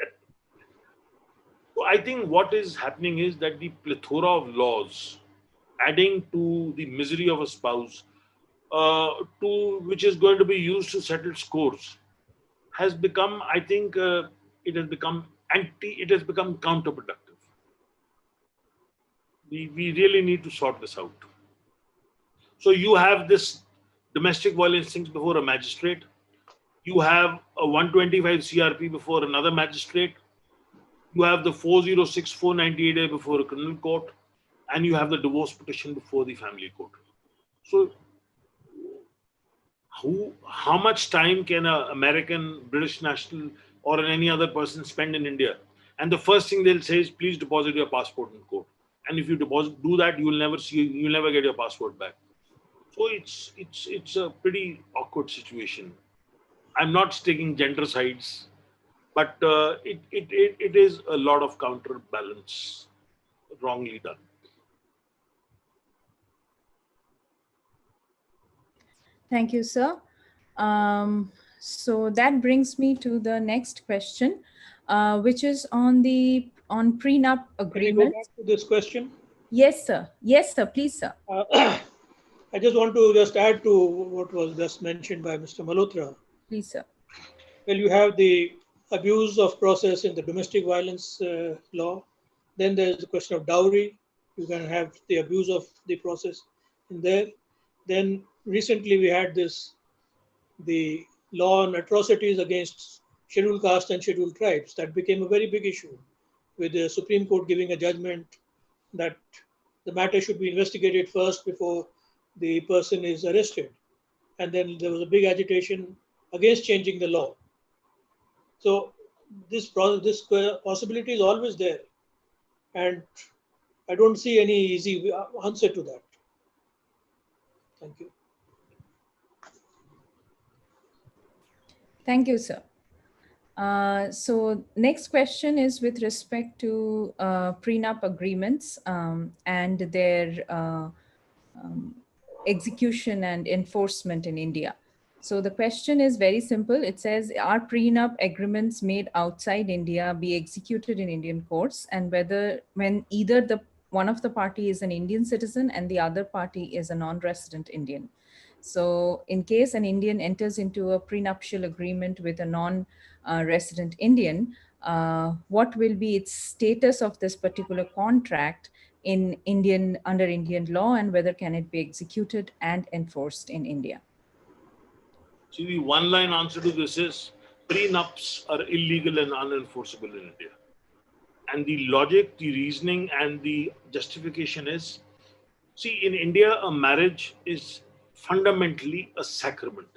So I think what is happening is that the plethora of laws adding to the misery of a spouse, which is going to be used to settle scores, has become, I think, it has become counterproductive. We really need to sort this out. So you have this domestic violence things before a magistrate. You have a 125 CRP before another magistrate. You have the 406, 498A before a criminal court. And you have the divorce petition before the family court. So how much time can an American, British national, or any other person spend in India? And the first thing they'll say is, please deposit your passport in court. And if you do that, you'll never get your passport back. So it's a pretty awkward situation. I'm not taking gender sides, but it is a lot of counterbalance wrongly done. Thank you, sir. So that brings me to the next question, which is on prenup agreement. Can you go back to this question? Yes, sir. Yes, sir. Please, sir. I just want to add to what was just mentioned by Mr. Malhotra. Please, sir. Well, you have the abuse of process in the domestic violence law. Then there's the question of dowry. You can have the abuse of the process in there. Then recently we had the law on atrocities against scheduled caste and scheduled tribes. That became a very big issue, with the Supreme Court giving a judgment that the matter should be investigated first before the person is arrested. And then there was a big agitation against changing the law. So this possibility is always there. And I don't see any easy answer to that. Thank you. Thank you, sir. So next question is with respect to prenup agreements and their execution and enforcement in India. So the question is very simple. It says, are prenup agreements made outside India be executed in Indian courts, and whether when either one of the party is an Indian citizen and the other party is a non-resident Indian. So in case an Indian enters into a prenuptial agreement with a non-resident Indian, what will be its status of this particular contract in under Indian law, and whether can it be executed and enforced in India? See, the one-line answer to this is prenups are illegal and unenforceable in India. And the logic, the reasoning, and the justification is, see, in India, a marriage is fundamentally a sacrament.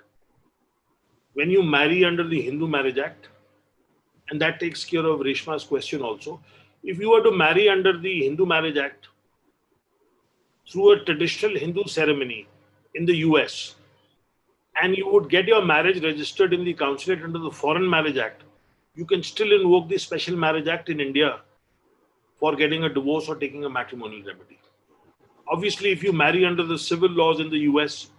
When you marry under the Hindu Marriage Act, and that takes care of Reshma's question also, if you were to marry under the Hindu Marriage Act through a traditional Hindu ceremony in the US, and you would get your marriage registered in the consulate under the Foreign Marriage Act, you can still invoke the Special Marriage Act in India for getting a divorce or taking a matrimonial remedy. Obviously, if you marry under the civil laws in the US,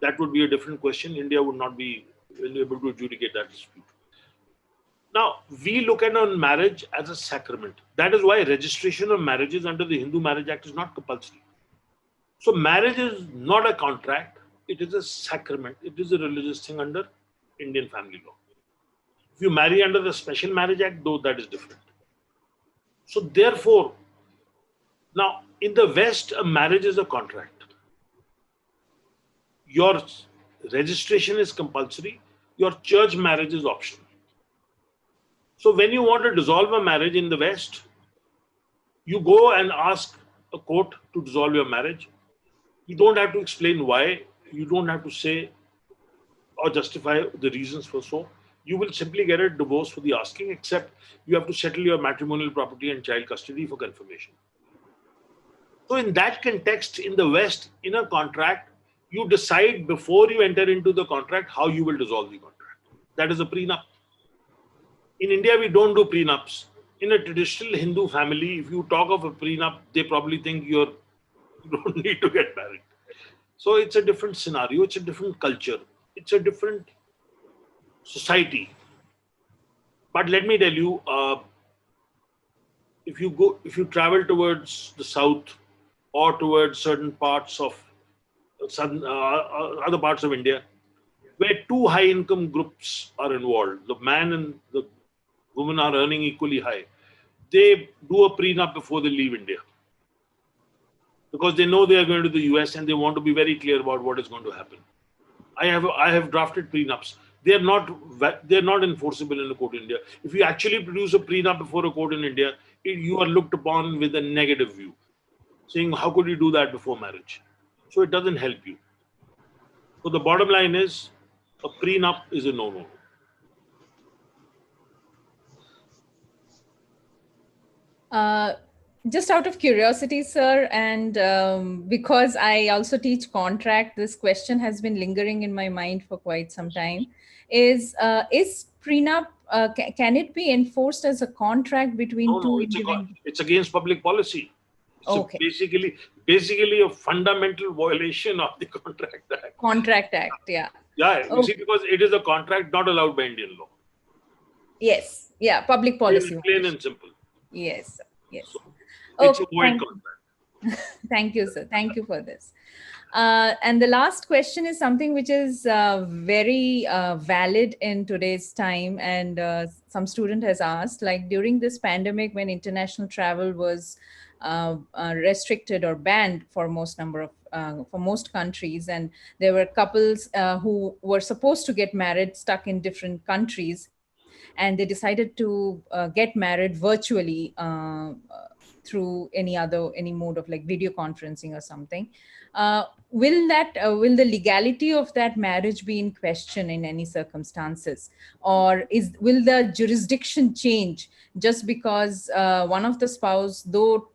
that would be a different question. India would not be able to adjudicate that dispute. Now, we look at on marriage as a sacrament. That is why registration of marriages under the Hindu Marriage Act is not compulsory. So marriage is not a contract. It is a sacrament. It is a religious thing under Indian family law. If you marry under the Special Marriage Act, though, that is different. So therefore, now in the West, a marriage is a contract. Your registration is compulsory. Your church marriage is optional. So when you want to dissolve a marriage in the West, you go and ask a court to dissolve your marriage. You don't have to explain why. You don't have to say or justify the reasons for so. You will simply get a divorce for the asking, except you have to settle your matrimonial property and child custody for confirmation. So in that context, in the West, in a contract, you decide before you enter into the contract how you will dissolve the contract. That is a prenup. In India, we don't do prenups. In a traditional Hindu family, if you talk of a prenup, they probably think you don't need to get married. So it's a different scenario, it's a different culture, it's a different society. But let me tell you, if you travel towards the south or towards certain parts of other parts of India, where two high income groups are involved, the man and the woman are earning equally high, they do a prenup before they leave India. Because they know they are going to the US and they want to be very clear about what is going to happen. I have drafted prenups. They are not enforceable in a court in India. If you actually produce a prenup before a court in India, you are looked upon with a negative view, saying, how could you do that before marriage? So it doesn't help you. So the bottom line is, a prenup is a no-no. Just out of curiosity, sir, and because I also teach contract, this question has been lingering in my mind for quite some time. Is prenup, can it be enforced as a contract between two individuals? It's against public policy. It's okay. basically a fundamental violation of the Contract Act. Contract Act, yeah. Yeah, you see, because it is a contract not allowed by Indian law. Yes, yeah, public policy. Plain and simple. Yes, yes. So, it's a void contract. Thank you, sir. Thank you for this. And the last question is something which is very valid in today's time. And some student has asked, like during this pandemic, when international travel was restricted or banned for most countries, and there were couples who were supposed to get married stuck in different countries, and they decided to get married virtually through any mode of like video conferencing or something. Will the legality of that marriage be in question in any circumstances, or will the jurisdiction change just because one of the spouse, though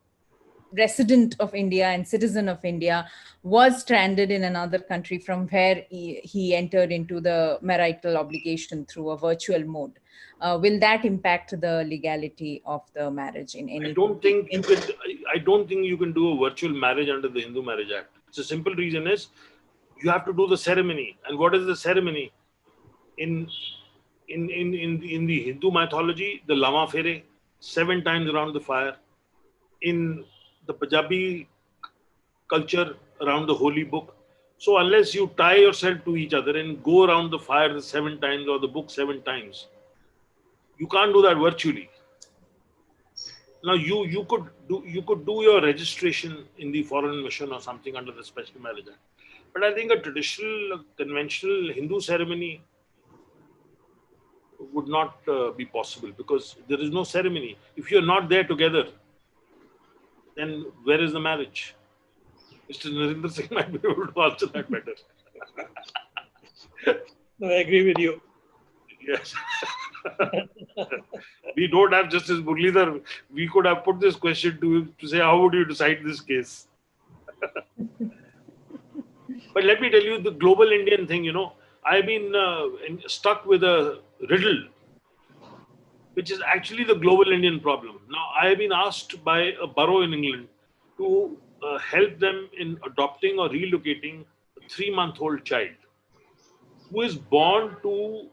resident of India and citizen of India, was stranded in another country from where he entered into the marital obligation through a virtual mode? Will that impact the legality of the marriage in any? I don't think you can do a virtual marriage under the Hindu Marriage Act. The simple reason is, You have to do the ceremony. And what is the ceremony? In the Hindu mythology, the Lama Fere, 7 times around the fire. In the Punjabi culture, around the holy book. So unless you tie yourself to each other and go around the fire 7 times or the book 7 times, you can't do that virtually. Now you could do your registration in the foreign mission or something under the Special Marriage Act. But I think a traditional, conventional Hindu ceremony would not be possible because there is no ceremony. If you're not there together, then where is the marriage? Mr. Narinder Singh might be able to answer that better. No, I agree with you. Yes. We don't have Justice Muralidhar. We could have put this question to him to say, how would you decide this case? But let me tell you the global Indian thing, I've been stuck with a riddle, which is actually the global Indian problem. Now, I have been asked by a borough in England to help them in adopting or relocating a 3-month-old child who is born to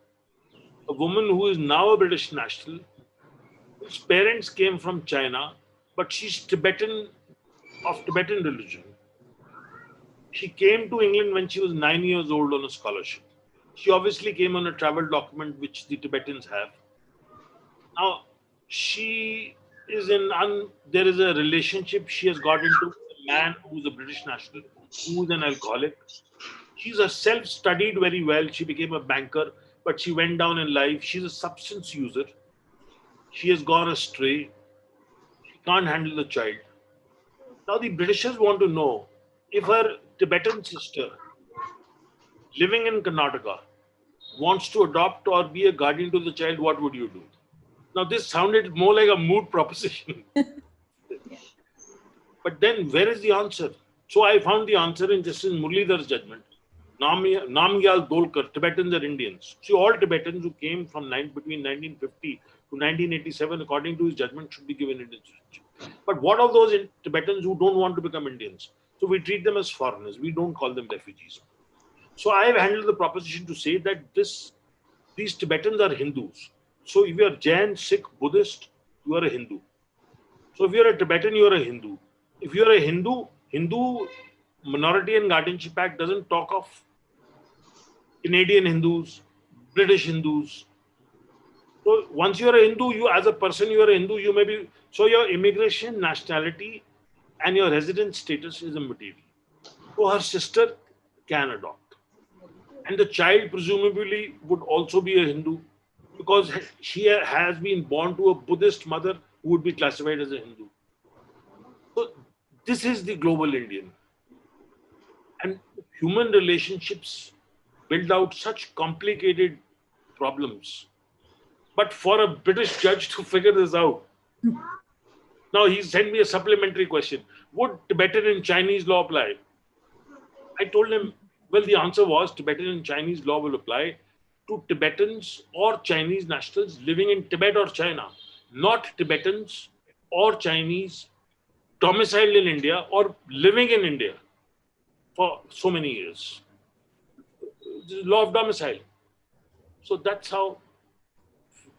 a woman who is now a British national, whose parents came from China, but she's Tibetan, of Tibetan religion. She came to England when she was 9 years old on a scholarship. She obviously came on a travel document, which the Tibetans have. Now, she is there is a relationship she has got into with a man who's a British national, who's an alcoholic. She's herself studied very well. She became a banker, but she went down in life. She's a substance user. She has gone astray. She can't handle the child. Now, the Britishers want to know if her Tibetan sister living in Karnataka wants to adopt or be a guardian to the child, what would you do? Now, this sounded more like a moot proposition. But then, where is the answer? So, I found the answer in Justice Muralidhar's judgment. Namgyal Dolkar, Tibetans are Indians. See, all Tibetans who came from between 1950 to 1987, according to his judgment, should be given Indian citizenship. But what of those Tibetans who don't want to become Indians? So, we treat them as foreigners. We don't call them refugees. So, I have handled the proposition to say that these Tibetans are Hindus. So, if you are Jain, Sikh, Buddhist, you are a Hindu. So, if you are a Tibetan, you are a Hindu. If you are a Hindu Minority and Guardianship Act doesn't talk of Canadian Hindus, British Hindus. So, once you are a Hindu, you as a person, you are a Hindu, you may be. So, your immigration, nationality, and your resident status is immaterial. So, her sister can adopt. And the child presumably would also be a Hindu because she has been born to a Buddhist mother who would be classified as a Hindu. So, this is the global Indian. And human relationships build out such complicated problems. But for a British judge to figure this out, now he sent me a supplementary question. Would Tibetan and Chinese law apply? I told him, well, the answer was Tibetan and Chinese law will apply to Tibetans or Chinese nationals living in Tibet or China, not Tibetans or Chinese domiciled in India or living in India for so many years. Law of domicile. So that's how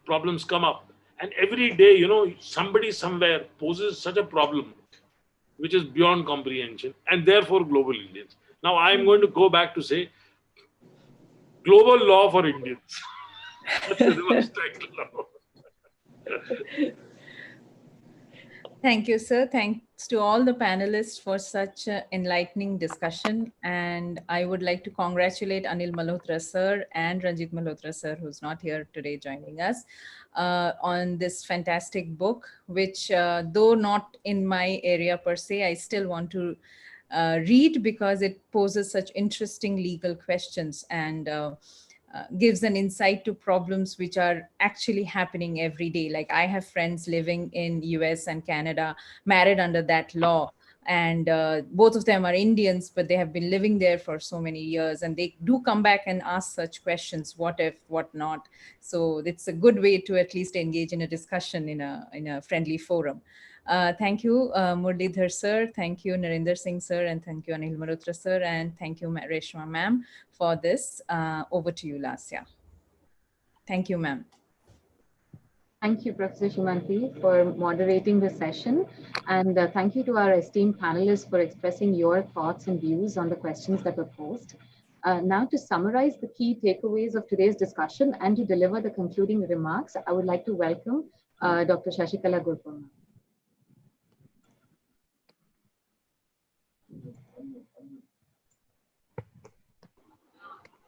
problems come up. And every day, somebody somewhere poses such a problem which is beyond comprehension and therefore global Indians. Now I'm going to go back to say global law for Indians. That's the reverse title now. Thank you, sir. Thanks to all the panelists for such an enlightening discussion. And I would like to congratulate Anil Malhotra, sir, and Ranjit Malhotra, sir, who's not here today joining us, on this fantastic book, which, though not in my area per se, I still want to read because it poses such interesting legal questions and gives an insight to problems which are actually happening every day. Like I have friends living in US and Canada, married under that law. And both of them are Indians, but they have been living there for so many years. And they do come back and ask such questions, what if, what not? So it's a good way to at least engage in a discussion in a friendly forum. Thank you, Muralidhar sir. Thank you, Narinder Singh sir. And thank you, Anil Malhotra sir. And thank you, Reshma ma'am, for this. Over to you, Lasya. Thank you, ma'am. Thank you, Professor Shumanti, for moderating the session. And thank you to our esteemed panelists for expressing your thoughts and views on the questions that were posed. Now, to summarize the key takeaways of today's discussion and to deliver the concluding remarks, I would like to welcome Dr. Shashikala Gurpur.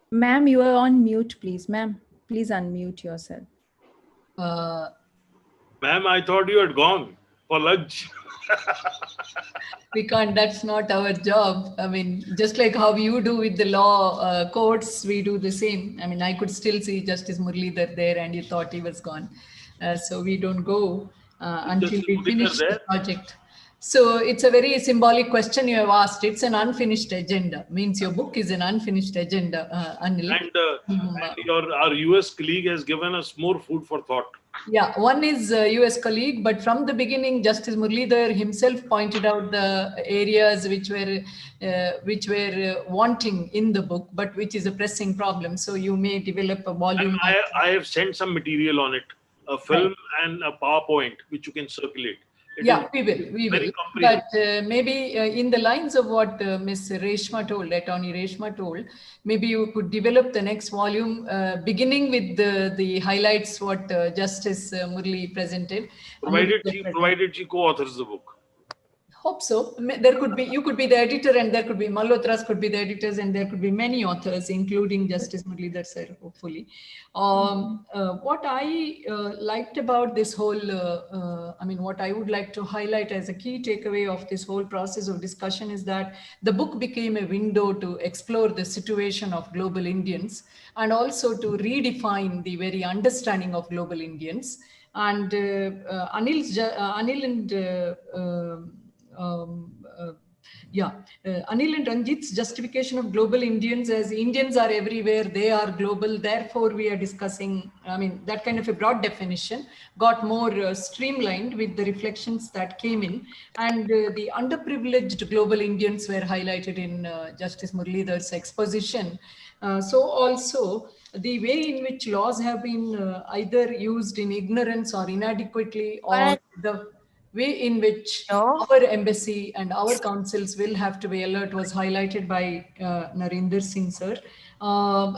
Ma'am, you are on mute, please. Ma'am, please unmute yourself. Ma'am, I thought you had gone for lunch. We can't, that's not our job. I mean, just like how you do with the law courts, we do the same. I mean, I could still see Justice Muralidhar there and you thought he was gone. So we don't go until we finish the project. So it's a very symbolic question you have asked. It's an unfinished agenda. Means your book is an unfinished agenda, Anil. And our US colleague has given us more food for thought. Yeah, one is US colleague, but from the beginning, Justice Muralidhar himself pointed out the areas which were wanting in the book, but which is a pressing problem. So you may develop a volume. And I have sent some material on it, a film and a PowerPoint, which you can circulate. We will. But maybe in the lines of what Ms. Reshma told, Attorney Reshma told, maybe you could develop the next volume, beginning with the highlights what Justice Murali presented. Provided she co-authors the book. Hope so. There could be, you could be the editor and there could be Malhotras could be the editors and there could be many authors, including Justice Muralidhar sir, hopefully. What I liked about this whole, what I would like to highlight as a key takeaway of this whole process of discussion is that the book became a window to explore the situation of global Indians and also to redefine the very understanding of global Indians. And Anil and Ranjit's justification of global Indians as Indians are everywhere, they are global, therefore we are discussing, that kind of a broad definition got more streamlined with the reflections that came in, and the underprivileged global Indians were highlighted in Justice Muralidhar's exposition. So also the way in which laws have been either used in ignorance or inadequately, or the way in which our embassy and our councils will have to be alert was highlighted by Narinder Singh sir.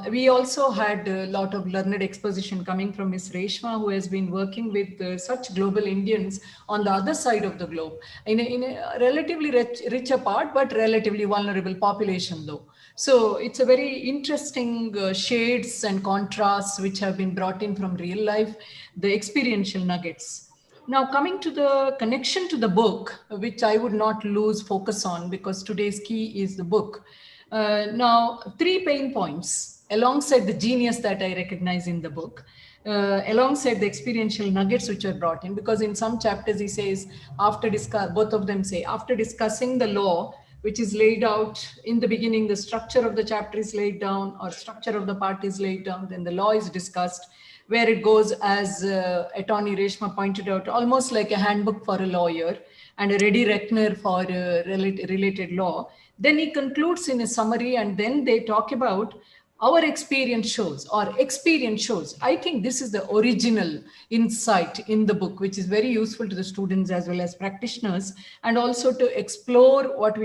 We also had a lot of learned exposition coming from Ms. Reshma, who has been working with such global Indians on the other side of the globe, in a relatively richer part, but relatively vulnerable population though. So it's a very interesting shades and contrasts which have been brought in from real life, the experiential nuggets. Now, coming to the connection to the book, which I would not lose focus on because today's key is the book. Now, 3 pain points alongside the genius that I recognize in the book, alongside the experiential nuggets which are brought in, because in some chapters he says, both of them say, after discussing the law, which is laid out in the beginning, the structure of the chapter is laid down or structure of the part is laid down, then the law is discussed, where it goes, as Attorney Reshma pointed out, almost like a handbook for a lawyer and a ready reckoner for related law. Then he concludes in a summary and then they talk about our experience shows. I think this is the original insight in the book, which is very useful to the students as well as practitioners, and also to explore what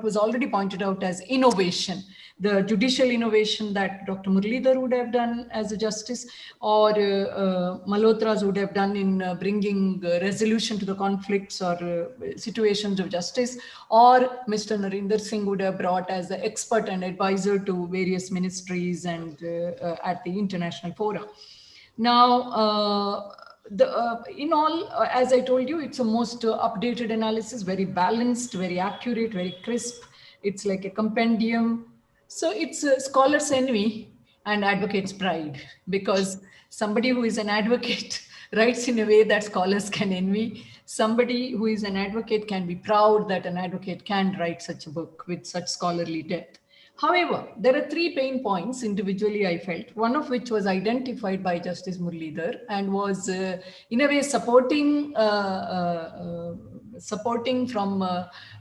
was already pointed out as innovation, the judicial innovation that Dr. Muralidhar would have done as a justice, or Malhotras would have done in bringing resolution to the conflicts or situations of justice, or Mr. Narinder Singh would have brought as the expert and advisor to various ministries and at the international fora. Now, in all, as I told you, it's a most updated analysis, very balanced, very accurate, very crisp. It's like a compendium. So it's a scholar's envy and advocate's pride, because somebody who is an advocate writes in a way that scholars can envy. Somebody who is an advocate can be proud that an advocate can write such a book with such scholarly depth. However, there are three pain points individually I felt, one of which was identified by Justice Muralidhar and was in a way supporting from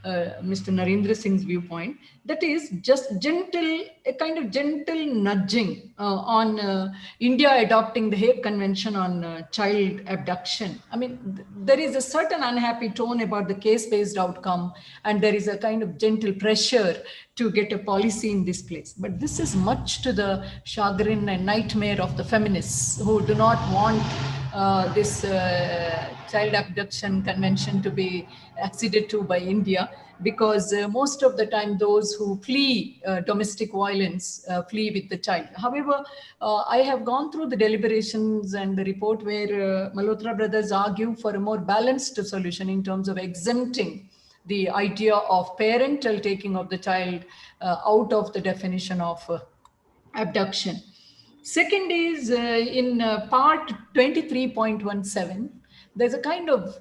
Mr. Narinder Singh's viewpoint, that is just a kind of gentle nudging on India adopting the Hague Convention on child abduction. I mean, there is a certain unhappy tone about the case-based outcome, and there is a kind of gentle pressure to get a policy in this place. But this is much to the chagrin and nightmare of the feminists who do not want this child abduction convention to be acceded to by India, because most of the time those who flee domestic violence flee with the child. However, I have gone through the deliberations and the report where Malhotra brothers argue for a more balanced solution in terms of exempting the idea of parental taking of the child out of the definition of abduction. Second is in part 23.17, there's a kind of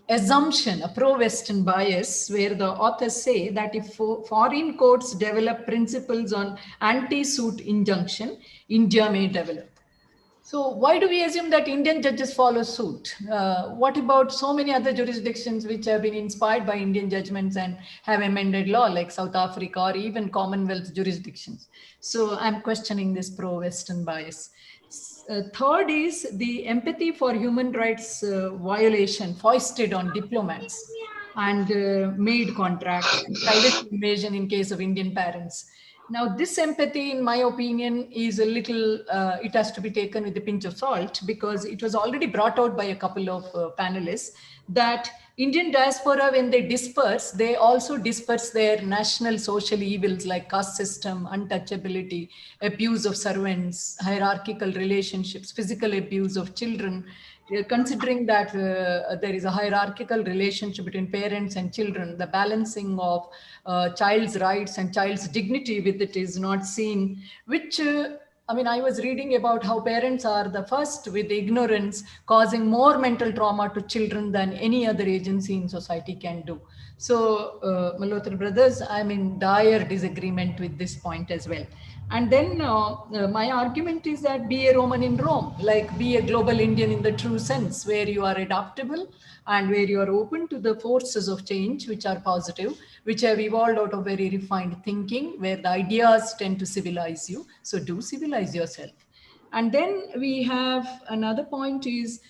assumption, a pro-Western bias, where the authors say that if foreign courts develop principles on anti-suit injunction, India may develop. So why do we assume that Indian judges follow suit? What about so many other jurisdictions which have been inspired by Indian judgments and have amended law, like South Africa or even Commonwealth jurisdictions? So I'm questioning this pro-Western bias. Third is the empathy for human rights violation foisted on diplomats and maid contracts and private invasion in case of Indian parents. Now, this empathy, in my opinion, is a little, it has to be taken with a pinch of salt, because it was already brought out by a couple of panelists that Indian diaspora, when they disperse, they also disperse their national social evils like caste system, untouchability, abuse of servants, hierarchical relationships, physical abuse of children. Considering that there is a hierarchical relationship between parents and children, the balancing of child's rights and child's dignity with it is not seen, which I mean, I was reading about how parents are the first with ignorance causing more mental trauma to children than any other agency in society can do. So Malhotra brothers, I'm in dire disagreement with this point as well. And then my argument is that be a Roman in Rome, like be a global Indian in the true sense, where you are adaptable and where you are open to the forces of change, which are positive, which have evolved out of very refined thinking, where the ideas tend to civilize you. So do civilize yourself. And then we have another point is,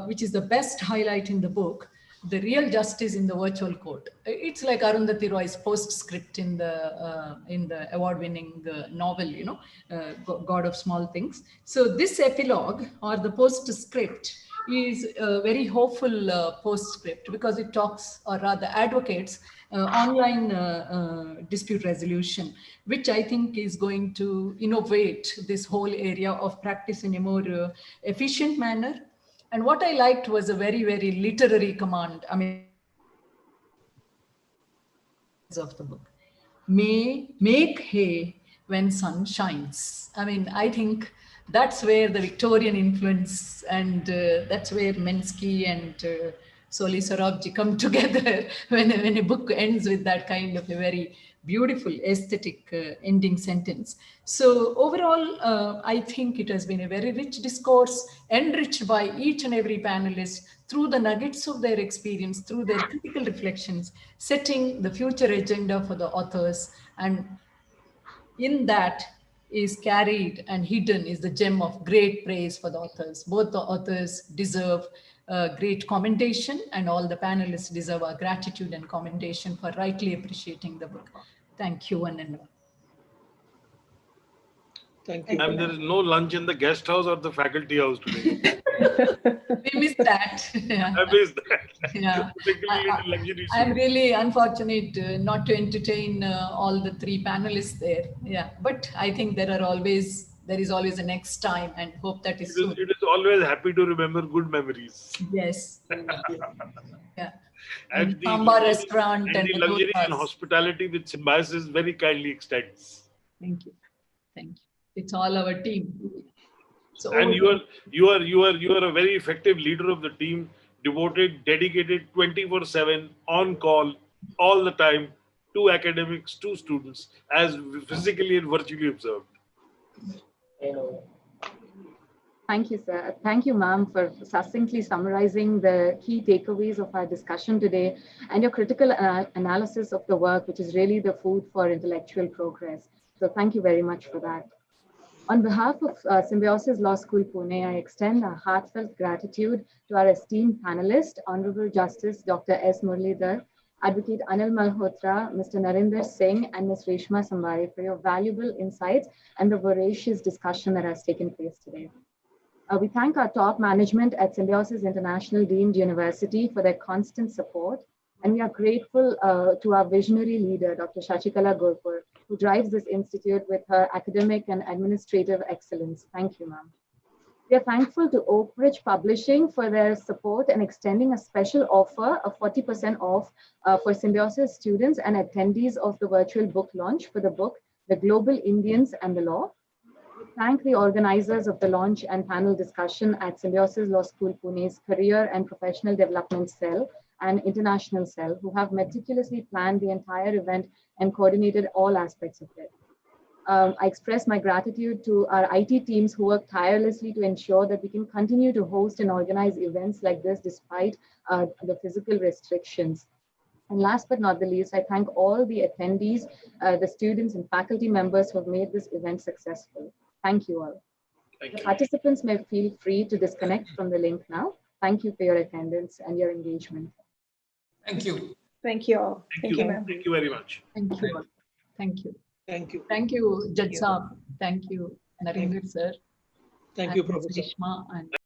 which is the best highlight in the book, the real justice in the virtual court. It's like Arundhati Roy's postscript in the award-winning novel, you know, God of Small Things. So this epilogue or the postscript is a very hopeful postscript, because it talks, or rather advocates, online dispute resolution, which I think is going to innovate this whole area of practice in a more efficient manner. And what I liked was a very, very literary command. I mean, of the book, make hay when sun shines. I mean, I think that's where the Victorian influence and that's where Mensky and Soli Sorabji come together when a book ends with that kind of a very beautiful aesthetic ending sentence. So overall, I think it has been a very rich discourse, enriched by each and every panelist through the nuggets of their experience, through their critical reflections, setting the future agenda for the authors. And in that is carried and hidden is the gem of great praise for the authors. Both the authors deserve great commendation, and all the panelists deserve our gratitude and commendation for rightly appreciating the book. Thank you, one and all. Thank you. And there is no lunch in the guest house or the faculty house today. We missed that. Yeah. I missed that. Yeah. Particularly in the luxury I'm suite. really unfortunate not to entertain all the three panelists there. Yeah, but I think there is always a next time, and hope that is soon. It is always happy to remember good memories. Yes. Yeah. And the Sambare restaurant and the luxury and Malhotras. hospitality with Symbiosis very kindly extends. Thank you. Thank you. It's all our team. So And you are a very effective leader of the team, devoted, dedicated, 24/7, on call, all the time, two academics, two students, as physically and virtually observed. Thank you, sir. Thank you, ma'am, for succinctly summarizing the key takeaways of our discussion today and your critical analysis of the work, which is really the food for intellectual progress. So thank you very much for that. On behalf of Symbiosis Law School, Pune, I extend our heartfelt gratitude to our esteemed panelists, Honorable Justice Dr. S. Muralidhar, Advocate Anil Malhotra, Mr. Narinder Singh, and Ms. Reshma Sambare for your valuable insights and the voracious discussion that has taken place today. We thank our top management at Symbiosis International Deemed University for their constant support. And we are grateful to our visionary leader, Dr. Shashikala Gurpur, who drives this institute with her academic and administrative excellence. Thank you, ma'am. We are thankful to Oak Ridge Publishing for their support and extending a special offer of 40% off for Symbiosis students and attendees of the virtual book launch for the book, The Global Indians and the Law. We thank the organizers of the launch and panel discussion at Symbiosis Law School Pune's Career and Professional Development Cell and International Cell, who have meticulously planned the entire event and coordinated all aspects of it. I express my gratitude to our IT teams who work tirelessly to ensure that we can continue to host and organize events like this despite the physical restrictions. And last but not the least, I thank all the attendees, the students and faculty members who have made this event successful. Thank you all. Thank The you. participants may feel free to disconnect from the link now. Thank you for your attendance and your engagement. Thank you. Thank you all. Thank you. ma'am. Thank you very much. Thank you. Thank you. Thank you. Thank you, Judge Saab. Thank you, Narinder sir. Thank you, and Ms. Professor. Reshma and